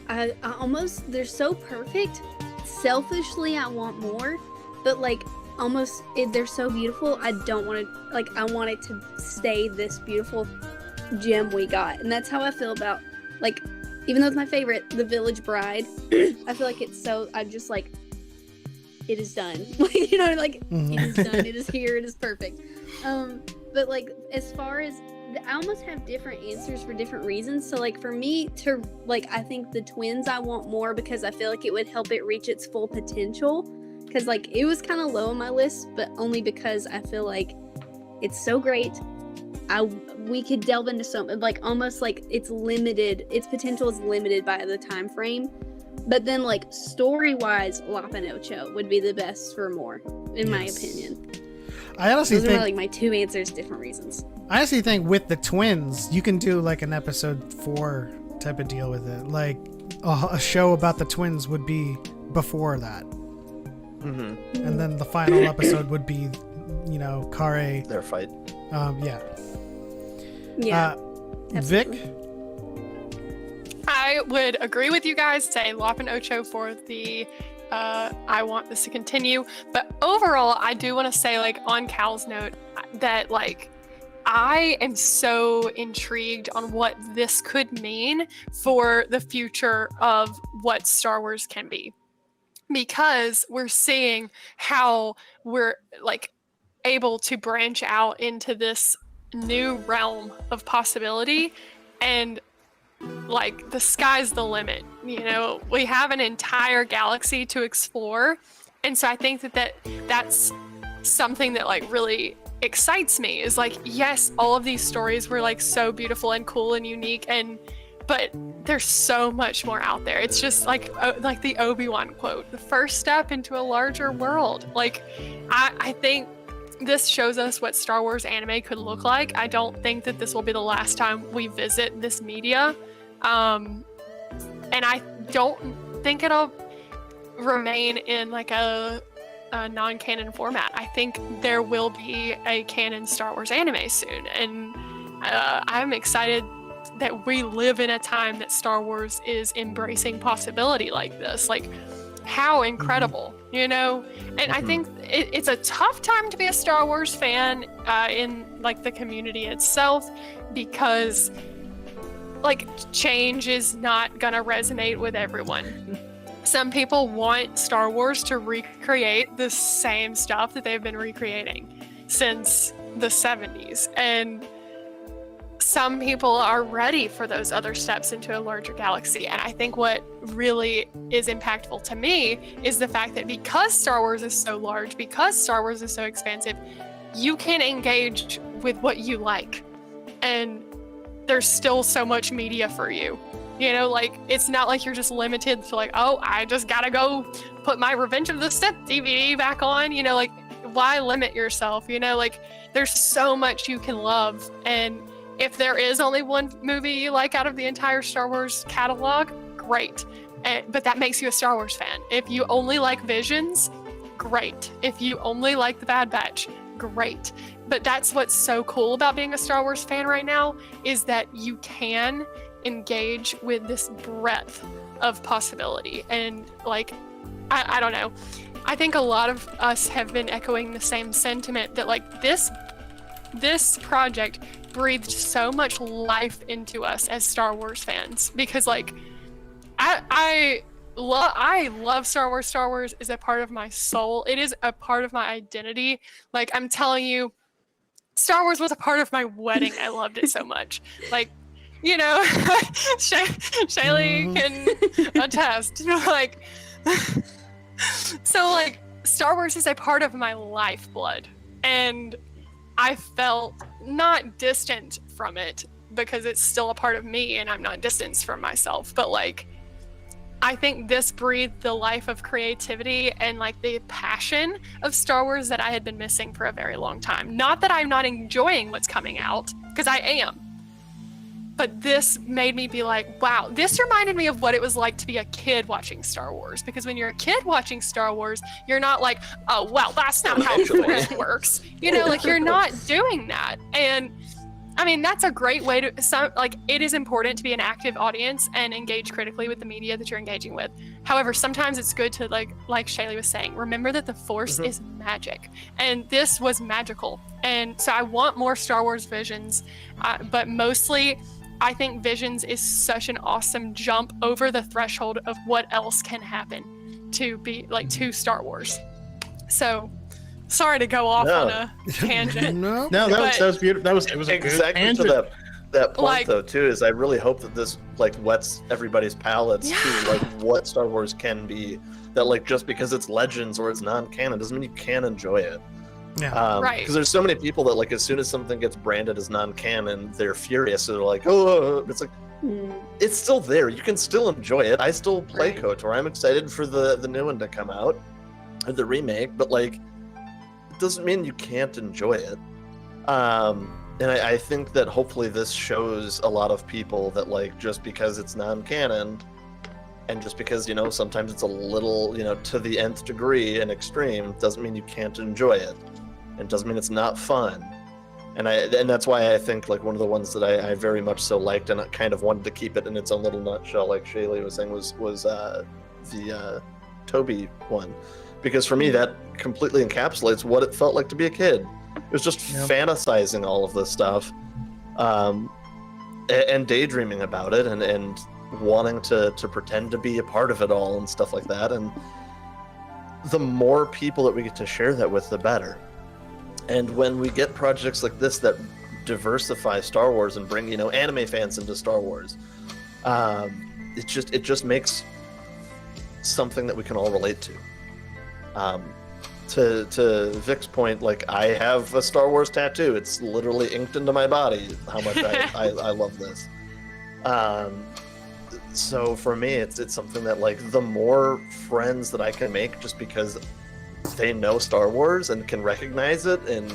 I almost, they're so perfect. Selfishly, I want more, but like almost they're so beautiful. I don't want to, like, I want it to stay this beautiful gem we got, and that's how I feel about, like, even though it's my favorite, The Village Bride. I feel like it's so, I just like, it is done. Like, you know, like it is done. It is here. It is perfect. But like, as far as, I almost have different answers for different reasons. So like for me to, like, I think the twins I want more because I feel like it would help it reach its full potential. Because like it was kind of low on my list, but only because I feel like it's so great. We could delve into so, like, almost like it's limited. Its potential is limited by the time frame. But then like story wise, La Pinocho would be the best for more, in my opinion. I honestly Those think are like my two answers, different reasons. I honestly think with the twins, you can do like an episode 4 type of deal with it. Like a show about the twins would be before that, and then the final episode would be, you know, Kare. Their fight. Yeah. Yeah. Vic. I would agree with you guys, say La Pinocho for the I want this to continue. But overall, I do want to say, like, on Cal's note, that, like, I am so intrigued on what this could mean for the future of what Star Wars can be. Because we're seeing how we're, like, able to branch out into this new realm of possibility, and like the sky's the limit. You know, we have an entire galaxy to explore, and so I think that's something that like really excites me, is like, yes, all of these stories were like so beautiful and cool and unique, but there's so much more out there. It's just like the Obi-Wan quote, the first step into a larger world. Like I think this shows us what Star Wars anime could look like. I don't think that this will be the last time we visit this media. And I don't think it'll remain in like a non-canon format. I think there will be a canon Star Wars anime soon. And I'm excited that we live in a time that Star Wars is embracing possibility like this. Like, how incredible, you know? And I think it's a tough time to be a Star Wars fan in like the community itself, because like change is not gonna resonate with everyone. Some people want Star Wars to recreate the same stuff that they've been recreating since the 70s, and some people are ready for those other steps into a larger galaxy. And I think what really is impactful to me is the fact that because Star Wars is so large, because Star Wars is so expansive, you can engage with what you like. And there's still so much media for you. You know, like, it's not like you're just limited to like, oh, I just gotta go put my Revenge of the Sith DVD back on. You know, like, why limit yourself? You know, like, there's so much you can love. And if there is only one movie you like out of the entire Star Wars catalog, great. But that makes you a Star Wars fan. If you only like Visions, great. If you only like The Bad Batch, great. But that's what's so cool about being a Star Wars fan right now, is that you can engage with this breadth of possibility. And like, I don't know. I think a lot of us have been echoing the same sentiment that like this project breathed so much life into us as Star Wars fans, because like I love Star Wars. Star Wars is a part of my soul. It is a part of my identity. Like, I'm telling you, Star Wars was a part of my wedding. I loved it so much. Like, you know, Shaylee can attest. Like, so like, Star Wars is a part of my lifeblood, and I felt not distant from it because it's still a part of me and I'm not distanced from myself, but like, I think this breathed the life of creativity and like the passion of Star Wars that I had been missing for a very long time. Not that I'm not enjoying what's coming out, because I am. But this made me be like, wow, this reminded me of what it was like to be a kid watching Star Wars. Because when you're a kid watching Star Wars, you're not like, oh, well, that's not how the Force works. You know, like you're not doing that. And I mean, that's a great way to, it is important to be an active audience and engage critically with the media that you're engaging with. However, sometimes it's good to, like Shaylee was saying, remember that the Force is magic. And this was magical. And so I want more Star Wars Visions, but mostly I think Visions is such an awesome jump over the threshold of what else can happen to be, like, to Star Wars. So... sorry to go off on a tangent. No, that was beautiful. It was exactly a good to that point though too. Is I really hope that this like whets everybody's palates to like what Star Wars can be. That like just because it's Legends or it's non-canon doesn't mean you can't enjoy it. Yeah, right. Because there's so many people that like as soon as something gets branded as non-canon, they're furious. So they're like, oh, it's like it's still there. You can still enjoy it. I still play KOTOR. I'm excited for the new one to come out, or the remake. But like. Doesn't mean you can't enjoy it. And I think that hopefully this shows a lot of people that like just because it's non-canon and just because, you know, sometimes it's a little, you know, to the nth degree and extreme doesn't mean you can't enjoy it. And doesn't mean it's not fun. And that's why I think like one of the ones that I very much so liked and I kind of wanted to keep it in its own little nutshell, like Shaylee was saying, was the Toby one. Because for me, that completely encapsulates what it felt like to be a kid. It was just fantasizing all of this stuff, and daydreaming about it, and wanting to pretend to be a part of it all and stuff like that. And the more people that we get to share that with, the better. And when we get projects like this that diversify Star Wars and bring, you know, anime fans into Star Wars, it just makes something that we can all relate to. To Vic's point, like I have a Star Wars tattoo. It's literally inked into my body how much I love this. So for me, it's something that like the more friends that I can make just because they know Star Wars and can recognize it, and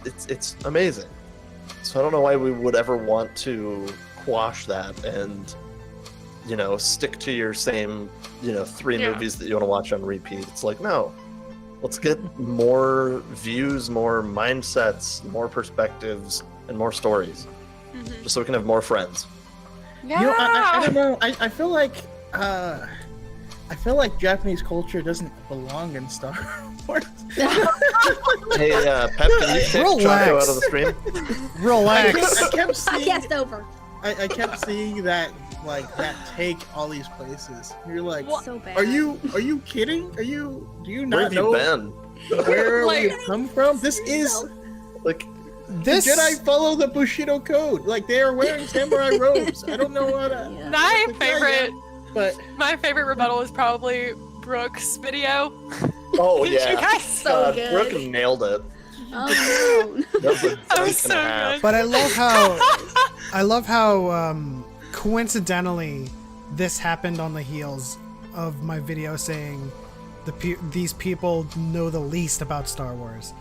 it's amazing. So I don't know why we would ever want to quash that and, you know, stick to your same, you know, 3 movies that you want to watch on repeat. It's like, no. Let's get more views, more mindsets, more perspectives, and more stories, just so we can have more friends. Yeah. You know, I don't know. I feel like Japanese culture doesn't belong in Star Wars. Hey, Pep, can you take Choco out of the stream? Relax. I kept seeing. Podcast over. I kept seeing that take all these places. You're like, So bad. are you kidding? Do you Where not have you know been? where Like- we come from? This is Like, This Jedi follow the Bushido code. Like they are wearing samurai robes. I don't know how to. Yeah. My favorite rebuttal is probably Brooke's video. oh Did you yeah, guys? So good. Brooke nailed it. Oh no. That was a That was dunk so and a half. good. But I love how coincidentally this happened on the heels of my video saying these people know the least about Star Wars,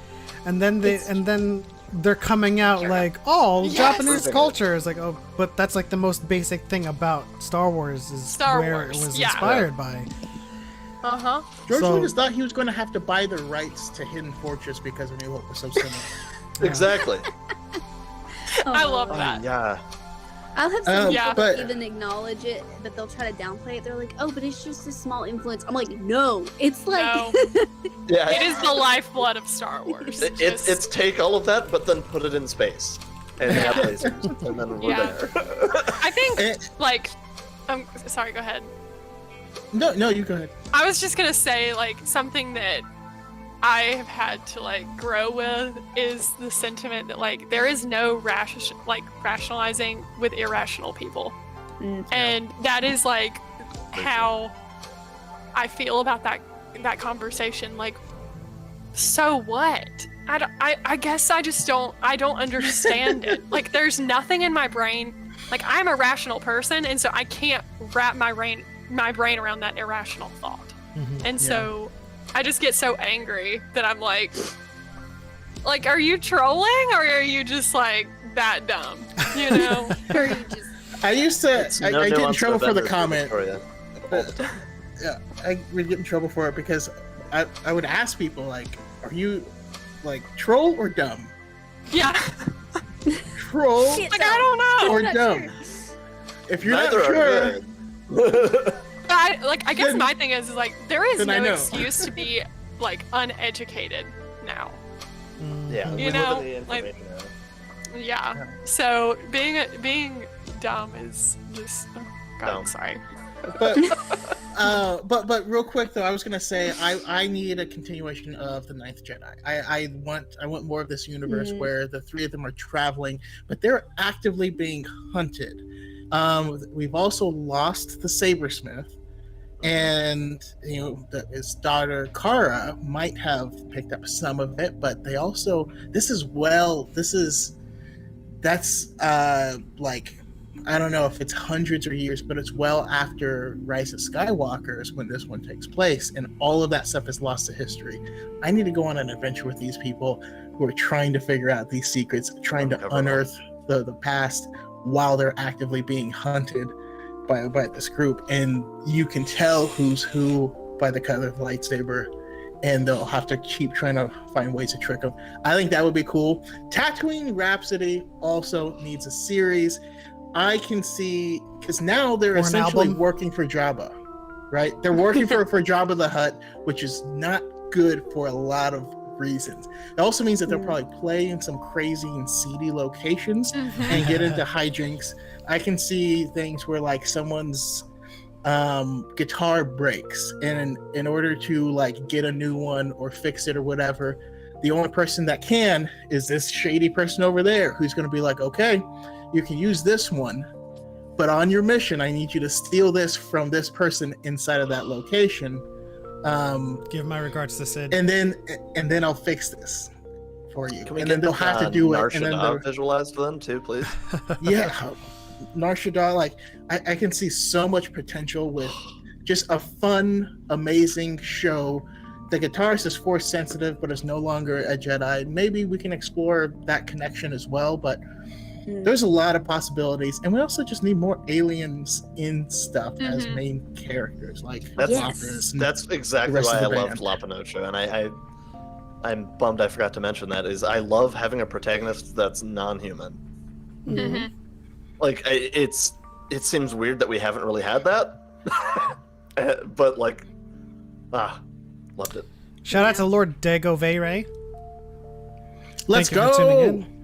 and then they're coming out like, oh, Yes! Japanese culture is like, oh, but that's like the most basic thing about Star Wars is Star where Wars, it was yeah. inspired by. Uh-huh. George So- Lucas thought he was going to have to buy the rights to Hidden Fortress because A New Hope was so similar. Exactly. I love that. Yeah. I'll have some Yeah. people but- even acknowledge it, but they'll try to downplay it. They're like, "Oh, but it's just a small influence." I'm like, "No, it's like." No. Yeah. It is the lifeblood of Star Wars. It's take all of that, but then put it in space and have lasers, and then we're Yeah. there. I think, Eh. like, sorry, go ahead. No, you go ahead. I was just gonna say, like, something that I have had to, like, grow with is the sentiment that, like, there is no rationalizing with irrational people. And that is, like, how I feel about that conversation. Like, so what? I guess I just don't understand it. Like, there's nothing in my brain. Like, I'm a rational person, and so I can't wrap my my brain around that irrational thought. And so I just get so angry that I'm like, are you trolling or are you just like that dumb? You know? Or you just I used to. I get in trouble for the vendors comment. Victoria. All the time. Yeah, I would get in trouble for it because I would ask people like, "Are you like troll or dumb?" Yeah. Troll Like, I don't know. or not dumb? sure. If you're Neither not are sure, good. I guess Then- my thing is like, there is then I no know. excuse to be like uneducated now. Yeah, You we know, live in the like- information era. Yeah. So being dumb is just, oh God, Dumb. sorry. but real quick though, I was gonna say I need a continuation of the Ninth Jedi. I want more of this universe where the three of them are traveling, but they're actively being hunted. We've also lost the Sabersmith, and his daughter Kara might have picked up some of it, but they also that's like, I don't know if it's hundreds of years, but it's well after Rise of Skywalkers when this one takes place, and all of that stuff is lost to history. I need to go on an adventure with these people who are trying to figure out these secrets, trying to unearth the past while they're actively being hunted by this group. And you can tell who's who by the color of the lightsaber, and they'll have to keep trying to find ways to trick them. I think that would be cool. Tatooine Rhapsody also needs a series. I can see, because now they're Or an essentially album. working for Jabba, right? They're working for Jabba the Hutt, which is not good for a lot of reasons. It also means that they'll probably play in some crazy and seedy locations and get into hijinks. I can see things where like someone's guitar breaks, and in order to like get a new one or fix it or whatever, the only person that can is this shady person over there who's going to be like, okay, you can use this one, but on your mission I need you to steal this from this person inside of that location. Give my regards to Sid. And then I'll fix this for you. Can we And get then they'll have to do it. And then Nar Shaddaa visualized for them too, please? yeah, Nar Shaddaa, like I can see so much potential with just a fun, amazing show. The guitarist is force sensitive, but is no longer a Jedi. Maybe we can explore that connection as well, but there's a lot of possibilities, and we also just need more aliens in stuff as main characters, like Lapis and That's exactly rest why of I the loved band. Lapinocho, and I'm bummed I forgot to mention that. Is I love having a protagonist that's non-human. Like it seems weird that we haven't really had that, but like, loved it. Shout out to Lord Dago Veyre. Let's Thank you for tuning go. in.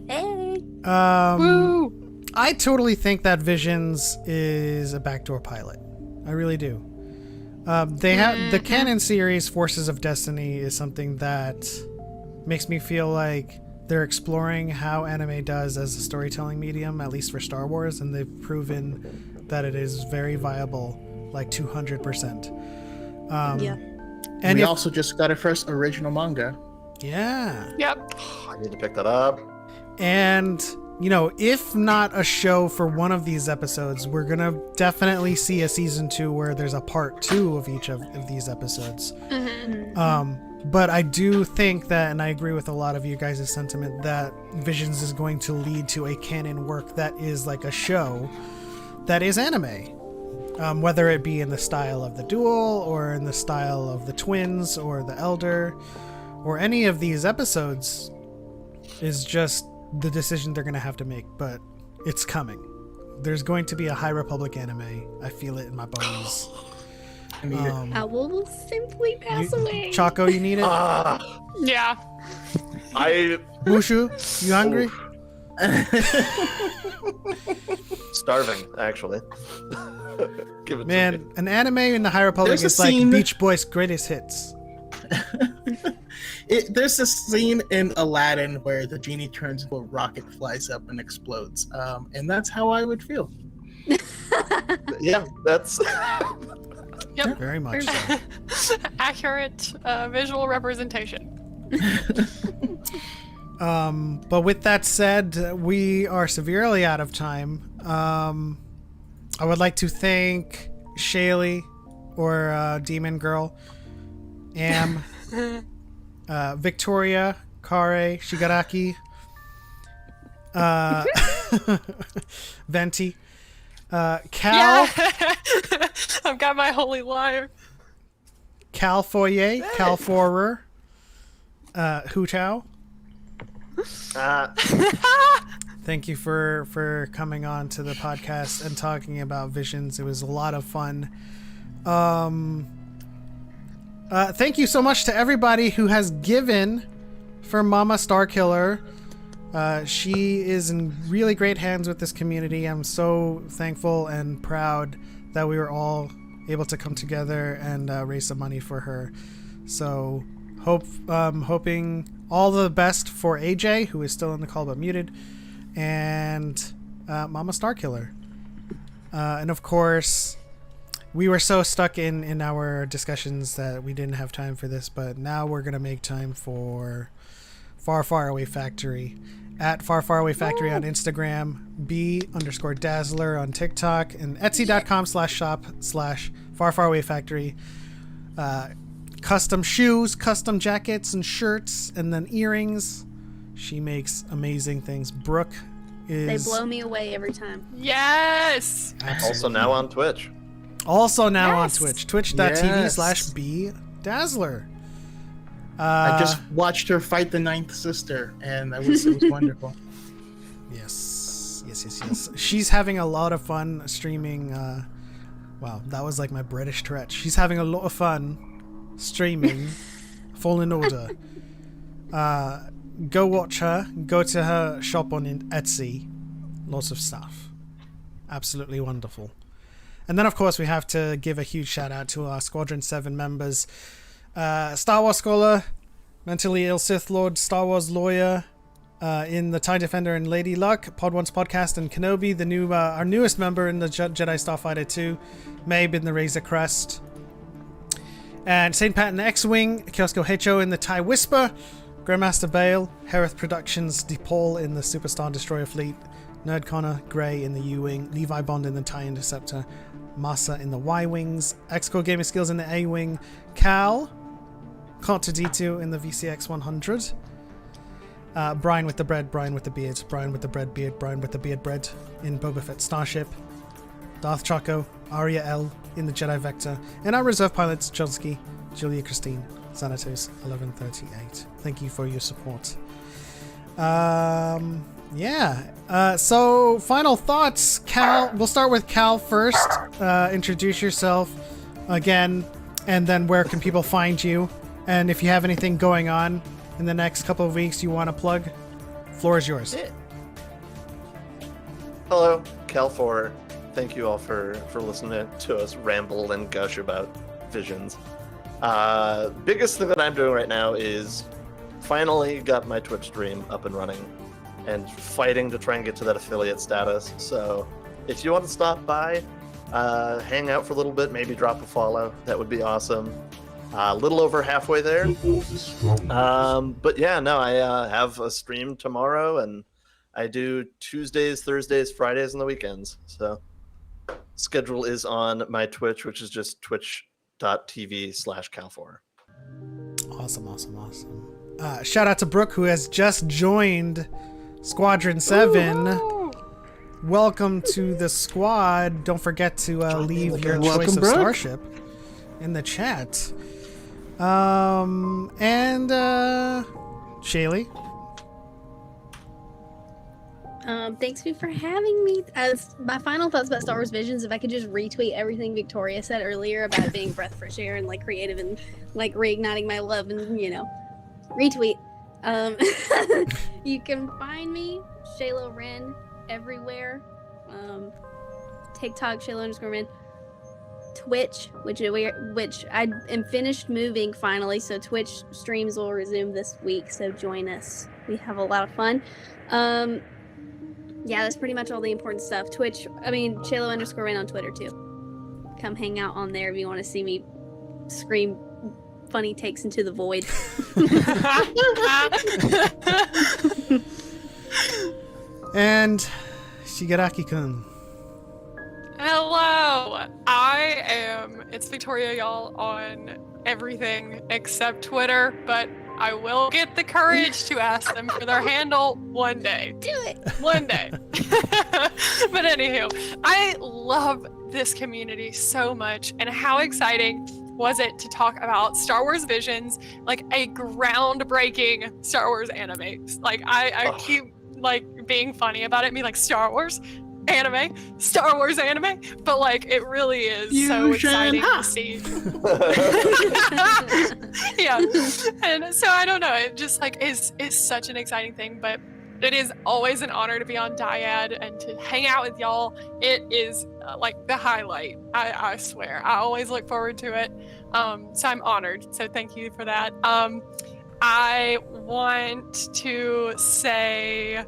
Hey. Woo! I totally think that Visions is a backdoor pilot. I really do. They have the canon series Forces of Destiny is something that makes me feel like they're exploring how anime does as a storytelling medium, at least for Star Wars, and they've proven that it is very viable, like 200%. Yeah. And we if- also just got our first original manga. yeah. Yep. I need to pick that up. And, you know, if not a show for one of these episodes, we're going to definitely see a season 2 where there's a part 2 of each of these episodes. But I do think that, and I agree with a lot of you guys' sentiment, that Visions is going to lead to a canon work that is like a show that is anime. Whether it be in the style of the Duel, or in the style of the Twins, or the Elder, or any of these episodes, is just the decision they're going to have to make, but it's coming. There's going to be a High Republic anime. I feel it in my bones. I need it. I will simply pass away. Choco, you need it? Yeah. I Mushu, you hungry? starving actually. Give it to Man, me. an anime in the High Republic There's a is like scene- Beach Boys' greatest hits. There's a scene in Aladdin where the genie turns into a rocket, flies up, and explodes. And that's how I would feel. Yeah, that's Yep. Very much so. Accurate visual representation. But with that said, we are severely out of time. I would like to thank Shaylee, or Demon Girl, Am, Victoria, Kare, Shigaraki, Venti, Cal, Yeah. I've got my holy liar. Cal Foyer, Cal Forer, Hu Tao. Thank you for coming on to the podcast and talking about Visions. It was a lot of fun. Thank you so much to everybody who has given for Mama Starkiller. She is in really great hands with this community. I'm so thankful and proud that we were all able to come together and raise some money for her. So hoping all the best for AJ, who is still in the call but muted, and Mama Starkiller. And of course, we were so stuck in our discussions that we didn't have time for this, but now we're going to make time for Far Far Away Factory. At Far Far Away Factory on Instagram, B_Dazzler on TikTok, and Etsy.com/shop/Far Far Away Factory. Custom shoes, custom jackets and shirts, and then earrings. She makes amazing things. Brooke is... They blow me away every time. Yes. Also now on Twitch. Also now on Yes. Twitch. Twitch.tv/BDazzler. I just watched her fight the ninth sister, and it was wonderful. Yes. She's having a lot of fun streaming. Wow, that was like my British Tourette's. She's having a lot of fun streaming Fallen Order. Go watch her. Go to her shop on Etsy. Lots of stuff. Absolutely wonderful. And then, of course, we have to give a huge shout out to our Squadron 7 members. Star Wars Scholar, Mentally Ill Sith Lord, Star Wars Lawyer, in the TIE Defender and Lady Luck, Pod Once Podcast, and Kenobi, the new our newest member in the Jedi Starfighter 2, Mabe in the Razor Crest, and St. Pat in the X-Wing, Kiosko Hecho in the TIE Whisper, Grandmaster Bale, Hereth Productions, DePaul in the Superstar Destroyer Fleet, Nerd Connor, Gray in the U-Wing, Levi Bond in the TIE Interceptor, Masa in the Y-Wings, X-Core Gaming Skills in the A-Wing, Cal, Carter D2 in the VCX 100, Brian with the bread, Brian with the beard, Brian with the bread beard, Brian with the beard bread in Boba Fett Starship, Darth Choco, Arya L in the Jedi Vector, and our reserve pilots, Jolsky, Julia Christine, Xanatos 1138. Thank you for your support. So final thoughts. Cal, we'll start with Cal first. Introduce yourself again, and then where can people find you? And if you have anything going on in the next couple of weeks you want to plug, floor is yours. Hello, Cal4. Thank you all for listening to us ramble and gush about Visions. Biggest thing that I'm doing right now is finally got my Twitch stream up and running and fighting to try and get to that affiliate status. So if you want to stop by, hang out for a little bit, maybe drop a follow, that would be awesome. A little over halfway there. But yeah, no, I have a stream tomorrow, and I do Tuesdays, Thursdays, Fridays, and the weekends. So schedule is on my Twitch, which is just twitch.tv/Cal4. Awesome. Shout out to Brooke, who has just joined Squadron 7. Ooh. Welcome to the squad. Don't forget to leave your Welcome, choice of Brooke. starship in the chat. And Shaylee. Thanks for having me. As my final thoughts about Star Wars Visions, if I could just retweet everything Victoria said earlier about it being breath fresh air and like creative and like reigniting my love, and retweet. You can find me, Shayla Wren, everywhere. TikTok, Shayla_Wren. Twitch, which I am finished moving finally, so Twitch streams will resume this week, so join us. We have a lot of fun. Yeah, that's pretty much all the important stuff. Twitch, Shayla_Wren on Twitter too. Come hang out on there if you want to see me scream funny takes into the void. And Shigaraki-kun. Hello. Hello. It's Victoria, y'all, on everything except Twitter, but I will get the courage to ask them for their handle one day. Do it. One day. But anywho, I love this community so much, and how exciting was it to talk about Star Wars Visions, like a groundbreaking Star Wars anime. Like I keep like being funny about it, me like Star Wars anime, but like it really is so exciting to see. Yeah, and so I don't know, it just like is such an exciting thing, but it is always an honor to be on Dyad and to hang out with y'all. It is like the highlight. I swear. I always look forward to it. So I'm honored. So thank you for that. I want to say,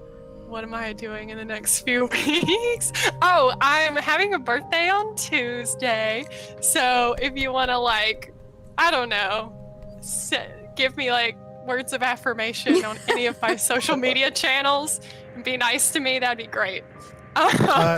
what am I doing in the next few weeks? Oh, I'm having a birthday on Tuesday. So if you want to, like, I don't know, give me like words of affirmation on any of my social media channels and be nice to me, that'd be great.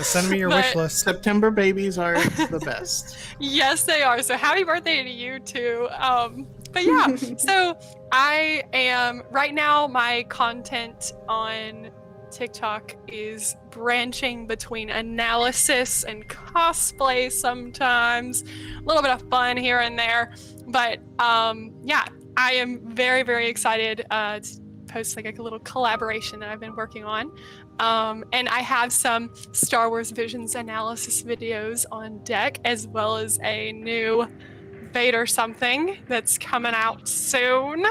Send me your wish list. September babies are the best. Yes, they are. So happy birthday to you too. But yeah, so I am right now, my content on TikTok is branching between analysis and cosplay sometimes, a little bit of fun here and there, but yeah, I am very, very excited to post like a little collaboration that I've been working on. And I have some Star Wars Visions analysis videos on deck, as well as a new Vader something that's coming out soon.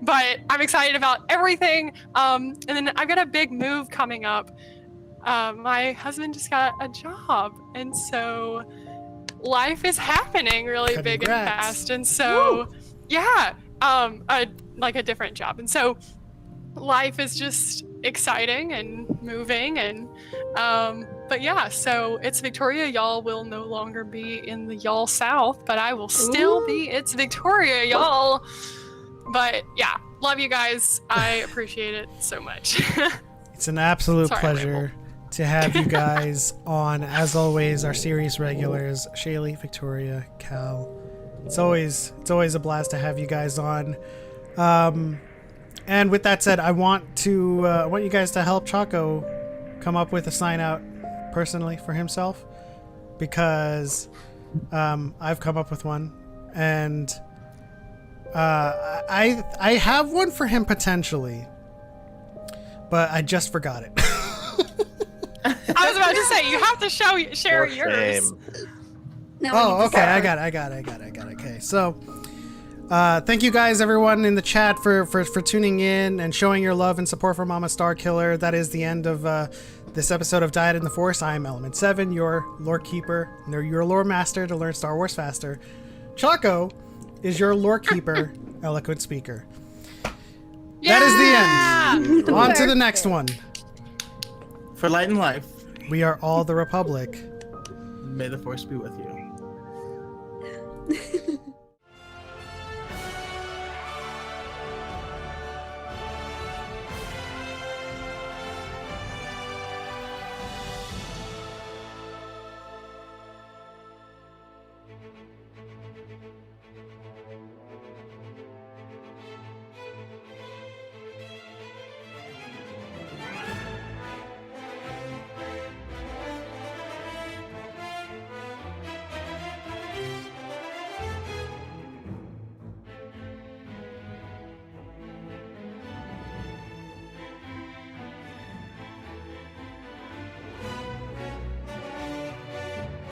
But I'm excited about everything. And then I've got a big move coming up. My husband just got a job, and so life is happening really big and fast. And so, yeah, like a different job. And so life is just exciting and moving, and but yeah, so It's Victoria Y'all will no longer be in the Y'all South, but I will still be It's Victoria Y'all. But yeah, love you guys. I appreciate it so much. It's an absolute pleasure to have you guys on. As always, our series regulars, Shaylee, Victoria, Cal. It's always a blast to have you guys on. And with that said, I want you guys to help Choco come up with a sign out personally for himself, because I've come up with one, and I have one for him potentially, but I just forgot it. I was about to say, you have to share yours. No, okay, I got it. Okay, so thank you guys, everyone in the chat, for tuning in and showing your love and support for Mama Star Killer. That is the end of this episode of Dyad in the Force. I am Element 7, your lore keeper, your lore master to learn Star Wars faster. Choco is your lore keeper, eloquent speaker. Yeah! That is the end. On to the next one. For light and life, we are all the Republic. may the Force be with you.